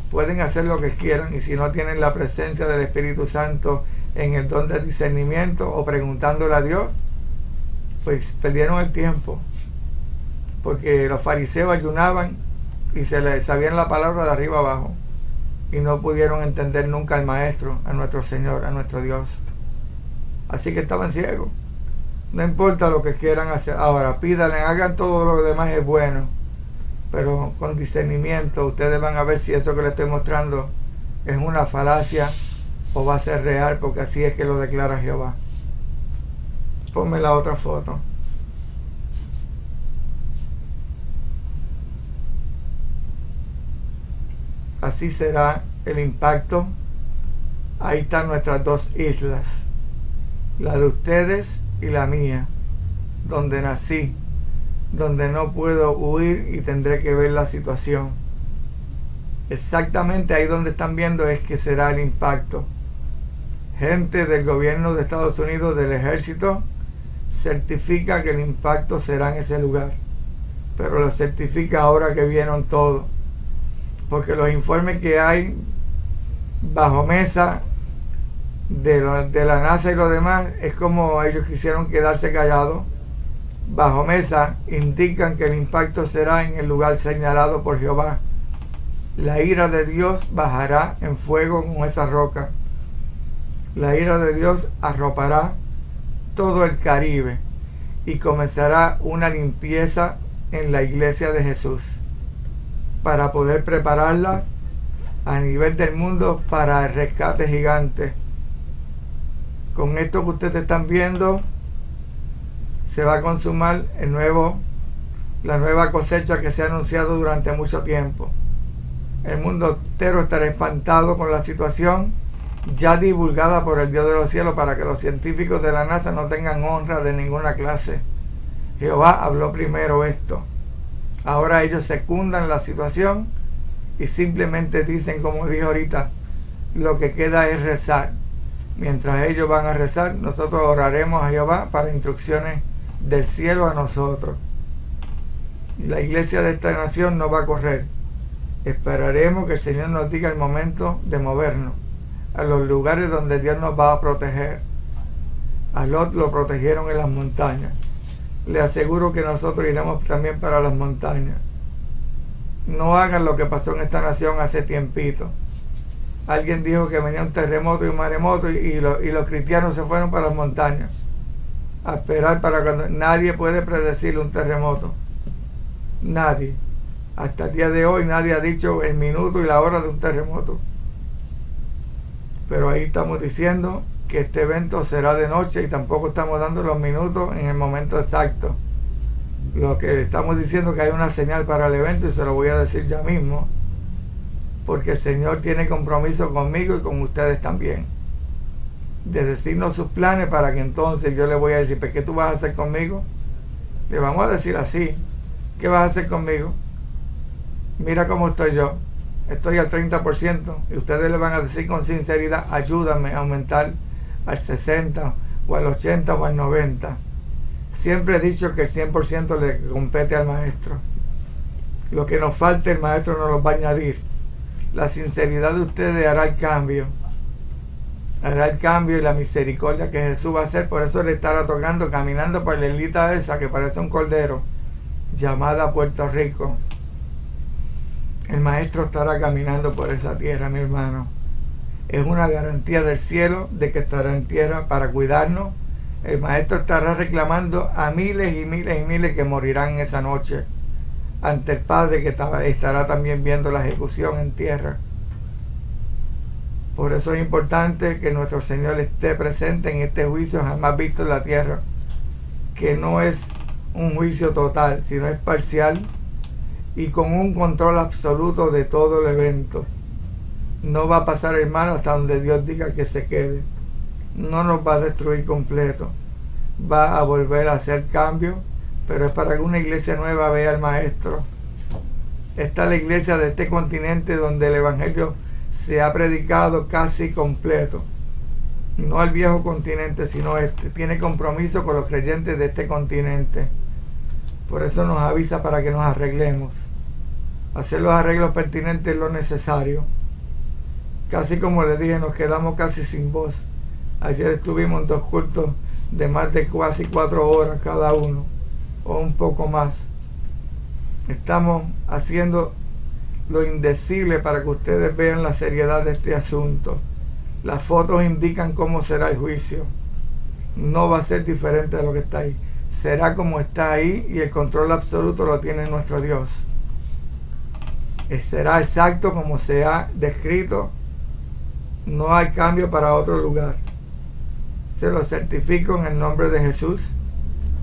Pueden hacer lo que quieran, y si no tienen la presencia del Espíritu Santo en el don de discernimiento o preguntándole a Dios, pues perdieron el tiempo, porque los fariseos ayunaban y se les sabían la palabra de arriba abajo y no pudieron entender nunca al Maestro, a nuestro Señor, a nuestro Dios. Así que estaban ciegos. No importa lo que quieran hacer. Ahora pídanle, hagan todo lo demás, es bueno, pero con discernimiento. Ustedes van a ver si eso que les estoy mostrando es una falacia o va a ser real, porque así es que lo declara Jehová. Ponme la otra foto. Así será el impacto. Ahí están nuestras dos islas, la de ustedes y la mía, donde nací, donde no puedo huir y tendré que ver la situación. Exactamente ahí donde están viendo es que será el impacto. Gente del gobierno de Estados Unidos, del ejército, certifica que el impacto será en ese lugar, pero lo certifica ahora que vieron todo, porque los informes que hay bajo mesa de la NASA y lo demás, es como ellos quisieron quedarse callados. Bajo mesa indican que el impacto será en el lugar señalado por Jehová. La ira de Dios bajará en fuego con esa roca. La ira de Dios arropará todo el Caribe y comenzará una limpieza en la iglesia de Jesús, para poder prepararla a nivel del mundo para el rescate gigante. Con esto que ustedes están viendo, se va a consumar la nueva cosecha que se ha anunciado durante mucho tiempo. El mundo entero estará espantado con la situación ya divulgada por el Dios de los cielos, para que los científicos de la NASA no tengan honra de ninguna clase. Jehová habló primero esto. Ahora ellos secundan la situación y simplemente dicen, como dije ahorita, lo que queda es rezar. Mientras ellos van a rezar, nosotros oraremos a Jehová para instrucciones del cielo a nosotros. La iglesia de esta nación no va a correr. Esperaremos que el Señor nos diga el momento de movernos a los lugares donde Dios nos va a proteger. A Lot lo protegieron en las montañas. Le aseguro que nosotros iremos también para las montañas. No hagan lo que pasó en esta nación hace tiempito. Alguien dijo que venía un terremoto y un maremoto y los cristianos se fueron para las montañas a esperar para cuando... Nadie puede predecir un terremoto. Nadie. Hasta el día de hoy nadie ha dicho el minuto y la hora de un terremoto. Pero ahí estamos diciendo que este evento será de noche y tampoco estamos dando los minutos en el momento exacto. Lo que estamos diciendo es que hay una señal para el evento y se lo voy a decir ya mismo, porque el Señor tiene compromiso conmigo y con ustedes también, de decirnos sus planes, para que entonces yo le voy a decir, ¿pero qué tú vas a hacer conmigo? Le vamos a decir así, ¿qué vas a hacer conmigo? Mira cómo estoy yo, estoy al 30%, y ustedes le van a decir con sinceridad, ayúdame a aumentar al 60 o al 80 o al 90. Siempre he dicho que el 100% le compete al maestro. Lo que nos falte el maestro nos lo va a añadir. La sinceridad de ustedes hará el cambio. Hará el cambio y la misericordia que Jesús va a hacer. Por eso le estará tocando, caminando por la islita esa que parece un cordero, llamada Puerto Rico. El maestro estará caminando por esa tierra, mi hermano. Es una garantía del cielo de que estará en tierra para cuidarnos. El maestro estará reclamando a miles y miles y miles que morirán esa noche ante el Padre, que estará también viendo la ejecución en tierra. Por eso es importante que nuestro Señor esté presente en este juicio jamás visto en la tierra, que no es un juicio total, sino es parcial y con un control absoluto de todo el evento. No va a pasar, hermano, hasta donde Dios diga que se quede. No nos va a destruir completo. Va a volver a hacer cambios, pero es para que una iglesia nueva vea al maestro. Esta es la iglesia de este continente donde el evangelio se ha predicado casi completo. No al viejo continente, sino este. Tiene compromiso con los creyentes de este continente. Por eso nos avisa para que nos arreglemos. Hacer los arreglos pertinentes es lo necesario. Casi como les dije, nos quedamos casi sin voz. Ayer estuvimos en 2 cultos de más de casi 4 horas cada uno, o un poco más. Estamos haciendo lo indecible para que ustedes vean la seriedad de este asunto. Las fotos indican cómo será el juicio. No va a ser diferente de lo que está ahí. Será como está ahí, y el control absoluto lo tiene nuestro Dios. Será exacto como se ha descrito. No hay cambio para otro lugar. Se lo certifico en el nombre de Jesús,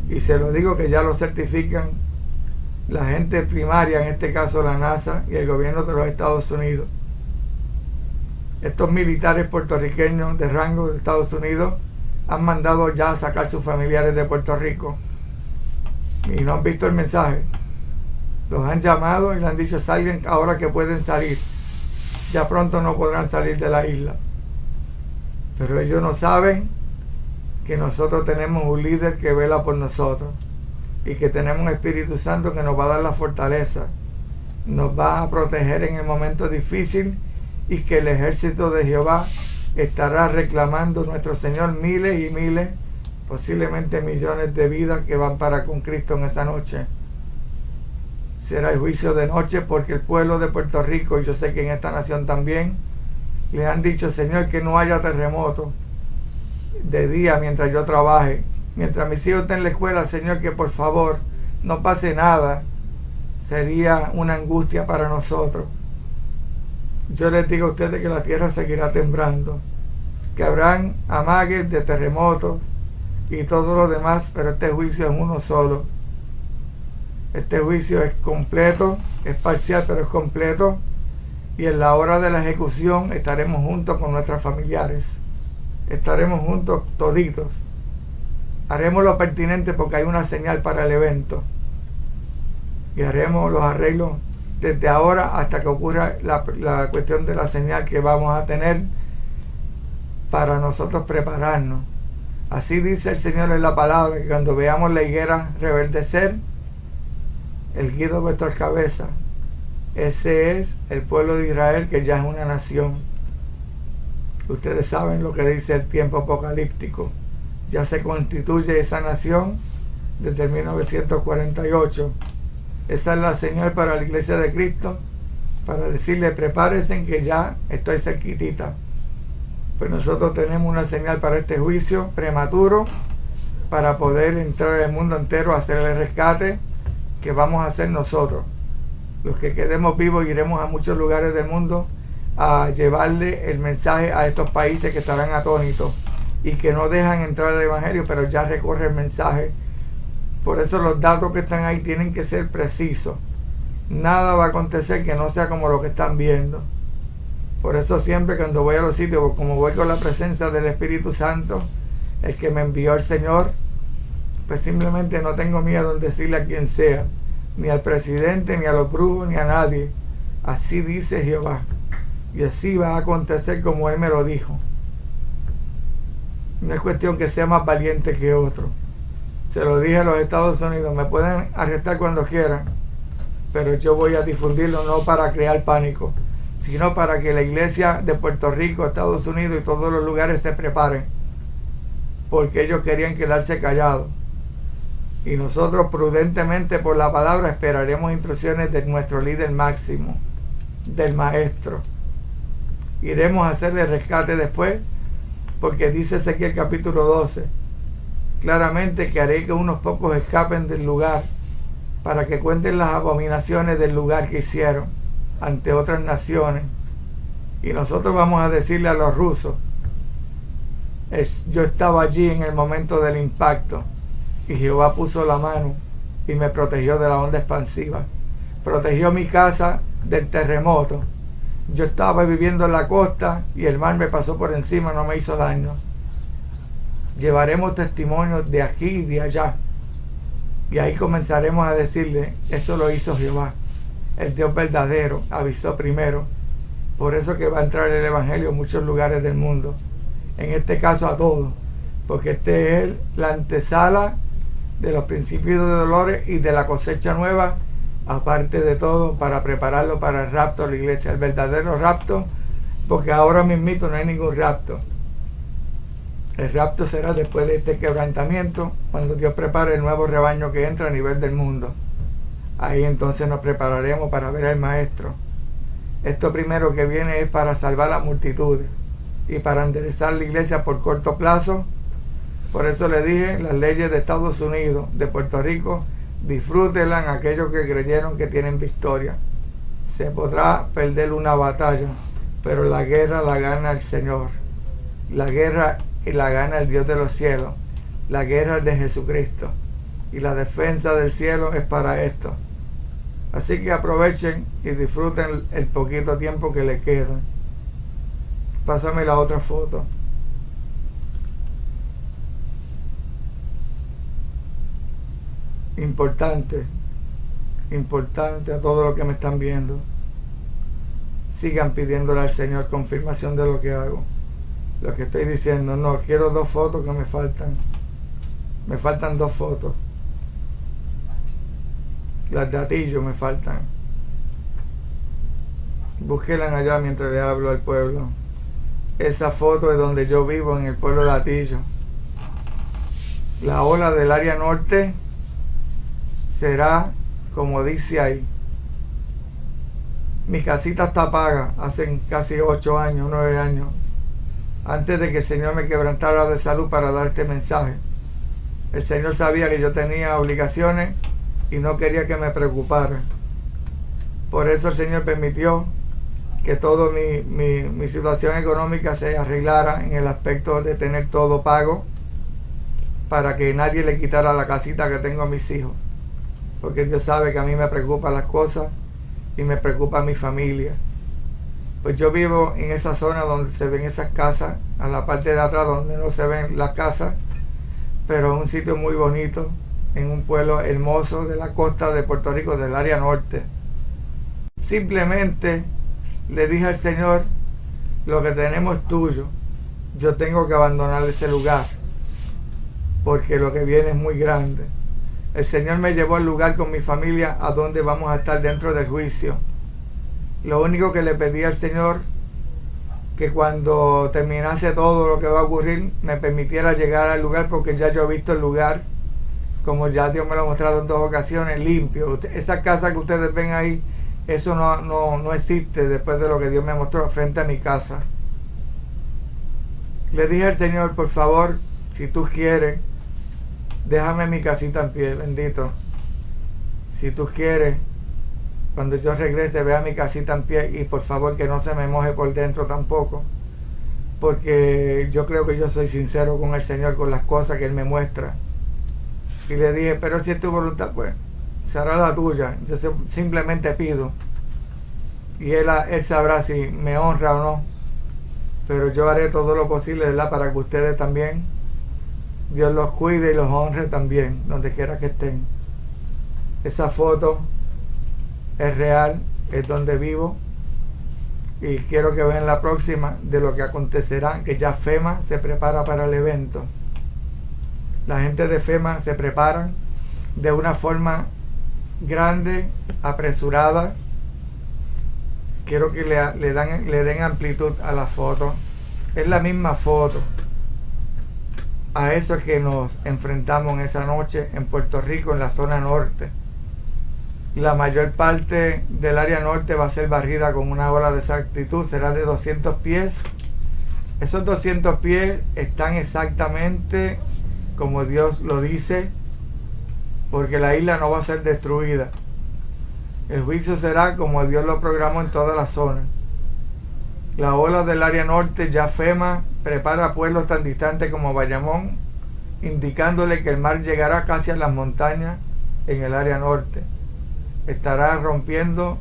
y se lo digo que ya lo certifican la gente primaria, en este caso la NASA y el gobierno de los Estados Unidos. Estos militares puertorriqueños de rango de Estados Unidos han mandado ya a sacar sus familiares de Puerto Rico y no han visto el mensaje. Los han llamado y le han dicho: salgan ahora que pueden salir. Ya pronto no podrán salir de la isla. Pero ellos no saben que nosotros tenemos un líder que vela por nosotros, y que tenemos un Espíritu Santo que nos va a dar la fortaleza, nos va a proteger en el momento difícil, y que el ejército de Jehová estará reclamando nuestro Señor miles y miles, posiblemente millones de vidas que van para con Cristo en esa noche. Será el juicio de noche, porque el pueblo de Puerto Rico, y yo sé que en esta nación también, le han dicho: Señor, que no haya terremoto de día mientras yo trabaje, mientras mis hijos estén en la escuela. Señor, que por favor no pase nada. Sería una angustia para nosotros. Yo les digo a ustedes que la tierra seguirá temblando, que habrán amagues de terremotos y todo lo demás, pero este juicio es uno solo. Este juicio es completo, es parcial, pero es completo, y en la hora de la ejecución estaremos juntos con nuestros familiares. Estaremos juntos toditos. Haremos lo pertinente porque hay una señal para el evento, y haremos los arreglos desde ahora hasta que ocurra la cuestión de la señal que vamos a tener para nosotros prepararnos. Así dice el Señor en la palabra, que cuando veamos la higuera reverdecer, erguido vuestras cabezas, ese es el pueblo de Israel, que ya es una nación. Ustedes saben lo que dice el tiempo apocalíptico. Ya se constituye esa nación desde el 1948. Esa es la señal para la iglesia de Cristo, para decirle: prepárense que ya estoy cerquitita. Pues nosotros tenemos una señal para este juicio prematuro, para poder entrar al mundo entero a hacer el rescate que vamos a hacer nosotros. Los que quedemos vivos iremos a muchos lugares del mundo a llevarle el mensaje a estos países que estarán atónitos y que no dejan entrar el evangelio, pero ya recorre el mensaje. Por eso los datos que están ahí tienen que ser precisos. Nada va a acontecer que no sea como lo que están viendo. Por eso siempre cuando voy a los sitios, como voy con la presencia del Espíritu Santo, el que me envió el Señor, pues simplemente no tengo miedo en decirle a quien sea, ni al presidente, ni a los brujos, ni a nadie: así dice Jehová, y así va a acontecer como Él me lo dijo. No es cuestión que sea más valiente que otro. Se lo dije a los Estados Unidos, me pueden arrestar cuando quieran, pero yo voy a difundirlo no para crear pánico, sino para que la iglesia de Puerto Rico, Estados Unidos y todos los lugares se preparen, porque ellos querían quedarse callados. Y nosotros prudentemente por la palabra esperaremos instrucciones de nuestro líder máximo, del maestro. Iremos a hacerle rescate después, porque dice Ezequiel capítulo 12, claramente que haré que unos pocos escapen del lugar, para que cuenten las abominaciones del lugar que hicieron ante otras naciones. Y nosotros vamos a decirle a los rusos, yo estaba allí en el momento del impacto, y Jehová puso la mano y me protegió de la onda expansiva, protegió mi casa del terremoto. Yo estaba viviendo en la costa y el mar me pasó por encima, no me hizo daño. Llevaremos testimonios de aquí y de allá, y ahí comenzaremos a decirle, eso lo hizo Jehová, el Dios verdadero, avisó primero. Por eso que va a entrar el evangelio en muchos lugares del mundo, en este caso a todos, porque este es la antesala de los principios de dolores y de la cosecha nueva, aparte de todo, para prepararlo para el rapto de la iglesia, el verdadero rapto, porque ahora mismito no hay ningún rapto. El rapto será después de este quebrantamiento, cuando Dios prepare el nuevo rebaño que entra a nivel del mundo. Ahí entonces nos prepararemos para ver al Maestro. Esto primero que viene es para salvar a multitudes y para enderezar la iglesia por corto plazo. Por eso le dije, las leyes de Estados Unidos, de Puerto Rico, disfrútenlas aquellos que creyeron que tienen victoria. Se podrá perder una batalla, pero la guerra la gana el Señor. La guerra la gana el Dios de los cielos. La guerra es de Jesucristo. Y la defensa del cielo es para esto. Así que aprovechen y disfruten el poquito tiempo que les queda. Pásame la otra foto. Importante a todos los que me están viendo. Sigan pidiéndole al Señor confirmación de lo que hago, lo que estoy diciendo. No, quiero 2 fotos que me faltan. Me faltan 2 fotos. Las de Atillo me faltan. Búsquenlas allá mientras le hablo al pueblo. Esa foto es donde yo vivo, en el pueblo de Atillo. La ola del área norte será como dice ahí. Mi casita está paga hace casi 8 años, 9 años, antes de que el Señor me quebrantara de salud para dar este mensaje. El Señor sabía que yo tenía obligaciones y no quería que me preocupara. Por eso el Señor permitió que toda mi situación económica se arreglara en el aspecto de tener todo pago, para que nadie le quitara la casita que tengo a mis hijos. Porque Dios sabe que a mí me preocupan las cosas y me preocupa mi familia. Pues yo vivo en esa zona donde se ven esas casas, a la parte de atrás donde no se ven las casas, pero es un sitio muy bonito, en un pueblo hermoso de la costa de Puerto Rico, del área norte. Simplemente le dije al Señor, lo que tenemos es tuyo, yo tengo que abandonar ese lugar, porque lo que viene es muy grande. El Señor me llevó al lugar con mi familia a donde vamos a estar dentro del juicio. Lo único que le pedí al Señor, que cuando terminase todo lo que va a ocurrir, me permitiera llegar al lugar, porque ya yo he visto el lugar, como ya Dios me lo ha mostrado en 2 ocasiones, limpio. Esa casa que ustedes ven ahí, eso no existe después de lo que Dios me mostró frente a mi casa. Le dije al Señor, por favor, si tú quieres, déjame mi casita en pie, bendito. Si tú quieres, cuando yo regrese, vea mi casita en pie, y por favor que no se me moje por dentro tampoco, porque yo creo que yo soy sincero con el Señor, con las cosas que Él me muestra. Y le dije, pero si es tu voluntad, pues será la tuya. Yo simplemente pido, y él sabrá si me honra o no, pero yo haré todo lo posible, ¿verdad?, para que ustedes también, Dios los cuide y los honre también, donde quiera que estén. Esa foto es real, es donde vivo. y quiero que vean la próxima de lo que acontecerá, que ya FEMA se prepara para el evento. La gente de FEMA se preparan de una forma grande, apresurada. Quiero que le den amplitud a la foto. Es la misma foto. A eso es que nos enfrentamos en esa noche en Puerto Rico, en la zona norte. La mayor parte del área norte va a ser barrida con una ola de esa altitud, será de 200 pies. Esos 200 pies están exactamente como Dios lo dice, porque la isla no va a ser destruida. El juicio será como Dios lo programó en toda la zona. La ola del área norte, ya FEMA prepara pueblos tan distantes como Bayamón, indicándole que el mar llegará casi a las montañas en el área norte. Estará rompiendo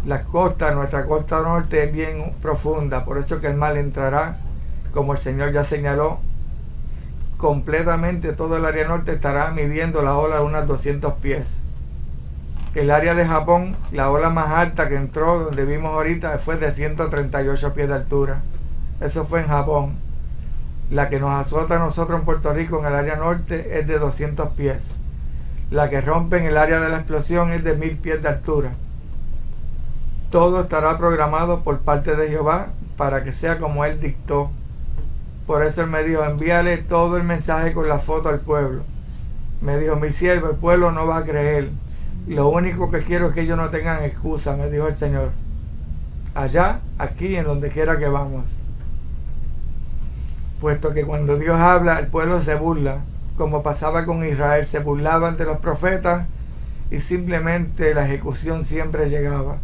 las costas. Nuestra costa norte es bien profunda, por eso que el mar entrará, como el Señor ya señaló, completamente todo el área norte estará midiendo la ola de unos 200 pies. El área de Japón, la ola más alta que entró, donde vimos ahorita, fue de 138 pies de altura. Eso fue en Japón. La que nos azota a nosotros en Puerto Rico en el área norte es de 200 pies. La que rompe en el área de la explosión es de 1000 pies de altura. Todo estará programado por parte de Jehová para que sea como Él dictó. Por eso Él me dijo, envíale todo el mensaje con la foto al pueblo. Me dijo, mi siervo, el pueblo no va a creer. Lo único que quiero es que ellos no tengan excusa, me dijo el Señor. Allá, aquí, en donde quiera que vamos. Puesto que cuando Dios habla, el pueblo se burla. Como pasaba con Israel, se burlaban de los profetas y simplemente la ejecución siempre llegaba.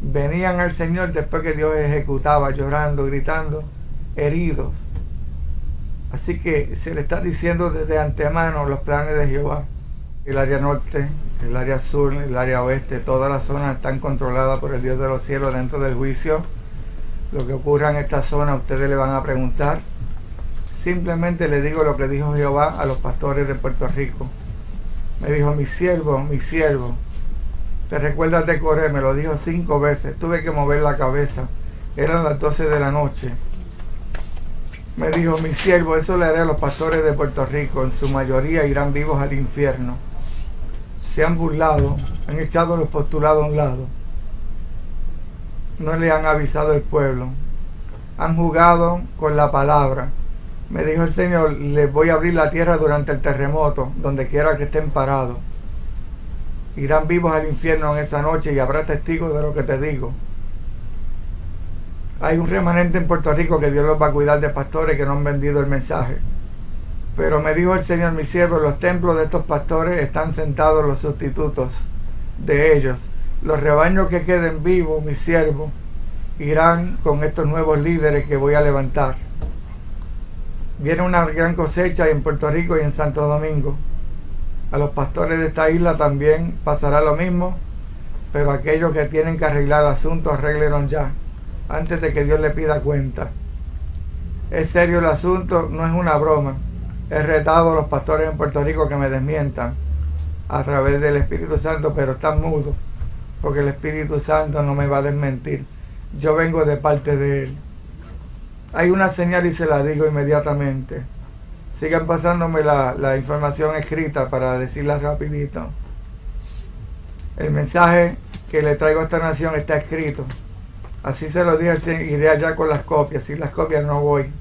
Venían al Señor después que Dios ejecutaba, llorando, gritando, heridos. Así que se le está diciendo desde antemano los planes de Jehová. El área norte, el área sur, el área oeste, todas las zonas están controladas por el Dios de los cielos dentro del juicio. Lo que ocurra en esta zona, ustedes le van a preguntar. Simplemente le digo lo que dijo Jehová a los pastores de Puerto Rico. Me dijo, mi siervo, ¿te recuerdas de correr? Me lo dijo 5 veces. Tuve que mover la cabeza. Eran las 12 de la noche. Me dijo, mi siervo, eso le haré a los pastores de Puerto Rico. En su mayoría irán vivos al infierno. Se han burlado, han echado los postulados a un lado. No le han avisado al pueblo. Han jugado con la palabra. Me dijo el Señor, les voy a abrir la tierra durante el terremoto, donde quiera que estén parados. Irán vivos al infierno en esa noche y habrá testigos de lo que te digo. Hay un remanente en Puerto Rico que Dios los va a cuidar de pastores que no han vendido el mensaje. Pero me dijo el Señor, mi siervo, en los templos de estos pastores están sentados los sustitutos de ellos. Los rebaños que queden vivos, mi siervo, irán con estos nuevos líderes que voy a levantar. Viene una gran cosecha en Puerto Rico y en Santo Domingo. A los pastores de esta isla también pasará lo mismo, pero aquellos que tienen que arreglar el asunto, arréglenlo ya, antes de que Dios le pida cuenta. Es serio el asunto, no es una broma. He retado a los pastores en Puerto Rico que me desmientan a través del Espíritu Santo, pero están mudos, porque el Espíritu Santo no me va a desmentir. Yo vengo de parte de Él. Hay una señal y se la digo inmediatamente. Sigan pasándome la información escrita para decirla rapidito. El mensaje que le traigo a esta nación está escrito. Así se lo dije, iré allá con las copias. Sin las copias no voy.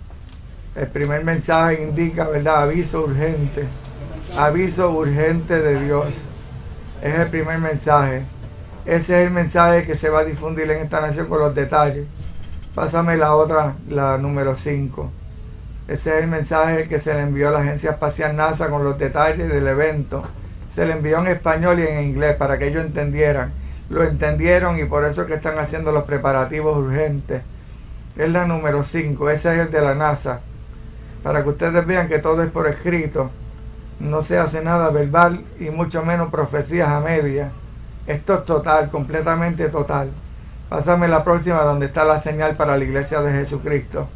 El primer mensaje indica, ¿verdad? Aviso urgente. Aviso urgente de Dios. Es el primer mensaje. Ese es el mensaje que se va a difundir en esta nación con los detalles. Pásame la otra, la número 5. Ese es el mensaje que se le envió a la Agencia Espacial NASA con los detalles del evento. Se le envió en español y en inglés para que ellos entendieran. Lo entendieron y por eso es que están haciendo los preparativos urgentes. Es la número 5, ese es el de la NASA. Para que ustedes vean que todo es por escrito. No se hace nada verbal y mucho menos profecías a medias. Esto es total, completamente total. Pásame la próxima donde está la señal para la iglesia de Jesucristo.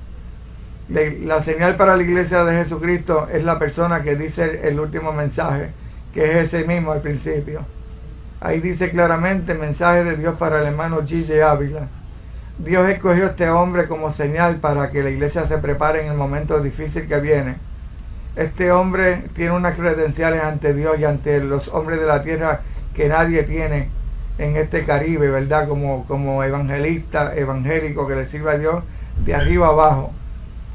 La señal para la iglesia de Jesucristo es la persona que dice el último mensaje, que es ese mismo al principio. Ahí dice claramente mensaje de Dios para el hermano G.J. Ávila. Dios escogió a este hombre como señal para que la iglesia se prepare en el momento difícil que viene. Este hombre tiene unas credenciales ante Dios y ante los hombres de la tierra que nadie tiene en este Caribe, ¿verdad? Como evangelista, evangélico, que le sirve a Dios de arriba abajo.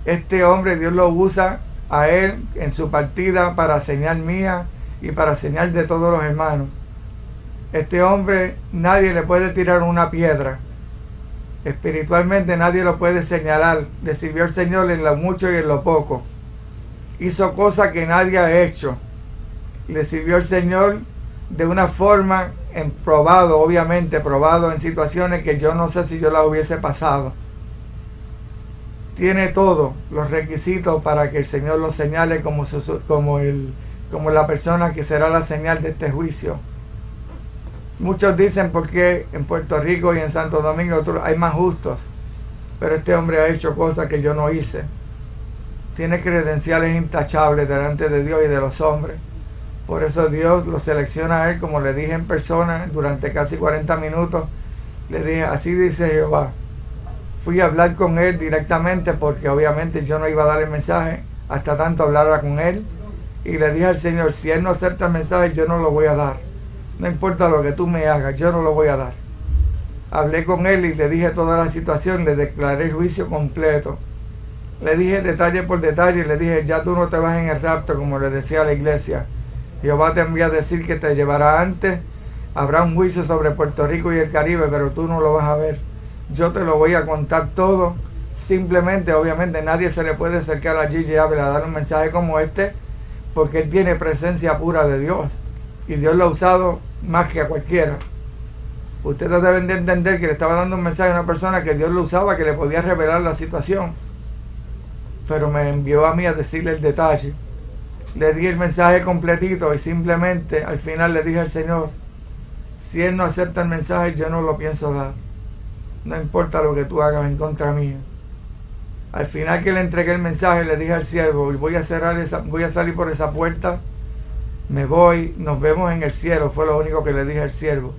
Este hombre Dios lo usa a él en su partida para señal mía y para señal de todos los hermanos. Este hombre nadie le puede tirar una piedra. Espiritualmente nadie lo puede señalar. Le sirvió al Señor en lo mucho y en lo poco. Hizo cosas que nadie ha hecho. Le sirvió al Señor de una forma obviamente probado en situaciones que yo no sé si yo las hubiese pasado. Tiene todos los requisitos para que el Señor lo señale como la persona que será la señal de este juicio. Muchos dicen porque en Puerto Rico y en Santo Domingo hay más justos, pero este hombre ha hecho cosas que yo no hice. Tiene credenciales intachables delante de Dios y de los hombres. Por eso Dios lo selecciona a él, como le dije en persona durante casi 40 minutos. Le dije, así dice Jehová. Fui a hablar con él directamente porque obviamente yo no iba a dar el mensaje hasta tanto hablara con él. Y le dije al Señor, si él no acepta el mensaje, yo no lo voy a dar. No importa lo que tú me hagas, yo no lo voy a dar. Hablé con él y le dije toda la situación, le declaré el juicio completo. Le dije detalle por detalle, le dije, ya tú no te vas en el rapto, como le decía a la iglesia. Jehová te envía a decir que te llevará antes. Habrá un juicio sobre Puerto Rico y el Caribe, pero tú no lo vas a ver. Yo te lo voy a contar todo. Simplemente, obviamente, nadie se le puede acercar a Gigi Ávila a dar un mensaje como este, porque él tiene presencia pura de Dios. Y Dios lo ha usado más que a cualquiera. Ustedes deben de entender que le estaba dando un mensaje a una persona que Dios lo usaba, que le podía revelar la situación. Pero me envió a mí a decirle el detalle. Le di el mensaje completito y simplemente al final le dije al Señor, si él no acepta el mensaje, yo no lo pienso dar. No importa lo que tú hagas en contra mía. Al final que le entregué el mensaje, le dije al siervo, voy a salir por esa puerta, me voy, nos vemos en el cielo. Fue lo único que le dije al siervo.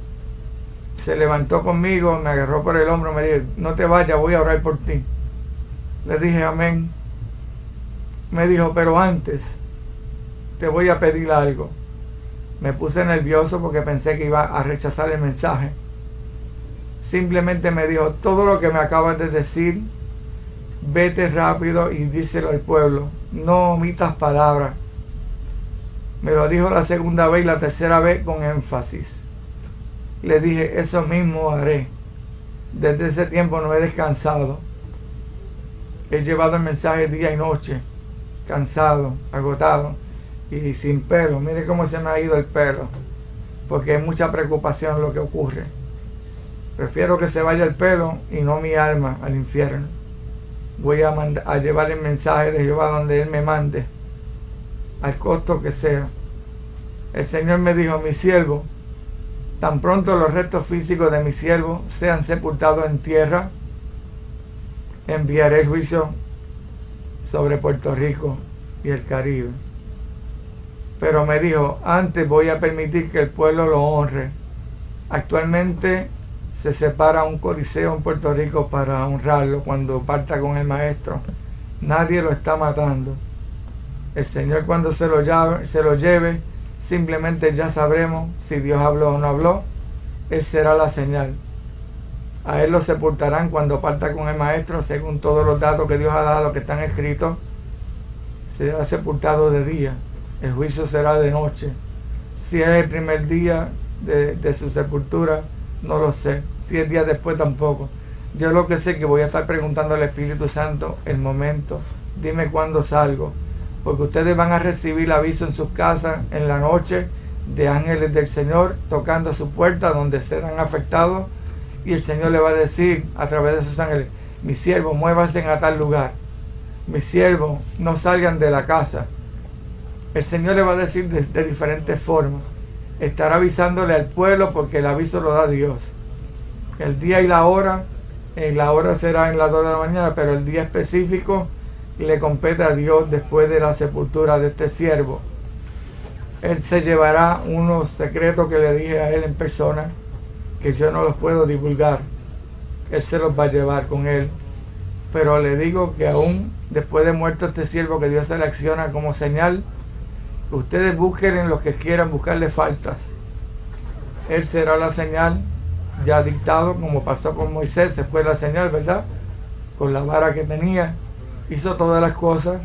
Se levantó conmigo, me agarró por el hombro, me dijo, no te vayas, voy a orar por ti. Le dije amén. Me dijo, pero antes te voy a pedir algo. Me puse nervioso porque pensé que iba a rechazar el mensaje. Simplemente me dijo, todo lo que me acabas de decir, vete rápido y díselo al pueblo. No omitas palabras. Me lo dijo la segunda vez y la tercera vez con énfasis. Le dije, eso mismo haré. Desde ese tiempo no he descansado. He llevado el mensaje día y noche, cansado, agotado y sin pelo. Mire cómo se me ha ido el pelo, porque hay mucha preocupación lo que ocurre. Prefiero que se vaya el pelo y no mi alma al infierno. Voy a llevar el mensaje de Jehová donde Él me mande, al costo que sea. El Señor me dijo, mi siervo, tan pronto los restos físicos de mi siervo sean sepultados en tierra, enviaré el juicio sobre Puerto Rico y el Caribe. Pero me dijo, antes voy a permitir que el pueblo lo honre. Actualmente se separa un coliseo en Puerto Rico para honrarlo cuando parta con el maestro. Nadie lo está matando. El Señor cuando se lo lleve, simplemente ya sabremos si Dios habló o no habló. Él será la señal. A él lo sepultarán cuando parta con el maestro, según todos los datos que Dios ha dado, que están escritos. Será sepultado de día. El juicio será de noche. Si es el primer día de su sepultura, no lo sé. Si es día después, tampoco. Yo lo que sé es que voy a estar preguntando al Espíritu Santo el momento. Dime cuándo salgo. Porque ustedes van a recibir aviso en sus casas en la noche de ángeles del Señor tocando a su puerta donde serán afectados. Y el Señor le va a decir a través de sus ángeles, mis siervos, muévanse a tal lugar. Mis siervos, no salgan de la casa. El Señor le va a decir de diferentes formas. Estará avisándole al pueblo porque el aviso lo da Dios. El día y la hora será en las 2 de la mañana, pero el día específico le compete a Dios después de la sepultura de este siervo. Él se llevará unos secretos que le dije a él en persona, que yo no los puedo divulgar. Él se los va a llevar con Él. Pero le digo que aún después de muerto este siervo que Dios selecciona como señal, ustedes busquen en los que quieran buscarle faltas. Él será la señal ya dictado, como pasó con Moisés, se fue la señal, ¿verdad? Con la vara que tenía, hizo todas las cosas.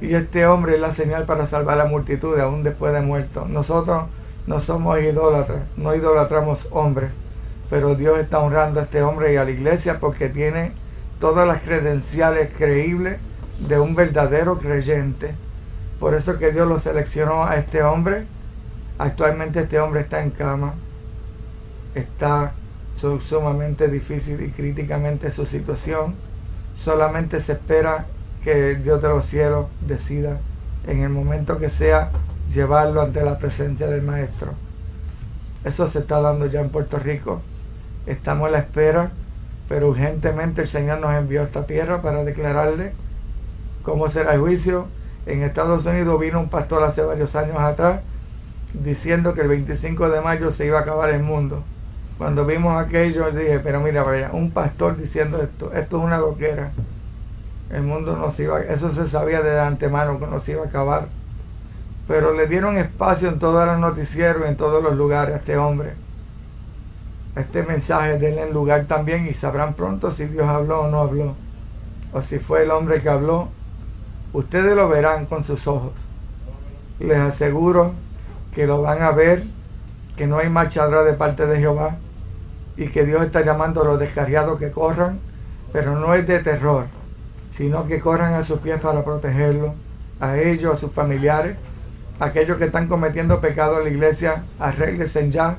Y este hombre es la señal para salvar a la multitud aún después de muerto. Nosotros no somos idólatras, no idolatramos hombres, pero Dios está honrando a este hombre y a la iglesia porque tiene todas las credenciales creíbles de un verdadero creyente. Por eso que Dios lo seleccionó a este hombre. Actualmente este hombre está en cama, está sumamente difícil y críticamente su situación. Solamente se espera que el Dios de los cielos decida en el momento que sea llevarlo ante la presencia del Maestro. Eso se está dando ya en Puerto Rico. Estamos a la espera, pero urgentemente el Señor nos envió a esta tierra para declararle cómo será el juicio. En Estados Unidos vino un pastor hace varios años atrás diciendo que el 25 de mayo se iba a acabar el mundo. Cuando vimos aquello dije, pero mira, un pastor diciendo esto es una loquera. El mundo no se iba, eso se sabía de antemano que no se iba a acabar. Pero le dieron espacio en todos los noticieros y en todos los lugares a este hombre. Este mensaje denle en lugar también y sabrán pronto si Dios habló o no habló. O si fue el hombre que habló. Ustedes lo verán con sus ojos. Les aseguro que lo van a ver, que no hay marcha atrás de parte de Jehová y que Dios está llamando a los descarriados que corran, pero no es de terror, sino que corran a sus pies para protegerlos, a ellos, a sus familiares, aquellos que están cometiendo pecado en la iglesia, arréglense ya,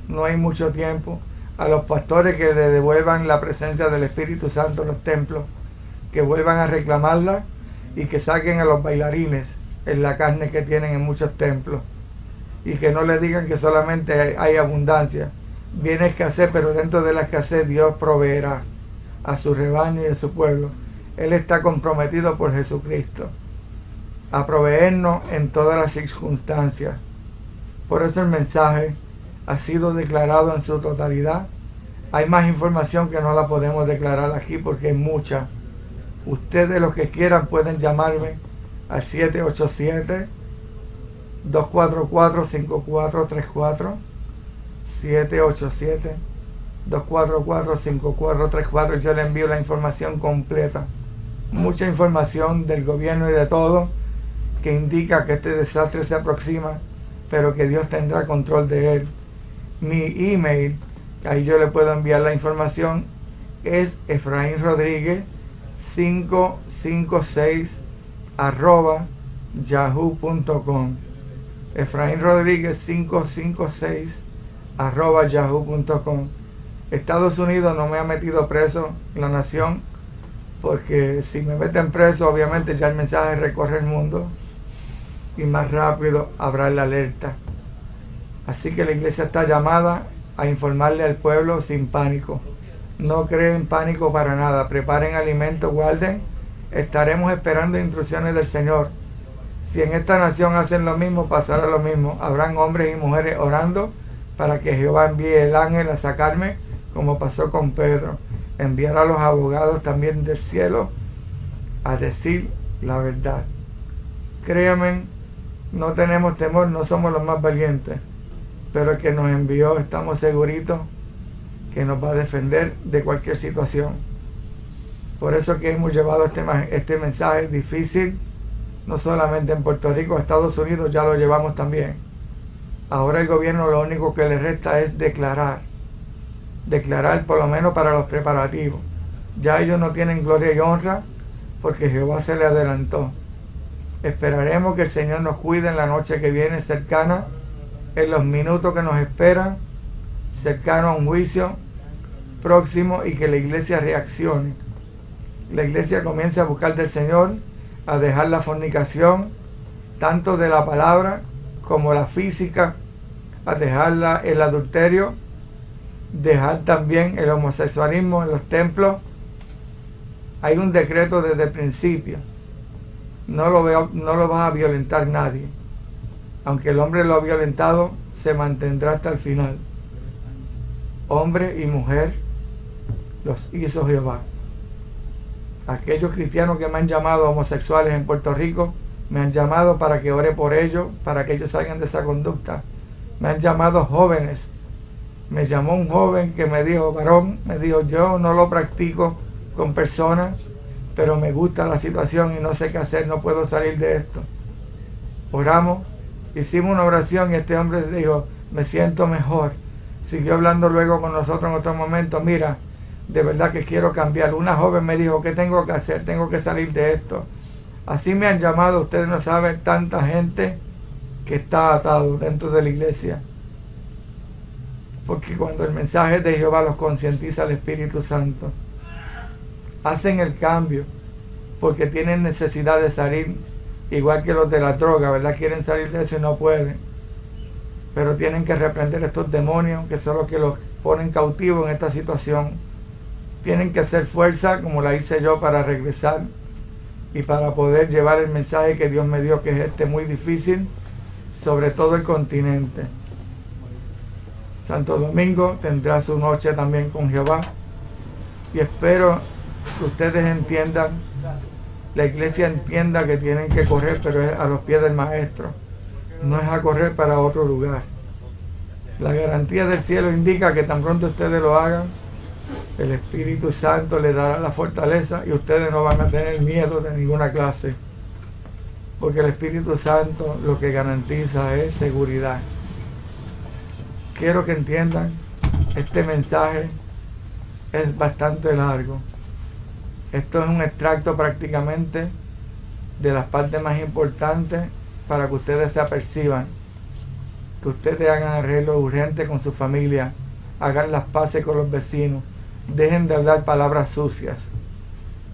no hay mucho tiempo, a los pastores que le devuelvan la presencia del Espíritu Santo en los templos, que vuelvan a reclamarla y que saquen a los bailarines en la carne que tienen en muchos templos y que no les digan que solamente hay abundancia, viene escasez, pero dentro de la escasez Dios proveerá a su rebaño y a su pueblo. Él está comprometido por Jesucristo a proveernos en todas las circunstancias. Por eso el mensaje ha sido declarado en su totalidad. Hay más información que no la podemos declarar aquí porque es mucha. Ustedes los que quieran pueden llamarme al 787-244-5434, 787-244-5434. Yo le envío la información completa. Mucha información del gobierno y de todo que indica que este desastre se aproxima, pero que Dios tendrá control de él. Mi email, ahí yo le puedo enviar la información, es Efraín Rodríguez 556 @yahoo.com. Efraín Rodríguez 556 @yahoo.com. Estados Unidos no me ha metido preso, la nación, porque si me meten preso, obviamente ya el mensaje recorre el mundo y más rápido habrá la alerta. Así que la iglesia está llamada a informarle al pueblo sin pánico. No creen pánico para nada. Preparen alimentos, guarden. Estaremos esperando instrucciones del Señor. Si en esta nación hacen lo mismo, pasará lo mismo. Habrán hombres y mujeres orando para que Jehová envíe el ángel a sacarme, como pasó con Pedro. Enviará a los abogados también del cielo a decir la verdad. Créanme, no tenemos temor, no somos los más valientes, pero el que nos envió estamos seguritos que nos va a defender de cualquier situación. Por eso que hemos llevado este mensaje difícil, no solamente en Puerto Rico, Estados Unidos ya lo llevamos también. Ahora el gobierno lo único que le resta es declarar por lo menos para los preparativos. Ya ellos no tienen gloria y honra porque Jehová se le adelantó. Esperaremos que el Señor nos cuide en la noche que viene cercana, en los minutos que nos esperan, cercano a un juicio próximo, y que la iglesia reaccione. La iglesia comience a buscar del Señor, a dejar la fornicación, tanto de la palabra como la física, a dejar el adulterio, dejar también el homosexualismo en los templos. Hay un decreto desde el principio. No lo va a violentar nadie. Aunque el hombre lo ha violentado, se mantendrá hasta el final. Hombre y mujer los hizo Jehová. Aquellos cristianos que me han llamado homosexuales en Puerto Rico, me han llamado para que ore por ellos, para que ellos salgan de esa conducta. Me han llamado jóvenes. Me llamó un joven que me dijo, varón, me dijo, yo no lo practico con personas, pero me gusta la situación y no sé qué hacer, no puedo salir de esto. Oramos, hicimos una oración y este hombre dijo, me siento mejor. Siguió hablando luego con nosotros en otro momento, mira, de verdad que quiero cambiar. Una joven me dijo, ¿qué tengo que hacer? Tengo que salir de esto. Así me han llamado, ustedes no saben, tanta gente que está atado dentro de la iglesia. Porque cuando el mensaje de Jehová los concientiza al Espíritu Santo, hacen el cambio, porque tienen necesidad de salir, igual que los de la droga, ¿verdad? Quieren salir de eso y no pueden. Pero tienen que reprender estos demonios, que son los que los ponen cautivos en esta situación. Tienen que hacer fuerza, como la hice yo, para regresar y para poder llevar el mensaje que Dios me dio, que es este muy difícil, sobre todo el continente. Santo Domingo tendrá su noche también con Jehová y espero que ustedes entiendan, la iglesia entienda que tienen que correr, pero es a los pies del maestro, no es a correr para otro lugar. La garantía del cielo indica que tan pronto ustedes lo hagan, el Espíritu Santo les dará la fortaleza y ustedes no van a tener miedo de ninguna clase, porque el Espíritu Santo lo que garantiza es seguridad. Quiero que entiendan, este mensaje es bastante largo. Esto es un extracto prácticamente de las partes más importantes para que ustedes se aperciban, que ustedes hagan arreglos urgentes con su familia, hagan las paces con los vecinos, dejen de hablar palabras sucias.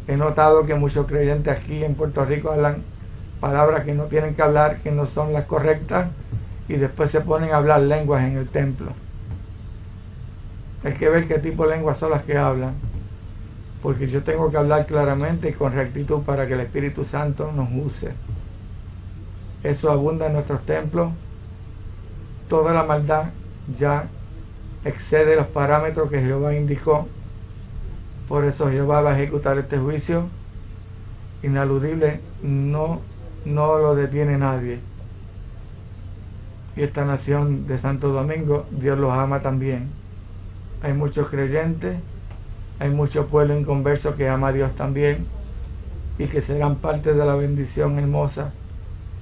He notado que muchos creyentes aquí en Puerto Rico hablan palabras que no tienen que hablar, que no son las correctas, y después se ponen a hablar lenguas en el templo. Hay que ver qué tipo de lenguas son las que hablan, porque yo tengo que hablar claramente y con rectitud para que el Espíritu Santo nos use. Eso abunda en nuestros templos. Toda la maldad ya excede los parámetros que Jehová indicó. Por eso Jehová va a ejecutar este juicio inaludible. No lo detiene nadie. Y esta nación de Santo Domingo, Dios los ama también. Hay muchos creyentes, hay mucho pueblo inconverso que ama a Dios también y que serán parte de la bendición hermosa.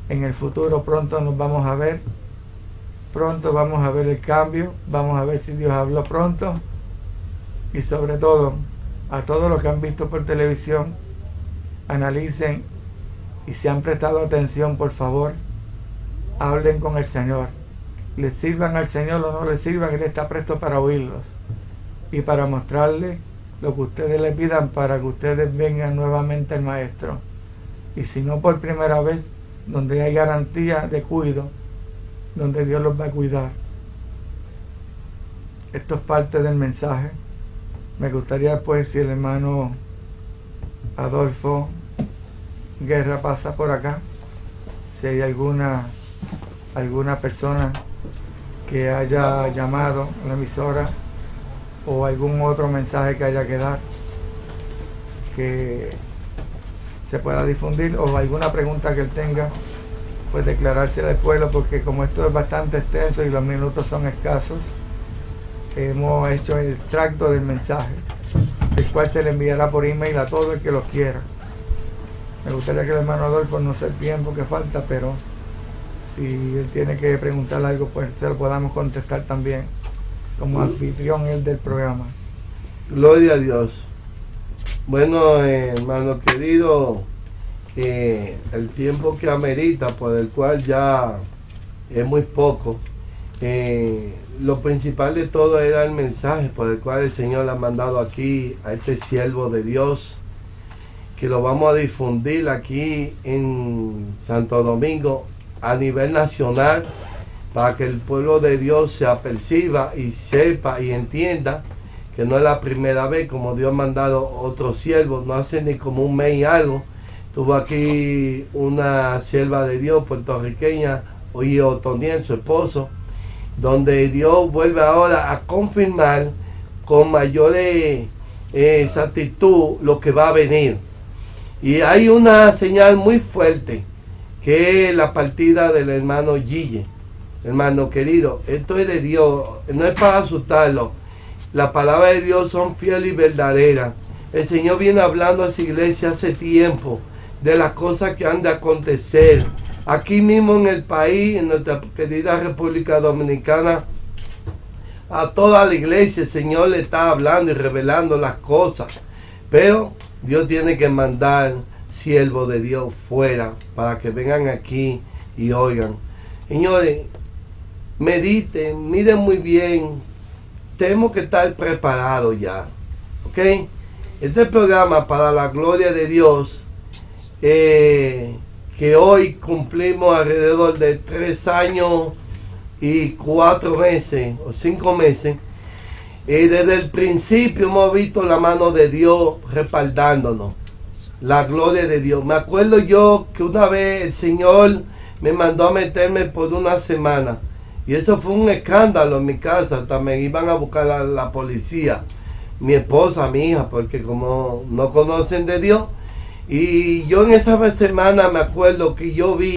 En el futuro pronto nos vamos a ver, pronto vamos a ver el cambio, vamos a ver si Dios habló pronto. Y sobre todo, a todos los que han visto por televisión, analicen y si han prestado atención, por favor, hablen con el Señor. Les sirvan al Señor o no les sirvan, Él está presto para oírlos y para mostrarles lo que ustedes le pidan para que ustedes vengan nuevamente al Maestro. Y si no por primera vez, donde hay garantía de cuidado, donde Dios los va a cuidar. Esto es parte del mensaje. Me gustaría pues si el hermano Adolfo Guerra pasa por acá, si hay alguna persona que haya llamado a la emisora o algún otro mensaje que haya que dar que se pueda difundir, o alguna pregunta que él tenga, pues declarársela al pueblo, porque como esto es bastante extenso y los minutos son escasos, hemos hecho el extracto del mensaje, el cual se le enviará por email a todo el que lo quiera. Me gustaría que el hermano Adolfo, no sé el tiempo que falta, pero si él tiene que preguntar algo, pues se lo podamos contestar también, como anfitrión él del programa. Gloria a Dios. Bueno, hermano querido, el tiempo que amerita, por el cual ya es muy poco, lo principal de todo era el mensaje por el cual el Señor le ha mandado aquí a este siervo de Dios, que lo vamos a difundir aquí en Santo Domingo a nivel nacional, para que el pueblo de Dios se aperciba y sepa y entienda que no es la primera vez, como Dios ha mandado otros siervos, no hace ni como un mes y algo. Tuvo aquí una sierva de Dios puertorriqueña, Oye Otoniel, su esposo, donde Dios vuelve ahora a confirmar con mayores exactitud lo que va a venir. Y hay una señal muy fuerte, que es la partida del hermano Gille. Hermano querido, esto es de Dios, no es para asustarlo. Las palabras de Dios son fieles y verdaderas. El Señor viene hablando a su iglesia hace tiempo de las cosas que han de acontecer. Aquí mismo en el país, en nuestra querida República Dominicana, a toda la iglesia el Señor le está hablando y revelando las cosas. Pero Dios tiene que mandar siervos de Dios fuera para que vengan aquí y oigan. Señores, mediten, miren muy bien. Tenemos que estar preparados ya. ¿Ok? Este programa, para la gloria de Dios, que hoy cumplimos alrededor de 3 años y 4 meses o 5 meses, desde el principio hemos visto la mano de Dios respaldándonos, la gloria de Dios. Me acuerdo yo que una vez el Señor me mandó a meterme por una semana, y eso fue un escándalo en mi casa. Hasta me iban a buscar la policía, mi esposa, mi hija, porque como no conocen de Dios. Y yo en esa semana me acuerdo que yo vi